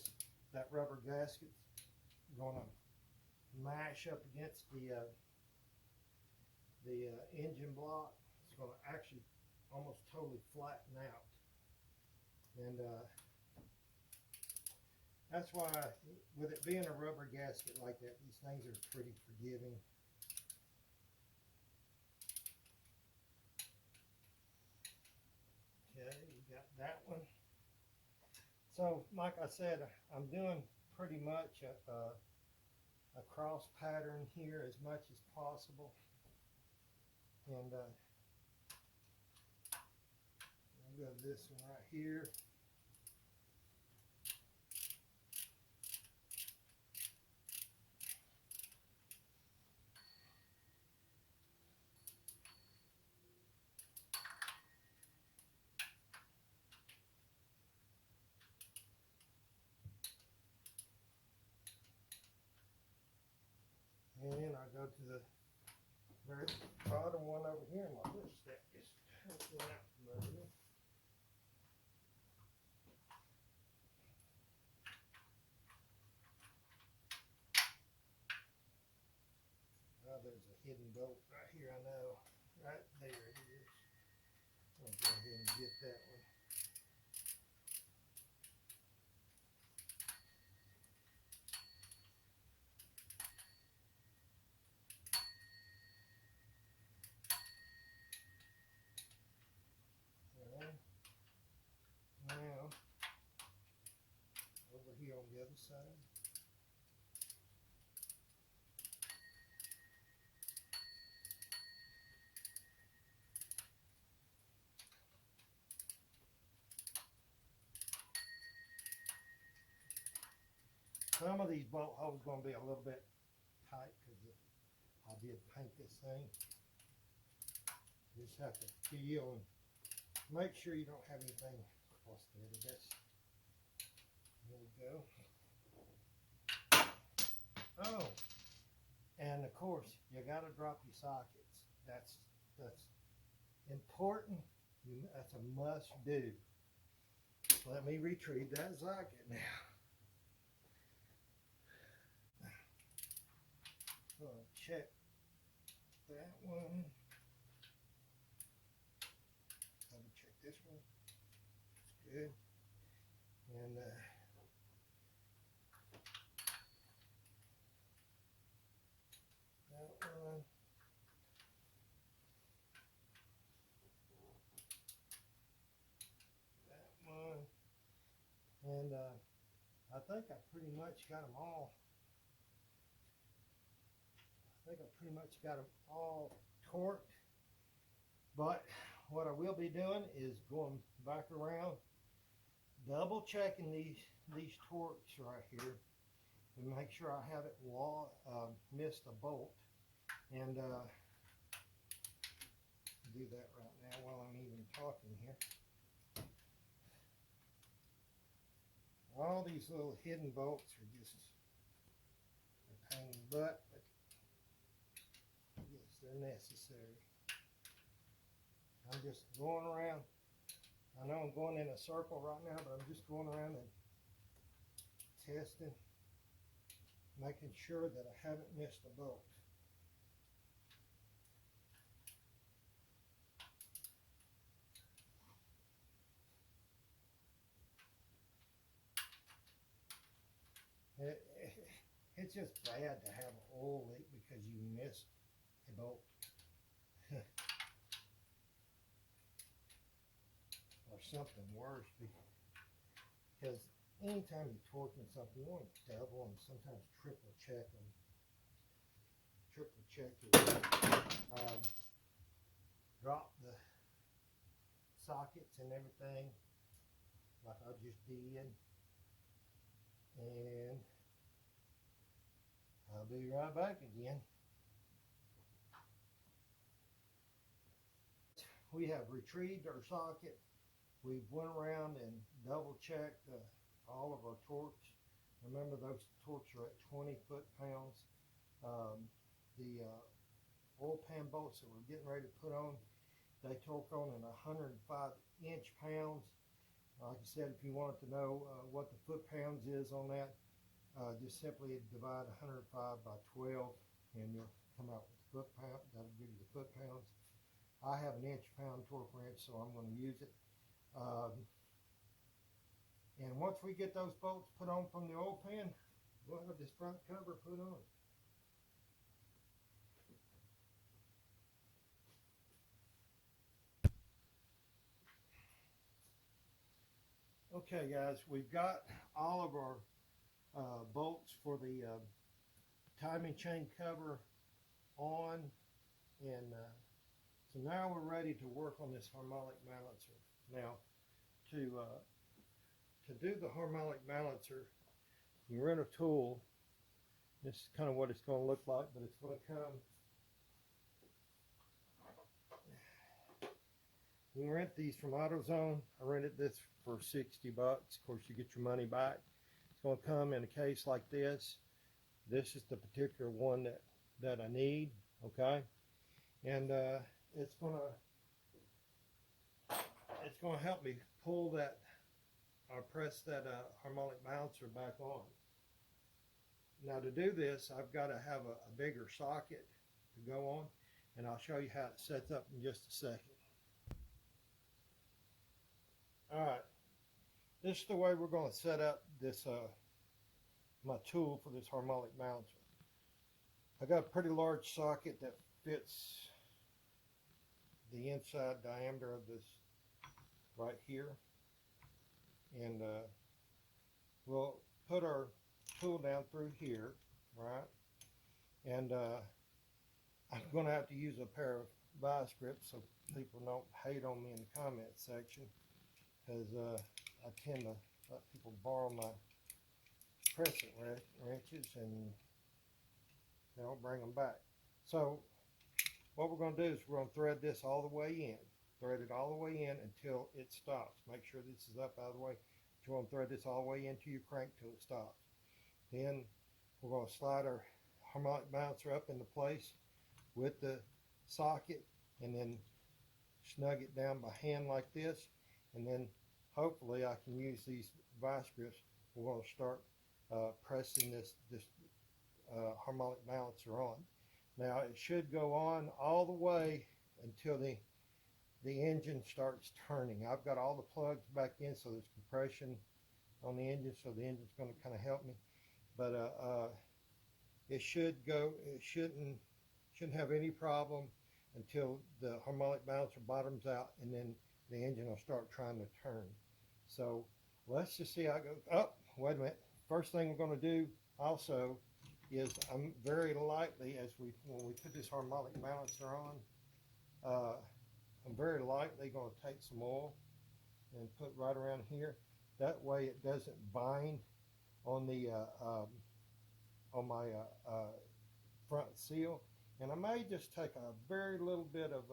that rubber gasket's going to mash up against the engine block. It's going to actually almost totally flatten out. And that's why, with it being a rubber gasket like that, these things are pretty forgiving. Okay, we got that one. So, like I said, I'm doing pretty much a cross pattern here as much as possible. And I'll go to this one right here. And I go to the very bottom one over here, and my little step just went out from under me. hidden bolt right here, I know. Right there it is. I'll go ahead and get that one. Alright. Now, over here on the other side. Some of these bolt holes are going to be a little bit tight because I did paint this thing. You just have to feel and make sure you don't have anything cross threaded. That's, there we go. Oh, and of course you got to drop your sockets. That's important. That's a must do. Let me retrieve that socket now. Check that one. Double check this one. It's good. And that one. That one. And I think I pretty much got them all. I think I pretty much got them all torqued, but what I will be doing is going back around, double checking these torques right here and make sure I haven't missed a bolt, and do that right now while I'm even talking here. All these little hidden bolts are just a pain in the butt, but yes, they're necessary. I'm just going around. I know I'm going in a circle right now, but I'm just going around and testing, making sure that I haven't missed a bolt. It's just bad to have an oil leak because you missed a bolt. Or something worse, because anytime you're torquing something, you want to double and sometimes triple check them. Triple check it. Drop the sockets and everything like I just did, and I'll be right back again. We have retrieved our socket. We've went around and double checked all of our torques. Remember, those torques are at 20 foot-pounds. The oil pan bolts that we're getting ready to put on, they torque on in 105 inch-pounds. Like I said, if you wanted to know what the foot-pounds is on that, just simply divide 105 by 12 and you'll come out with foot-pound. That'll give you the foot-pounds. I have an inch-pound torque wrench, so I'm going to use it. And once we get those bolts put on from the oil pan, we'll have this front cover put on. Okay guys, we've got all of our bolts for the timing chain cover on, and so now we're ready to work on this harmonic balancer. Now, to do the harmonic balancer, you rent a tool. This is kind of what it's going to look like, but it's going to come. You can rent these from AutoZone. I rented this for 60 bucks. Of course, you get your money back. It's going to come in a case like this. This is the particular one that I need, okay? And it's going to help me pull that or press that harmonic balancer back on. Now, to do this, I've got to have a bigger socket to go on, and I'll show you how it sets up in just a second. All right, this is the way we're going to set up this my tool for this harmonic balancer. I got a pretty large socket that fits the inside diameter of this right here, and we'll put our tool down through here, right? And I'm going to have to use a pair of vice grips so people don't hate on me in the comment section, because I tend to let people borrow my crescent wrenches and they don't bring them back. So what we're going to do is we're going to thread this all the way in. Thread it all the way in until it stops. Make sure this is up out of the way. You're going to thread this all the way into your crank till it stops. Then we're going to slide our harmonic balancer up into place with the socket, and then snug it down by hand like this, and then hopefully I can use these vice grips. We're going to start pressing this harmonic balancer on. Now it should go on all the way until the engine starts turning. I've got all the plugs back in, so there's compression on the engine, so the engine's going to kind of help me. But it should go. It shouldn't have any problem until the harmonic balancer bottoms out, and then the engine will start trying to turn. So let's just see how it goes. Oh, wait a minute. First thing we're going to do also is I'm very lightly, when we put this harmonic balancer on, I'm very lightly going to take some oil and put right around here. That way it doesn't bind on the on my front seal. And I may just take a very little bit of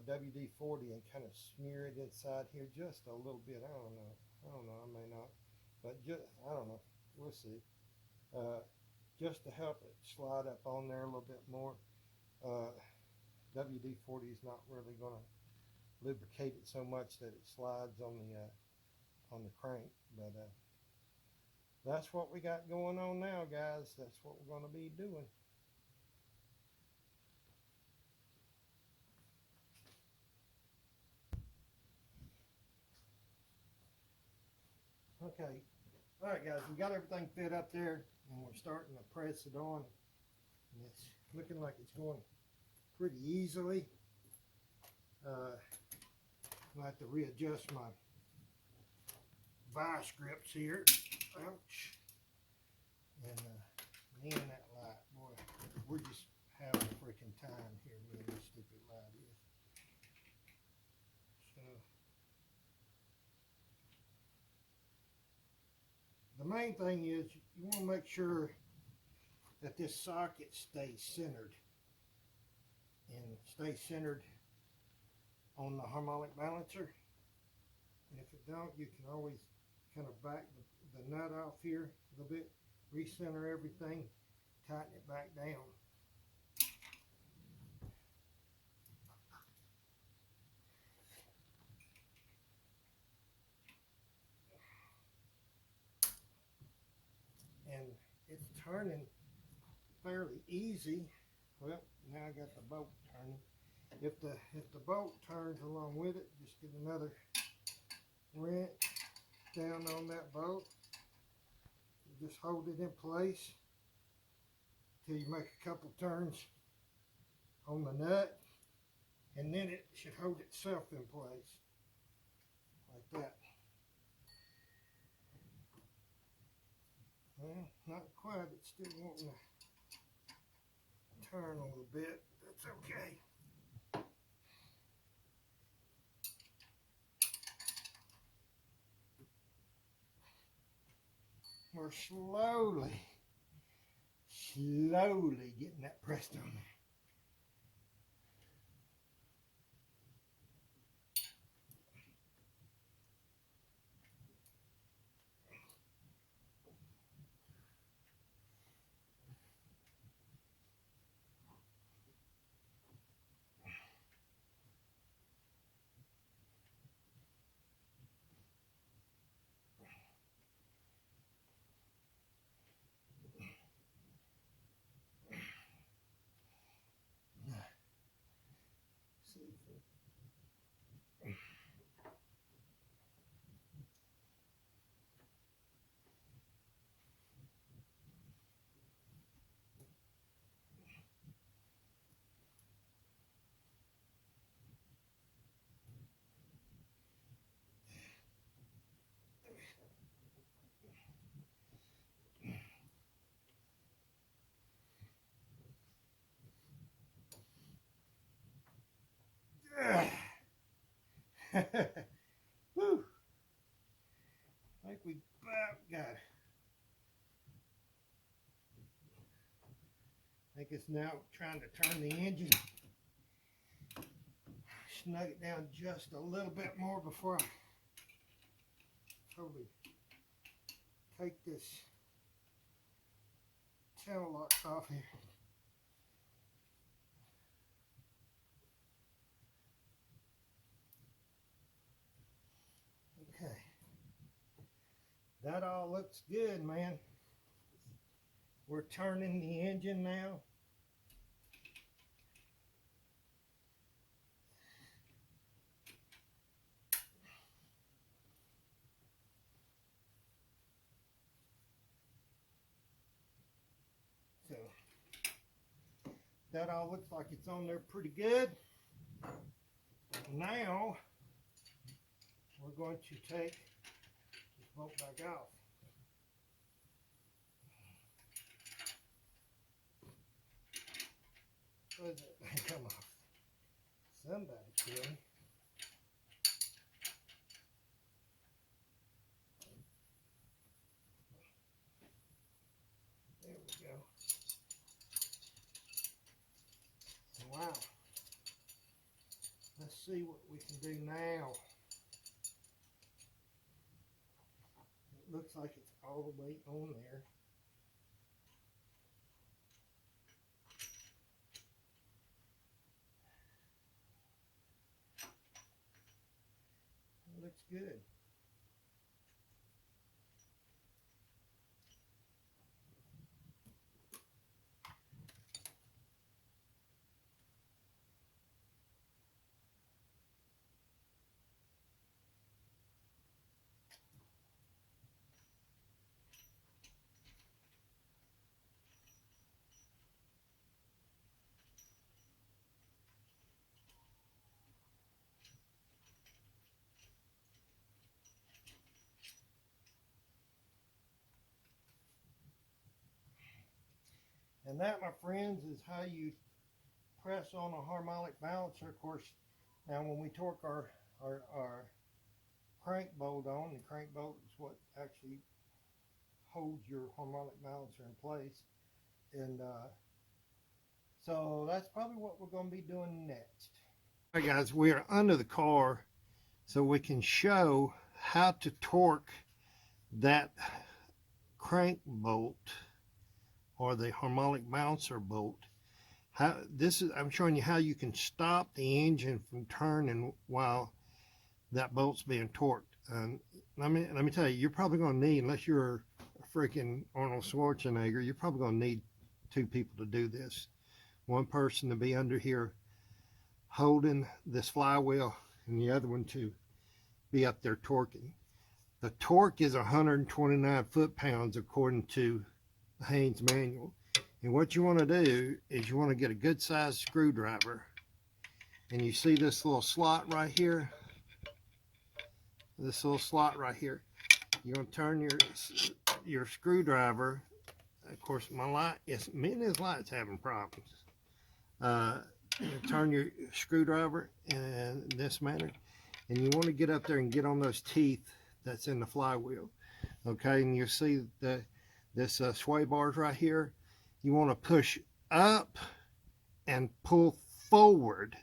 WD-40 and kind of smear it inside here just a little bit. I don't know, I may not, but just, I don't know, we'll see. Just to help it slide up on there a little bit more. WD-40 is not really going to lubricate it so much that it slides on the crank, but that's what we got going on now, guys. That's what we're going to be doing. Okay, all right, guys, we got everything fit up there, and we're starting to press it on, and it's looking like it's going pretty easily. I'll have to readjust my vice grips here. Ouch. And man, that light, boy, we're just having a freaking time here, me and this stupid light is. So the main thing is you want to make sure that this socket stays centered, and stays centered on the harmonic balancer. And if it don't, you can always kind of back the nut off here a little bit, recenter everything, tighten it back down. And it's turning fairly easy. Well, now I got the bolt turning. If the bolt turns along with it, just get another wrench down on that bolt. You just hold it in place till you make a couple turns on the nut, and then it should hold itself in place like that. Well, not quite. It's still wanting to turn a little bit. That's okay. We're slowly getting that pressed on there. Whew. I think we about got it. I think it's now trying to turn the engine. Snug it down just a little bit more before I totally take this tail locks off here. Okay. That all looks good, man. We're turning the engine now. So that all looks like it's on there pretty good. Now we're going to take this bolt back off. Where does it come off? Somebody kill me. There we go. Wow. Let's see what we can do now. It looks like it's all the way on there. It looks good. And that, my friends, is how you press on a harmonic balancer. Of course, now when we torque our crank bolt on, the crank bolt is what actually holds your harmonic balancer in place. And so that's probably what we're going to be doing next. All right, guys, we are under the car so we can show how to torque that crank bolt or the harmonic balancer bolt. I'm showing you how you can stop the engine from turning while that bolt's being torqued. And let me tell you, you're probably going to need, unless you're a freaking Arnold Schwarzenegger, you're probably going to need 2 people to do this. One person to be under here holding this flywheel, and the other one to be up there torquing. The torque is 129 foot-pounds according to the Haynes manual. And what you want to do is you want to get a good sized screwdriver, and you see this little slot right here, this little slot right here. You're going to turn your screwdriver. Of course, my light, yes, me and this light's having problems. Turn your screwdriver in this manner, and you want to get up there and get on those teeth that's in the flywheel. Okay, and you see this sway bars right here. You want to push up and pull forward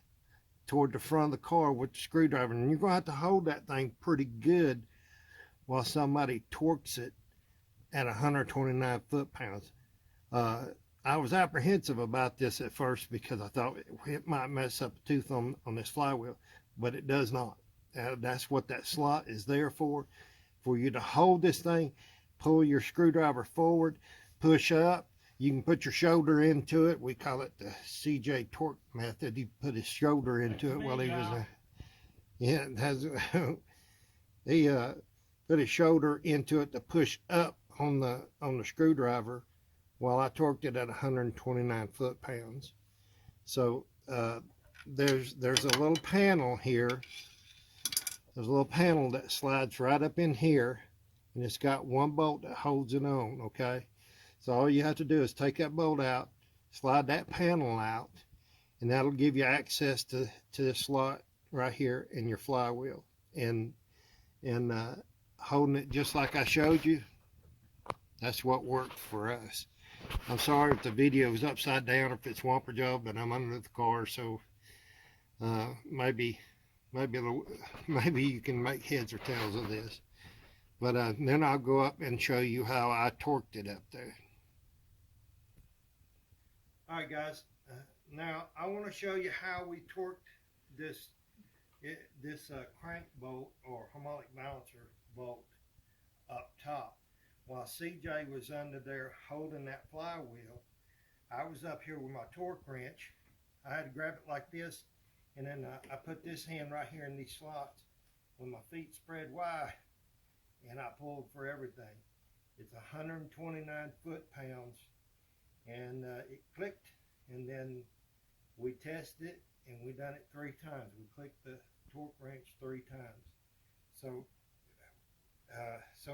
toward the front of the car with the screwdriver, and you're going to have to hold that thing pretty good while somebody torques it at 129 foot-pounds. I was apprehensive about this at first because I thought it might mess up a tooth on this flywheel, but it does not. That's what that slot is there for you to hold this thing, pull your screwdriver forward, push up, You can put your shoulder into it. We call it the CJ torque method. He put his shoulder into it while he was yeah, it has he put his shoulder into it to push up on the screwdriver while I torqued it at 129 foot-pounds. So there's a little panel here. There's a little panel that slides right up in here, and it's got one bolt that holds it on, okay? So all you have to do is take that bolt out, slide that panel out, and that'll give you access to the slot right here in your flywheel. And holding it just like I showed you, that's what worked for us. I'm sorry if the video is upside down or if it's whomper job, but I'm under the car, so maybe you can make heads or tails of this. But then I'll go up and show you how I torqued it up there. All right, guys. Now I want to show you how we torqued this crank bolt or harmonic balancer bolt up top. While CJ was under there holding that flywheel, I was up here with my torque wrench. I had to grab it like this, and then I put this hand right here in these slots with my feet spread wide, and I pulled for everything. It's 129 foot-pounds, and it clicked, and then we tested it, and we done it 3 times. We clicked the torque wrench 3 times. So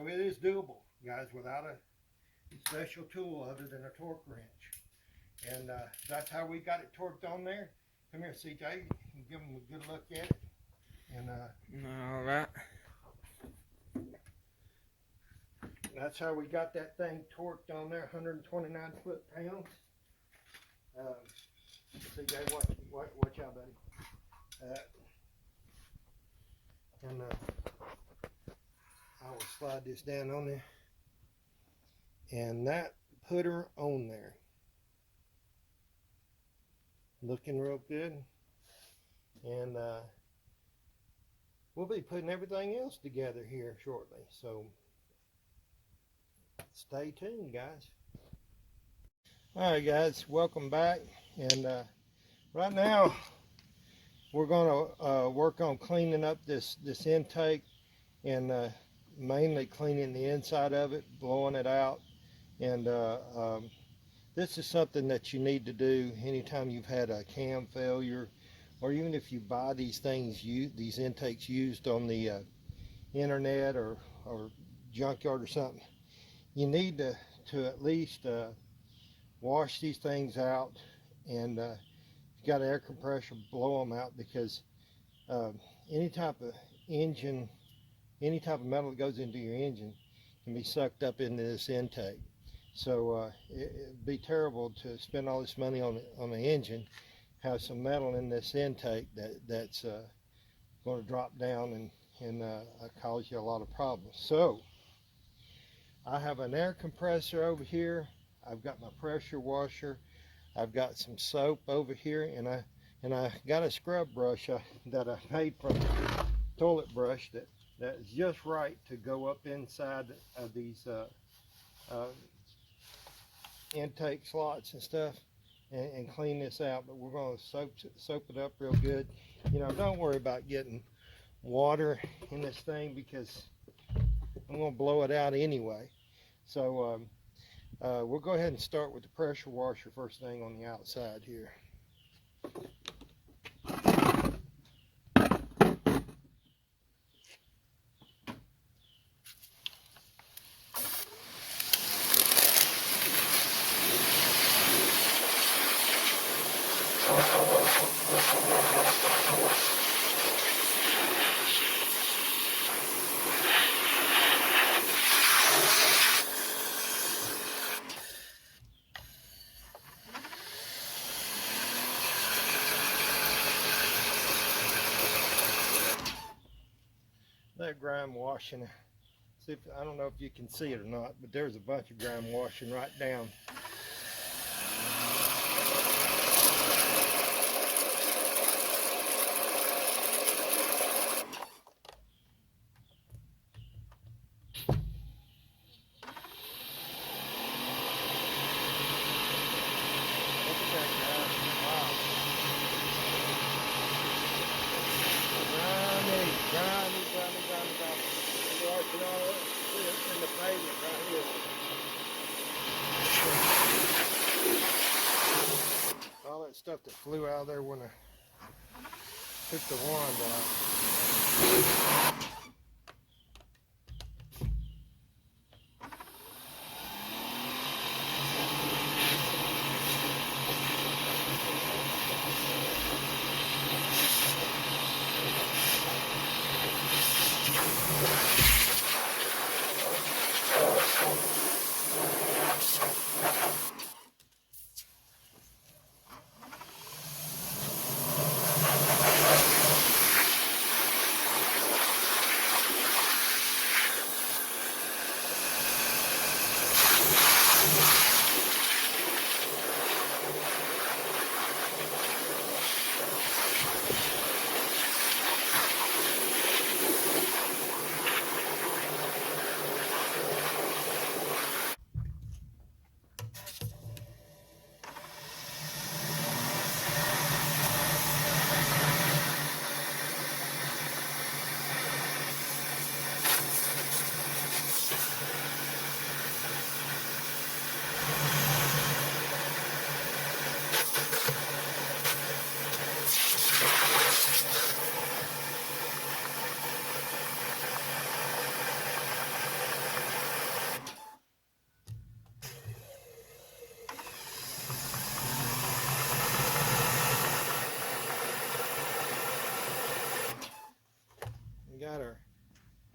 it is doable, guys, without a special tool other than a torque wrench. And that's how we got it torqued on there. Come here, CJ. You give them a good look at it. And all right. That's how we got that thing torqued on there, 129 foot-pounds. CJ, watch out, buddy. And I will slide this down on there. And that put her on there. Looking real good. And we'll be putting everything else together here shortly. So stay tuned, guys. All right, guys, welcome back. And right now we're going to work on cleaning up this intake, and mainly cleaning the inside of it, blowing it out. And this is something that you need to do anytime you've had a cam failure, or even if you buy these things, these intakes used on the internet or junkyard or something. You need to at least wash these things out, and if you got an air compressor, blow them out, because any type of engine, any type of metal that goes into your engine can be sucked up into this intake. So it'd be terrible to spend all this money on the engine, have some metal in this intake that's going to drop down and cause you a lot of problems. So I have an air compressor over here. I've got my pressure washer. I've got some soap over here, and I got a scrub brush that I made from toilet brush that's just right to go up inside of these intake slots and stuff, and clean this out. But we're going to soap it up real good. You know, don't worry about getting water in this thing, because I'm going to blow it out anyway. So we'll go ahead and start with the pressure washer first thing on the outside here. That grime washing, see if, I don't know if you can see it or not, but there's a bunch of grime washing right down. You know, it's in the pavement right here. All that stuff that flew out of there when I took the wand out.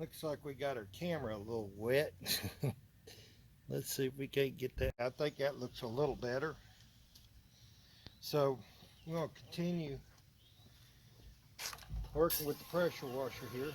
Looks like we got our camera a little wet. Let's see if we can't get that. I think that looks a little better. So I'm going to continue working with the pressure washer here.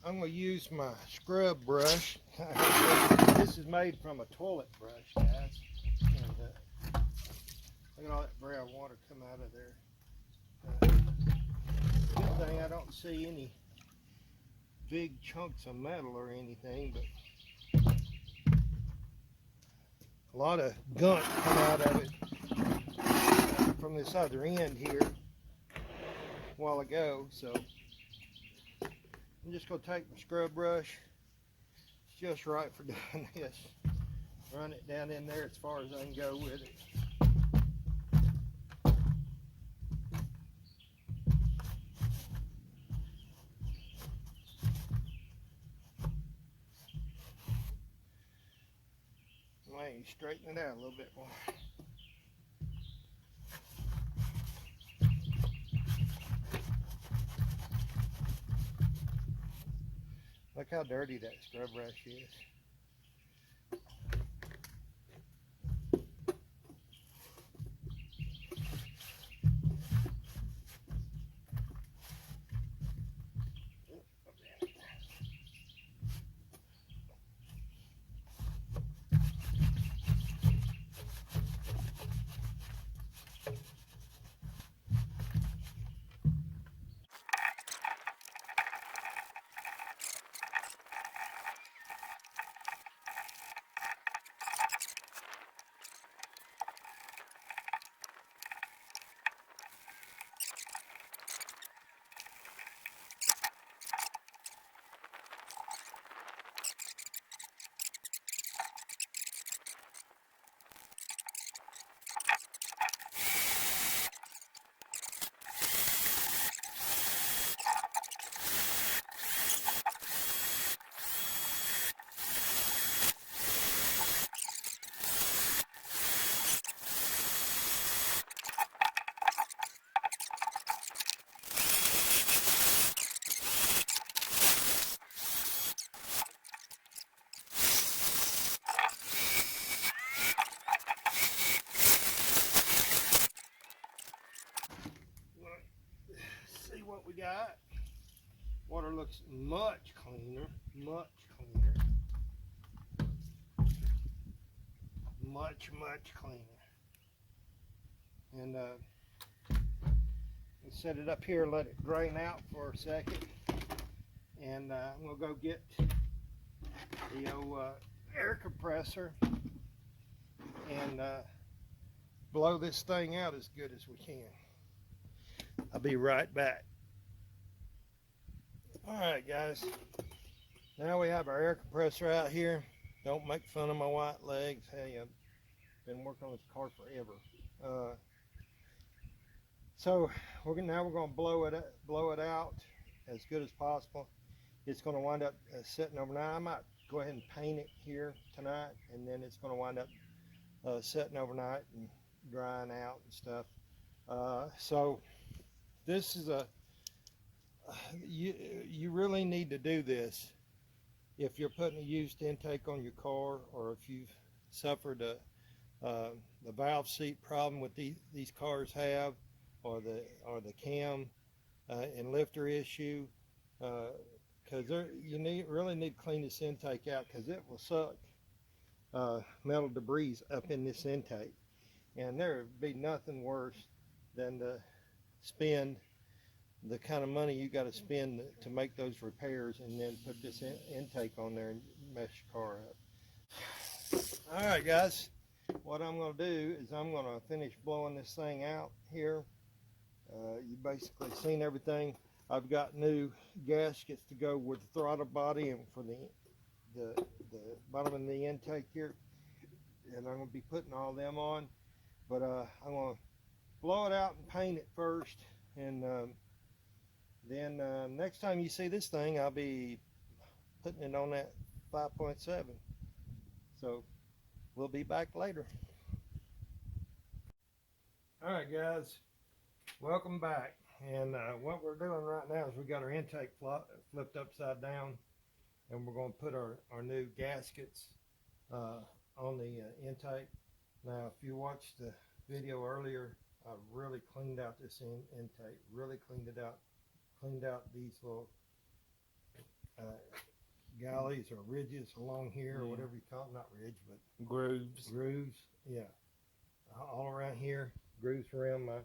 I'm going to use my scrub brush. This is made from a toilet brush, guys. And, look at all that brown water come out of there. Good thing I don't see any big chunks of metal or anything, but a lot of gunk come out of it from this other end here a while ago. So I'm just going to take my scrub brush. It's just right for doing this. Run it down in there as far as I can go with it. Maybe straighten it out a little bit more. Look how dirty that scrub brush is. See what we got. Water looks much cleaner, much cleaner. Much cleaner. And we'll set it up here, let it drain out for a second. And we'll go get the old air compressor and blow this thing out as good as we can. I'll be right back. Alright guys, now we have our air compressor out here. Don't make fun of my white legs. Hey, I've been working on this car forever. So we're going to blow it out as good as possible. It's going to wind up sitting overnight. I might go ahead and paint it here tonight, and then it's going to wind up sitting overnight and drying out and stuff. So this is you really need to do this if you're putting a used intake on your car, or if you've suffered the valve seat problem with these cars have, or the cam and lifter issue, because you really need to clean this intake out, because it will suck metal debris up in this intake, and there would be nothing worse than to spend the kind of money you got to spend to make those repairs and then put this intake on there and mess your car up. All right guys, what I'm going to do is I'm going to finish blowing this thing out here. You basically seen everything. I've got new gaskets to go with the throttle body and for the bottom of the intake here, and I'm going to be putting all them on, but I'm going to blow it out and paint it first, and then next time you see this thing, I'll be putting it on that 5.7. So we'll be back later. Alright guys, welcome back. And what we're doing right now is we got our intake flipped upside down, and we're going to put our new gaskets on the intake. Now if you watched the video earlier, I really cleaned out this intake, really cleaned it out. Cleaned out these little galleys or ridges along here, or whatever you call them, not ridge, but grooves, yeah, all around here, grooves around my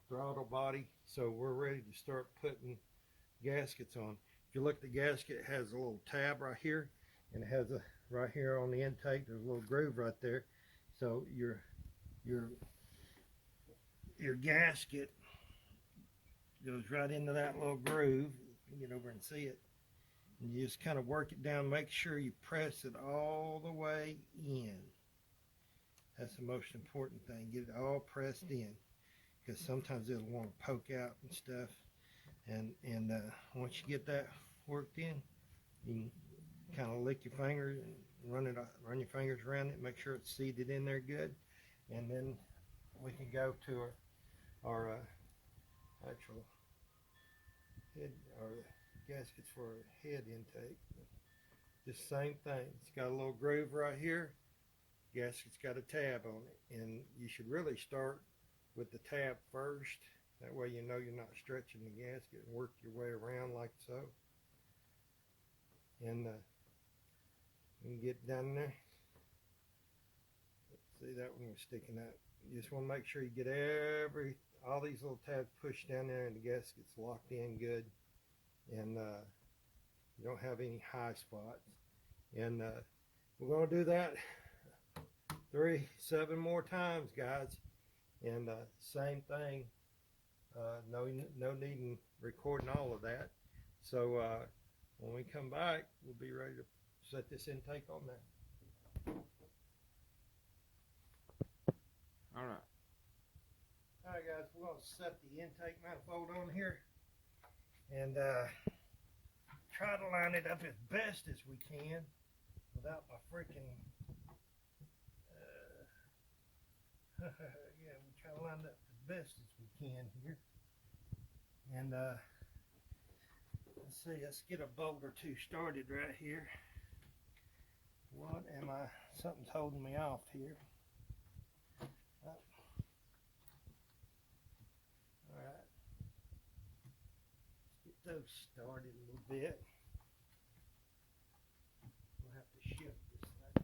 throttle body. So we're ready to start putting gaskets on. If you look, the gasket has a little tab right here, and it has a right here on the intake, there's a little groove right there. So your gasket goes right into that little groove. You can get over and see it, and you just kind of work it down. Make sure you press it all the way in. That's the most important thing. Get it all pressed in, because sometimes it'll want to poke out and stuff. And once you get that worked in, you can kind of lick your fingers and run your fingers around it. Make sure it's seated in there good, and then we can go to our actual head, or gaskets for a head intake. Just same thing. It's got a little groove right here. Gasket's got a tab on it, and you should really start with the tab first. That way you know you're not stretching the gasket, and work your way around like so. And you can get down there. See that one was sticking out. You just want to make sure you get all these little tabs pushed down there, and the gasket's locked in good, and you don't have any high spots. And we're going to do that 7 more times, guys. And same thing. No need in recording all of that. So when we come back, we'll be ready to set this intake on there. All right. Alright guys, we're going to set the intake manifold on here, and try to line it up as best as we can without my freaking yeah, we try to line it up as best as we can here. And let's see, let's get a bolt or two started right here. What am I? Something's holding me off here. Alright. those started a little bit. We'll have to shift this thing.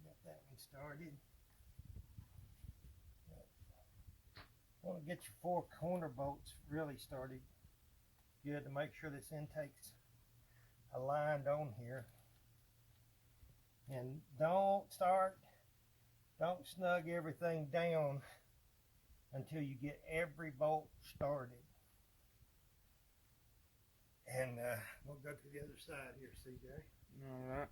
Got that one started. Want to get your 4 corner bolts really started good to make sure this intake's aligned on here. And don't snug everything down until you get every bolt started. And we'll go to the other side here, CJ. All right.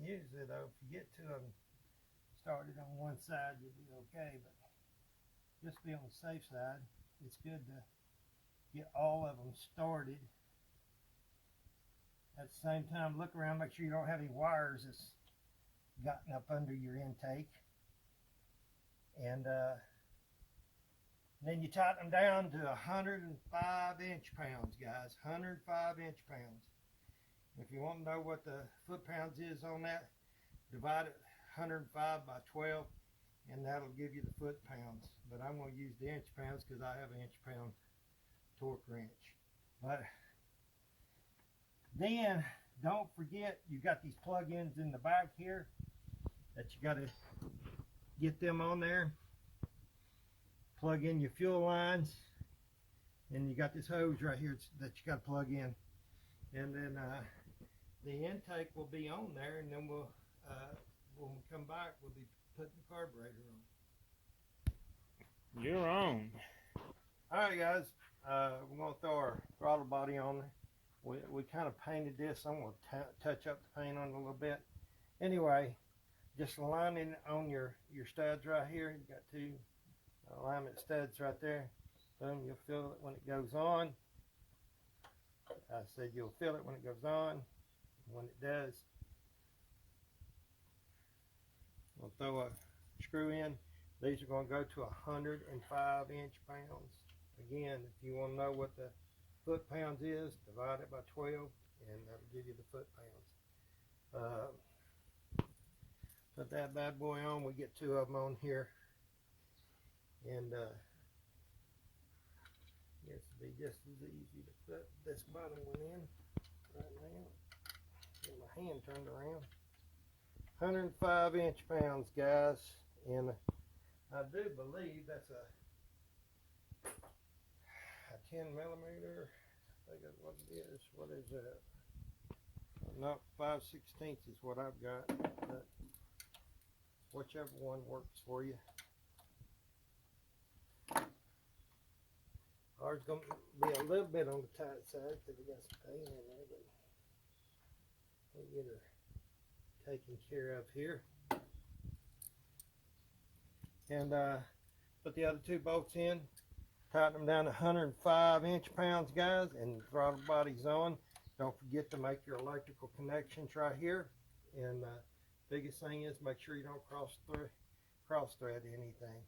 Usually though, if you get 2 of them started on one side, you'll be okay, but just to be on the safe side, it's good to get all of them started. At the same time, look around, make sure you don't have any wires that's gotten up under your intake. And then you tighten them down to 105 inch-pounds, guys. 105 inch-pounds. If you want to know what the foot-pounds is on that, divide it 105 by 12, and that'll give you the foot-pounds. But I'm going to use the inch-pounds because I have an inch-pound torque wrench. But then, don't forget, you got these plug-ins in the back here that you got to get them on there. Plug in your fuel lines, and you got this hose right here that you got to plug in. And then the intake will be on there, and then we'll when we come back, we'll be putting the carburetor on. You're on. All right, guys, we're going to throw our throttle body on there. We kind of painted this. I'm going to touch up the paint on it a little bit. Anyway, just aligning on your studs right here. You got 2 alignment studs right there. Boom, you'll feel it when it goes on. I said you'll feel it when it goes on. When it does, we'll throw a screw in. These are going to go to 105 inch-pounds. Again, if you want to know what the foot-pounds is, divide it by 12, and that'll give you the foot-pounds. Put that bad boy on. We get 2 of them on here, and guess it'll be just as easy to put this bottom one in right now. Get my hand turned around. 105 inch-pounds, guys, and I do believe that's a 10 millimeter. I think that's what it is. What is that? Not 5/16 is what I've got, but whichever one works for you. Ours gonna be a little bit on the tight side because we got some paint in there, but we'll get her taken care of here. And put the other 2 bolts in, tighten them down to 105 inch-pounds, guys, and the throttle body's on. Don't forget to make your electrical connections right here. And biggest thing is make sure you don't cross thread anything.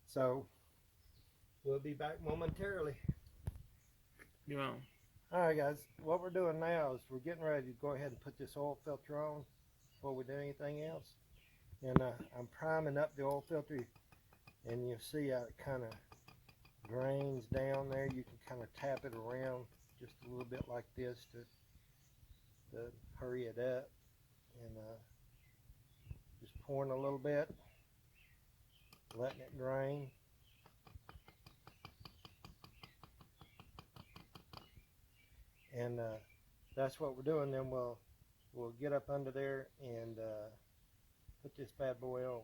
So we'll be back momentarily. You're on. Alright, guys, what we're doing now is we're getting ready to go ahead and put this oil filter on before we do anything else. And I'm priming up the oil filter, and you'll see how it kind of drains down there. You can kind of tap it around just a little bit like this to hurry it up, and just pouring a little bit, letting it drain. And that's what we're doing. Then we'll get up under there and put this bad boy on.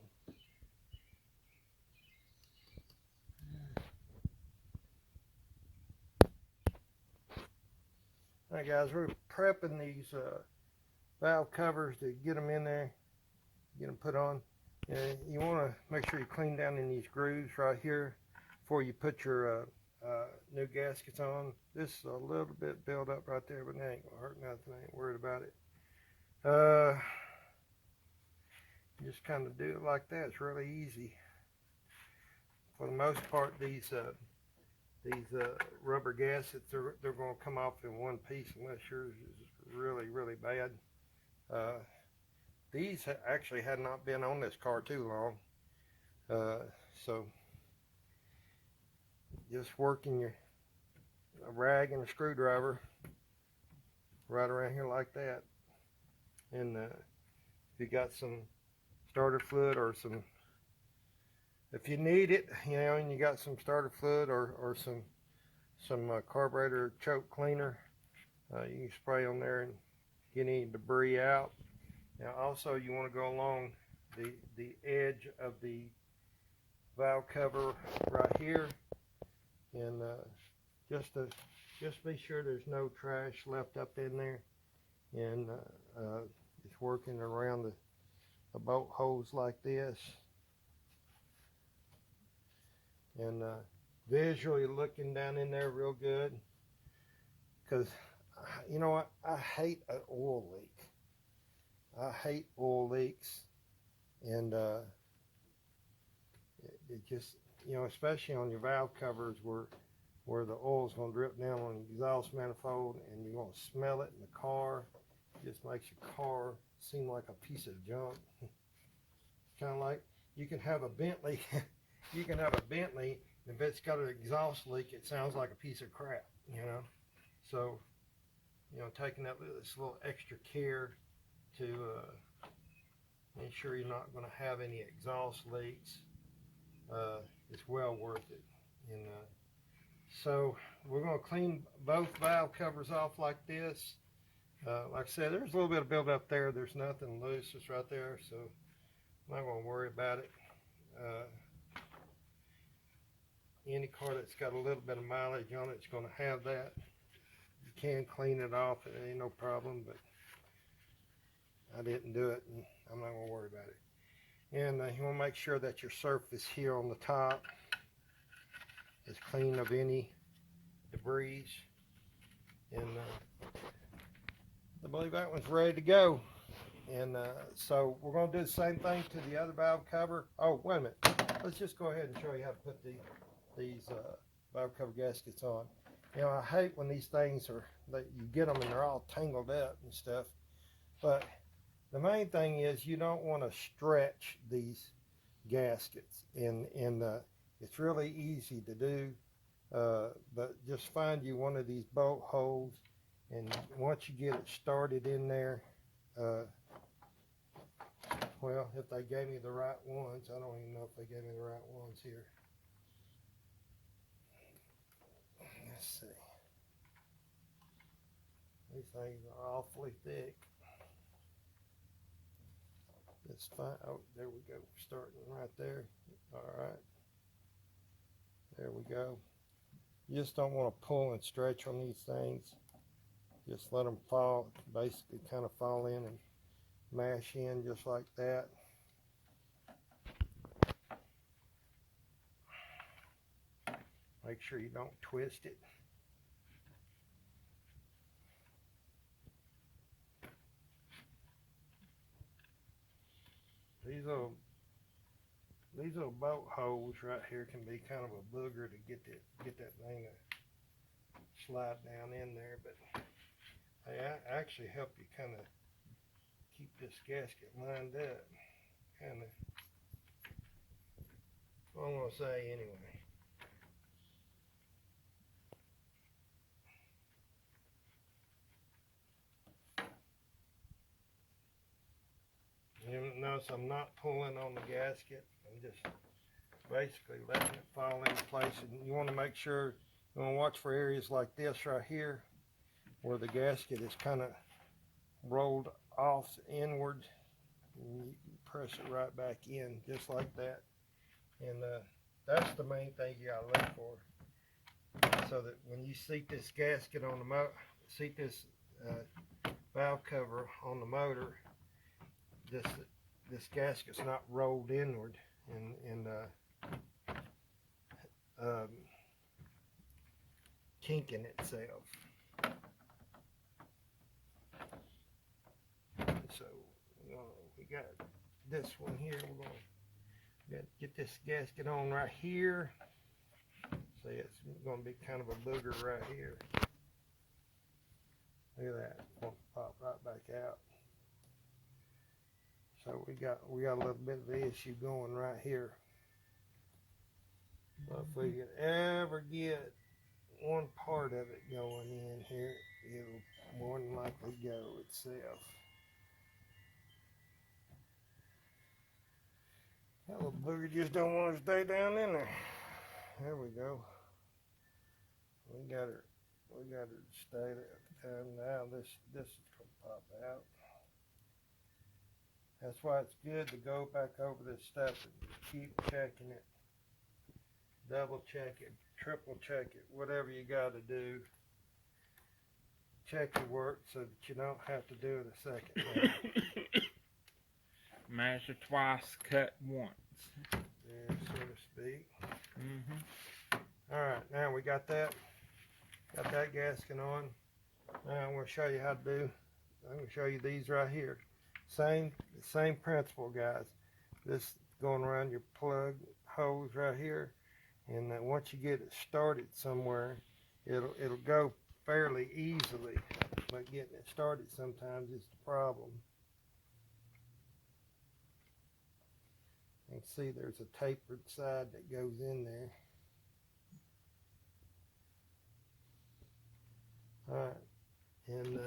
Alright, guys, we're prepping these valve covers to get them in there, get them put on. And you want to make sure you clean down in these grooves right here before you put your new gaskets on. This is a little bit built up right there, but it ain't gonna hurt nothing. I ain't worried about it. Just kind of do it like that. It's really easy. For the most part, these rubber gaskets, they're going to come off in one piece unless yours is really, really bad. These actually had not been on this car too long. So just working a rag and a screwdriver right around here like that. And if you got some starter fluid or some, if you need it, you know, and you got some starter fluid or some carburetor choke cleaner, you can spray on there and get any debris out. Now also you want to go along the edge of the valve cover right here, and just be sure there's no trash left up in there, and it's working around the bolt holes like this, and visually looking down in there real good, because you know what, I hate an oil leak. I hate oil leaks, and it just, you know, especially on your valve covers where the oil's going to drip down on the exhaust manifold and you're going to smell it in the car. It just makes your car seem like a piece of junk. Kind of like you can have a Bentley, you can have a Bentley, and if it's got an exhaust leak, it sounds like a piece of crap, you know. So, you know, taking this little extra care to make sure you're not going to have any exhaust leaks, it's well worth it. And so we're going to clean both valve covers off like this. Like I said, there's a little bit of buildup there. There's nothing loose, it's right there, so I'm not going to worry about it. Any car that's got a little bit of mileage on it, it's going to have that. You can clean it off, it ain't no problem, but I didn't do it, and I'm not going to worry about it. And you want to make sure that your surface here on the top is clean of any debris. And I believe that one's ready to go. And so we're going to do the same thing to the other valve cover. Oh, wait a minute. Let's just go ahead and show you how to put these valve cover gaskets on. You know, I hate when these things that you get them and they're all tangled up and stuff. But the main thing is you don't want to stretch these gaskets, and it's really easy to do, but just find you one of these bolt holes, and once you get it started in there, well, if they gave me the right ones, I don't even know if they gave me the right ones here. Let's see. These things are awfully thick. It's fine. Oh, there we go. Starting right there. All right. There we go. You just don't want to pull and stretch on these things. Just let them fall, basically kind of fall in and mash in just like that. Make sure you don't twist it. These little bolt holes right here can be kind of a booger to get that thing to slide down in there, but they actually help you kind of keep this gasket lined up. Kind of, what I'm gonna say anyway. You notice I'm not pulling on the gasket. I'm just basically letting it fall into place. And you want to make sure, you want to watch for areas like this right here where the gasket is kind of rolled off inward. And you press it right back in just like that. And that's the main thing you got to look for. So that when you seat this gasket on the seat this valve cover on the motor, this gasket's not rolled inward and kinking itself. So we got this one here. We're gonna get this gasket on right here. See, it's gonna be kind of a booger right here. Look at that, it's gonna pop right back out. So we got a little bit of the issue going right here. But if we could ever get one part of it going in here, it'll more than likely go itself. That little booger just don't want to stay down in there. There we go. We got her to stay there. And now this is gonna pop out. That's why it's good to go back over this stuff and keep checking it. Double check it, triple check it, whatever you got to do. Check your work so that you don't have to do it a second time. Measure twice, cut once. Yeah, so to speak. Alright, now we got that gasket on. Now I'm going to show you how to do, I'm going to show you these right here. Same principle, guys. This going around your plug hose right here, and then once you get it started somewhere, it'll go fairly easily, but getting it started sometimes is the problem. You can see there's a tapered side that goes in there. Alright, and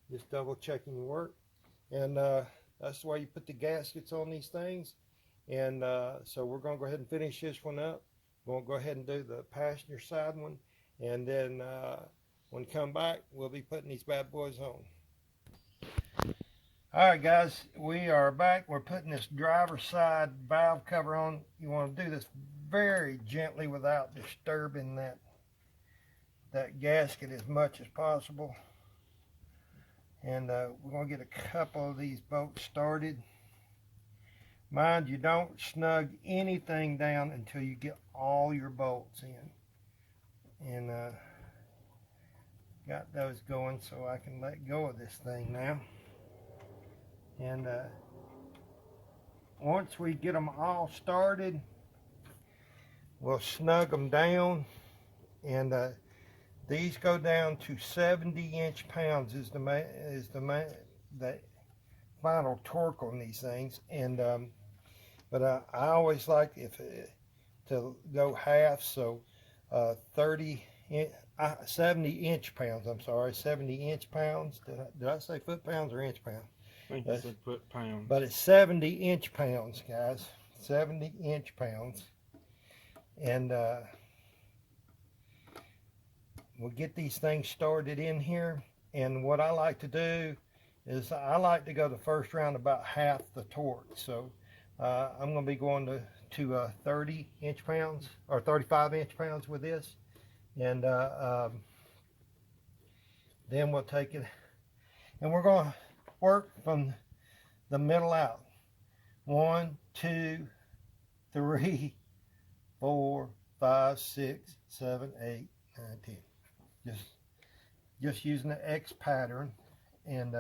just double checking your work, and that's the way you put the gaskets on these things. And so we're going to go ahead and finish this one up. We're going to go ahead and do the passenger side one, and then when we come back, we'll be putting these bad boys on. Alright guys, we are back. We're putting this driver's side valve cover on. You want to do this very gently without disturbing that gasket as much as possible. And we're going to get a couple of these bolts started. Mind you, don't snug anything down until you get all your bolts in. And got those going so I can let go of this thing now. And once we get them all started, we'll snug them down. And these go down to 70 inch-pounds is the final torque on these things. And but I always like to go half, so 70 inch-pounds. I'm sorry, 70 inch-pounds. Did I say foot-pounds or inch-pounds? I think you said foot-pounds. But it's 70 inch-pounds, guys. 70 inch-pounds. And we'll get these things started in here. And what I like to do is I like to go the first round about half the torque. So I'm going to be going to 30 inch-pounds or 35 inch-pounds with this. And then we'll take it and we're going to work from the middle out. 1, 2, 3, 4, 5, 6, 7, 8, 9, 10. Just using the X pattern, and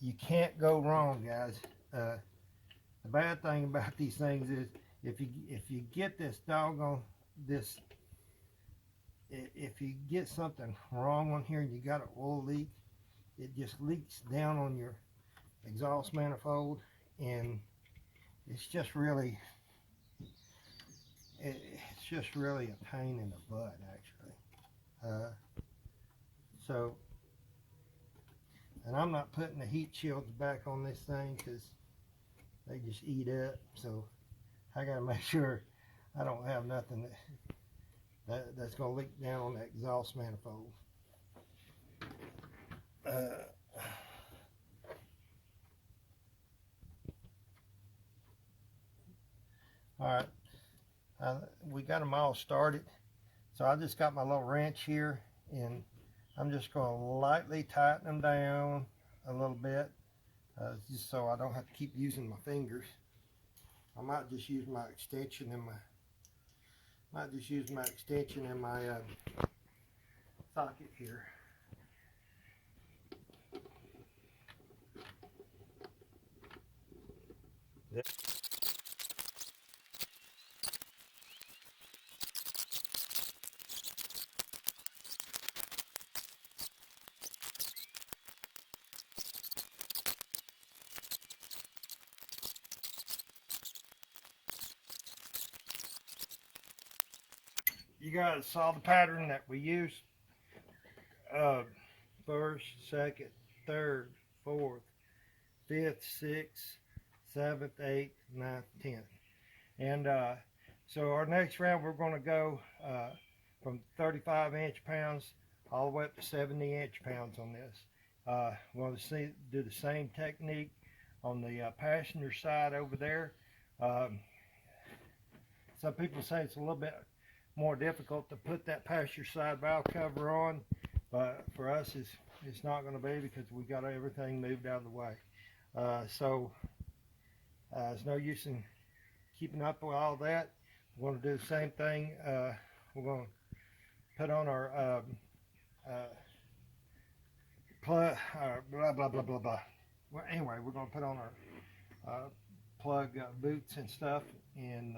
you can't go wrong, guys. The bad thing about these things is if you get this doggone if you get something wrong on here and you got an oil leak, it just leaks down on your exhaust manifold, and it's just really a pain in the butt, actually. And I'm not putting the heat shields back on this thing because they just eat up, so I gotta make sure I don't have nothing that's gonna leak down on that exhaust manifold. Alright, we got them all started, so I just got my little wrench here, and I'm just going to lightly tighten them down a little bit, just so I don't have to keep using my fingers. I might just use my extension in my socket here. You guys saw the pattern that we used. First, second, third, fourth, fifth, sixth, seventh, eighth, ninth, 10th. And so our next round, we're going to go from 35 inch-pounds all the way up to 70 inch-pounds on this. We're going to do the same technique on the passenger side over there. Some people say it's a little bit more difficult to put that passenger side valve cover on, but for us it's not going to be, because we got everything moved out of the way. So there's no use in keeping up with all that. We're going to do the same thing. We're going to put on our plug, blah blah blah blah blah. Well, anyway, we're going to put on our plug boots and stuff, and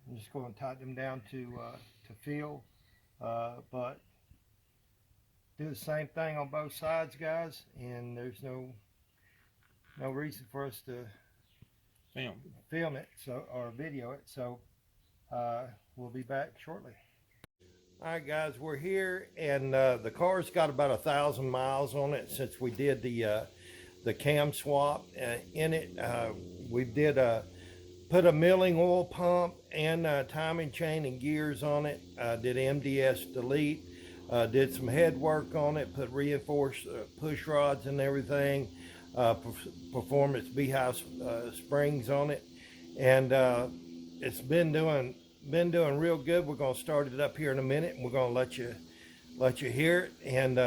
I'm just going to tighten them down to feel, but do the same thing on both sides, guys, and there's no reason for us to film it, or video it. So we'll be back shortly. All right, guys, we're here, and the car's got about 1,000 miles on it since we did the cam swap in it. We did put a milling oil pump and timing chain and gears on it. Did MDS delete. Did some head work on it. Put reinforced push rods and everything. Performance beehive springs on it, and it's been doing real good. We're going to start it up here in a minute, and we're going to let you hear it, and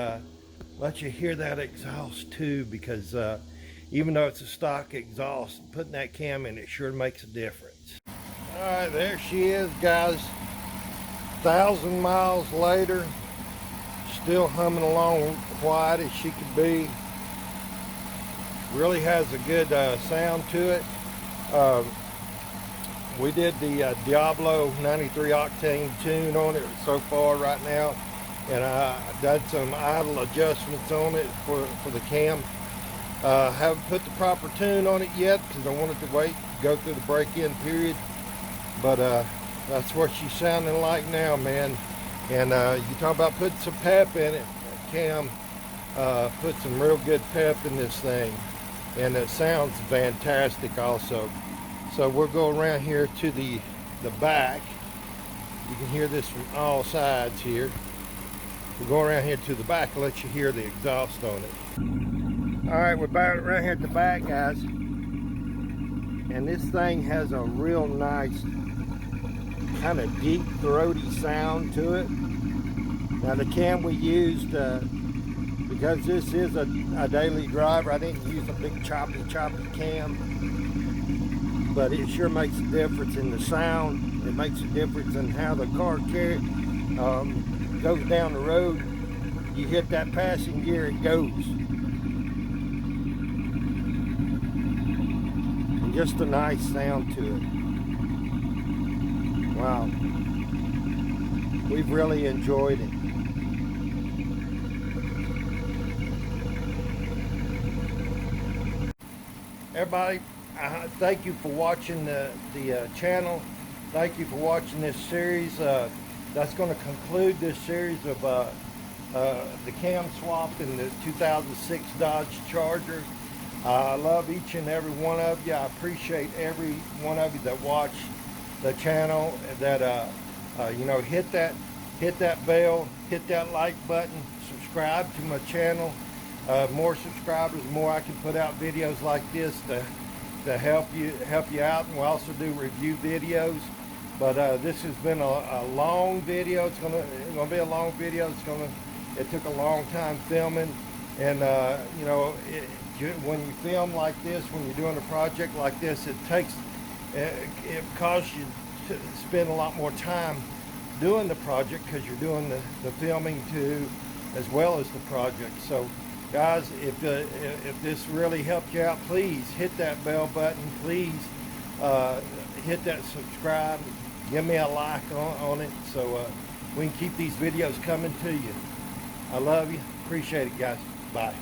let you hear that exhaust too, because even though it's a stock exhaust, putting that cam in it sure makes a difference. All right, there she is, guys. 1,000 miles later, still humming along quiet as she could be. Really has a good sound to it. We did the Diablo 93 octane tune on it so far right now, and I did some idle adjustments on it for the cam. Haven't put the proper tune on it yet because I wanted to wait, go through the break-in period, but that's what she's sounding like now, man. And you talk about putting some pep in it. Cam put some real good pep in this thing, and it sounds fantastic also. So we'll go around here to the back. You can hear this from all sides here. We'll go around here to the back and let you hear the exhaust on it. All right, we're back around here at the back, guys. And this thing has a real nice kind of deep throaty sound to it. Now the cam we used, because this is a daily driver, I didn't use a big choppy cam, but it sure makes a difference in the sound. It makes a difference in how the car goes down the road. You hit that passing gear, it goes. And just a nice sound to it. Wow. We've really enjoyed it. Everybody, thank you for watching the channel. Thank you for watching this series. That's going to conclude this series of the cam swap in the 2006 Dodge Charger. I love each and every one of you. I appreciate every one of you that watch the channel, that you know, hit that bell, hit that like button, subscribe to my channel. More subscribers, the more I can put out videos like this to help you out, and we'll also do review videos. But this has been a long video. It's gonna be a long video. It took a long time filming, and you know, when you film like this, when you're doing a project like this, it costs you to spend a lot more time doing the project, because you're doing the filming too, as well as the project. So guys, if this really helped you out, please hit that bell button. Please hit that subscribe, give me a like on it, so we can keep these videos coming to you. I love you. Appreciate it, guys. Bye.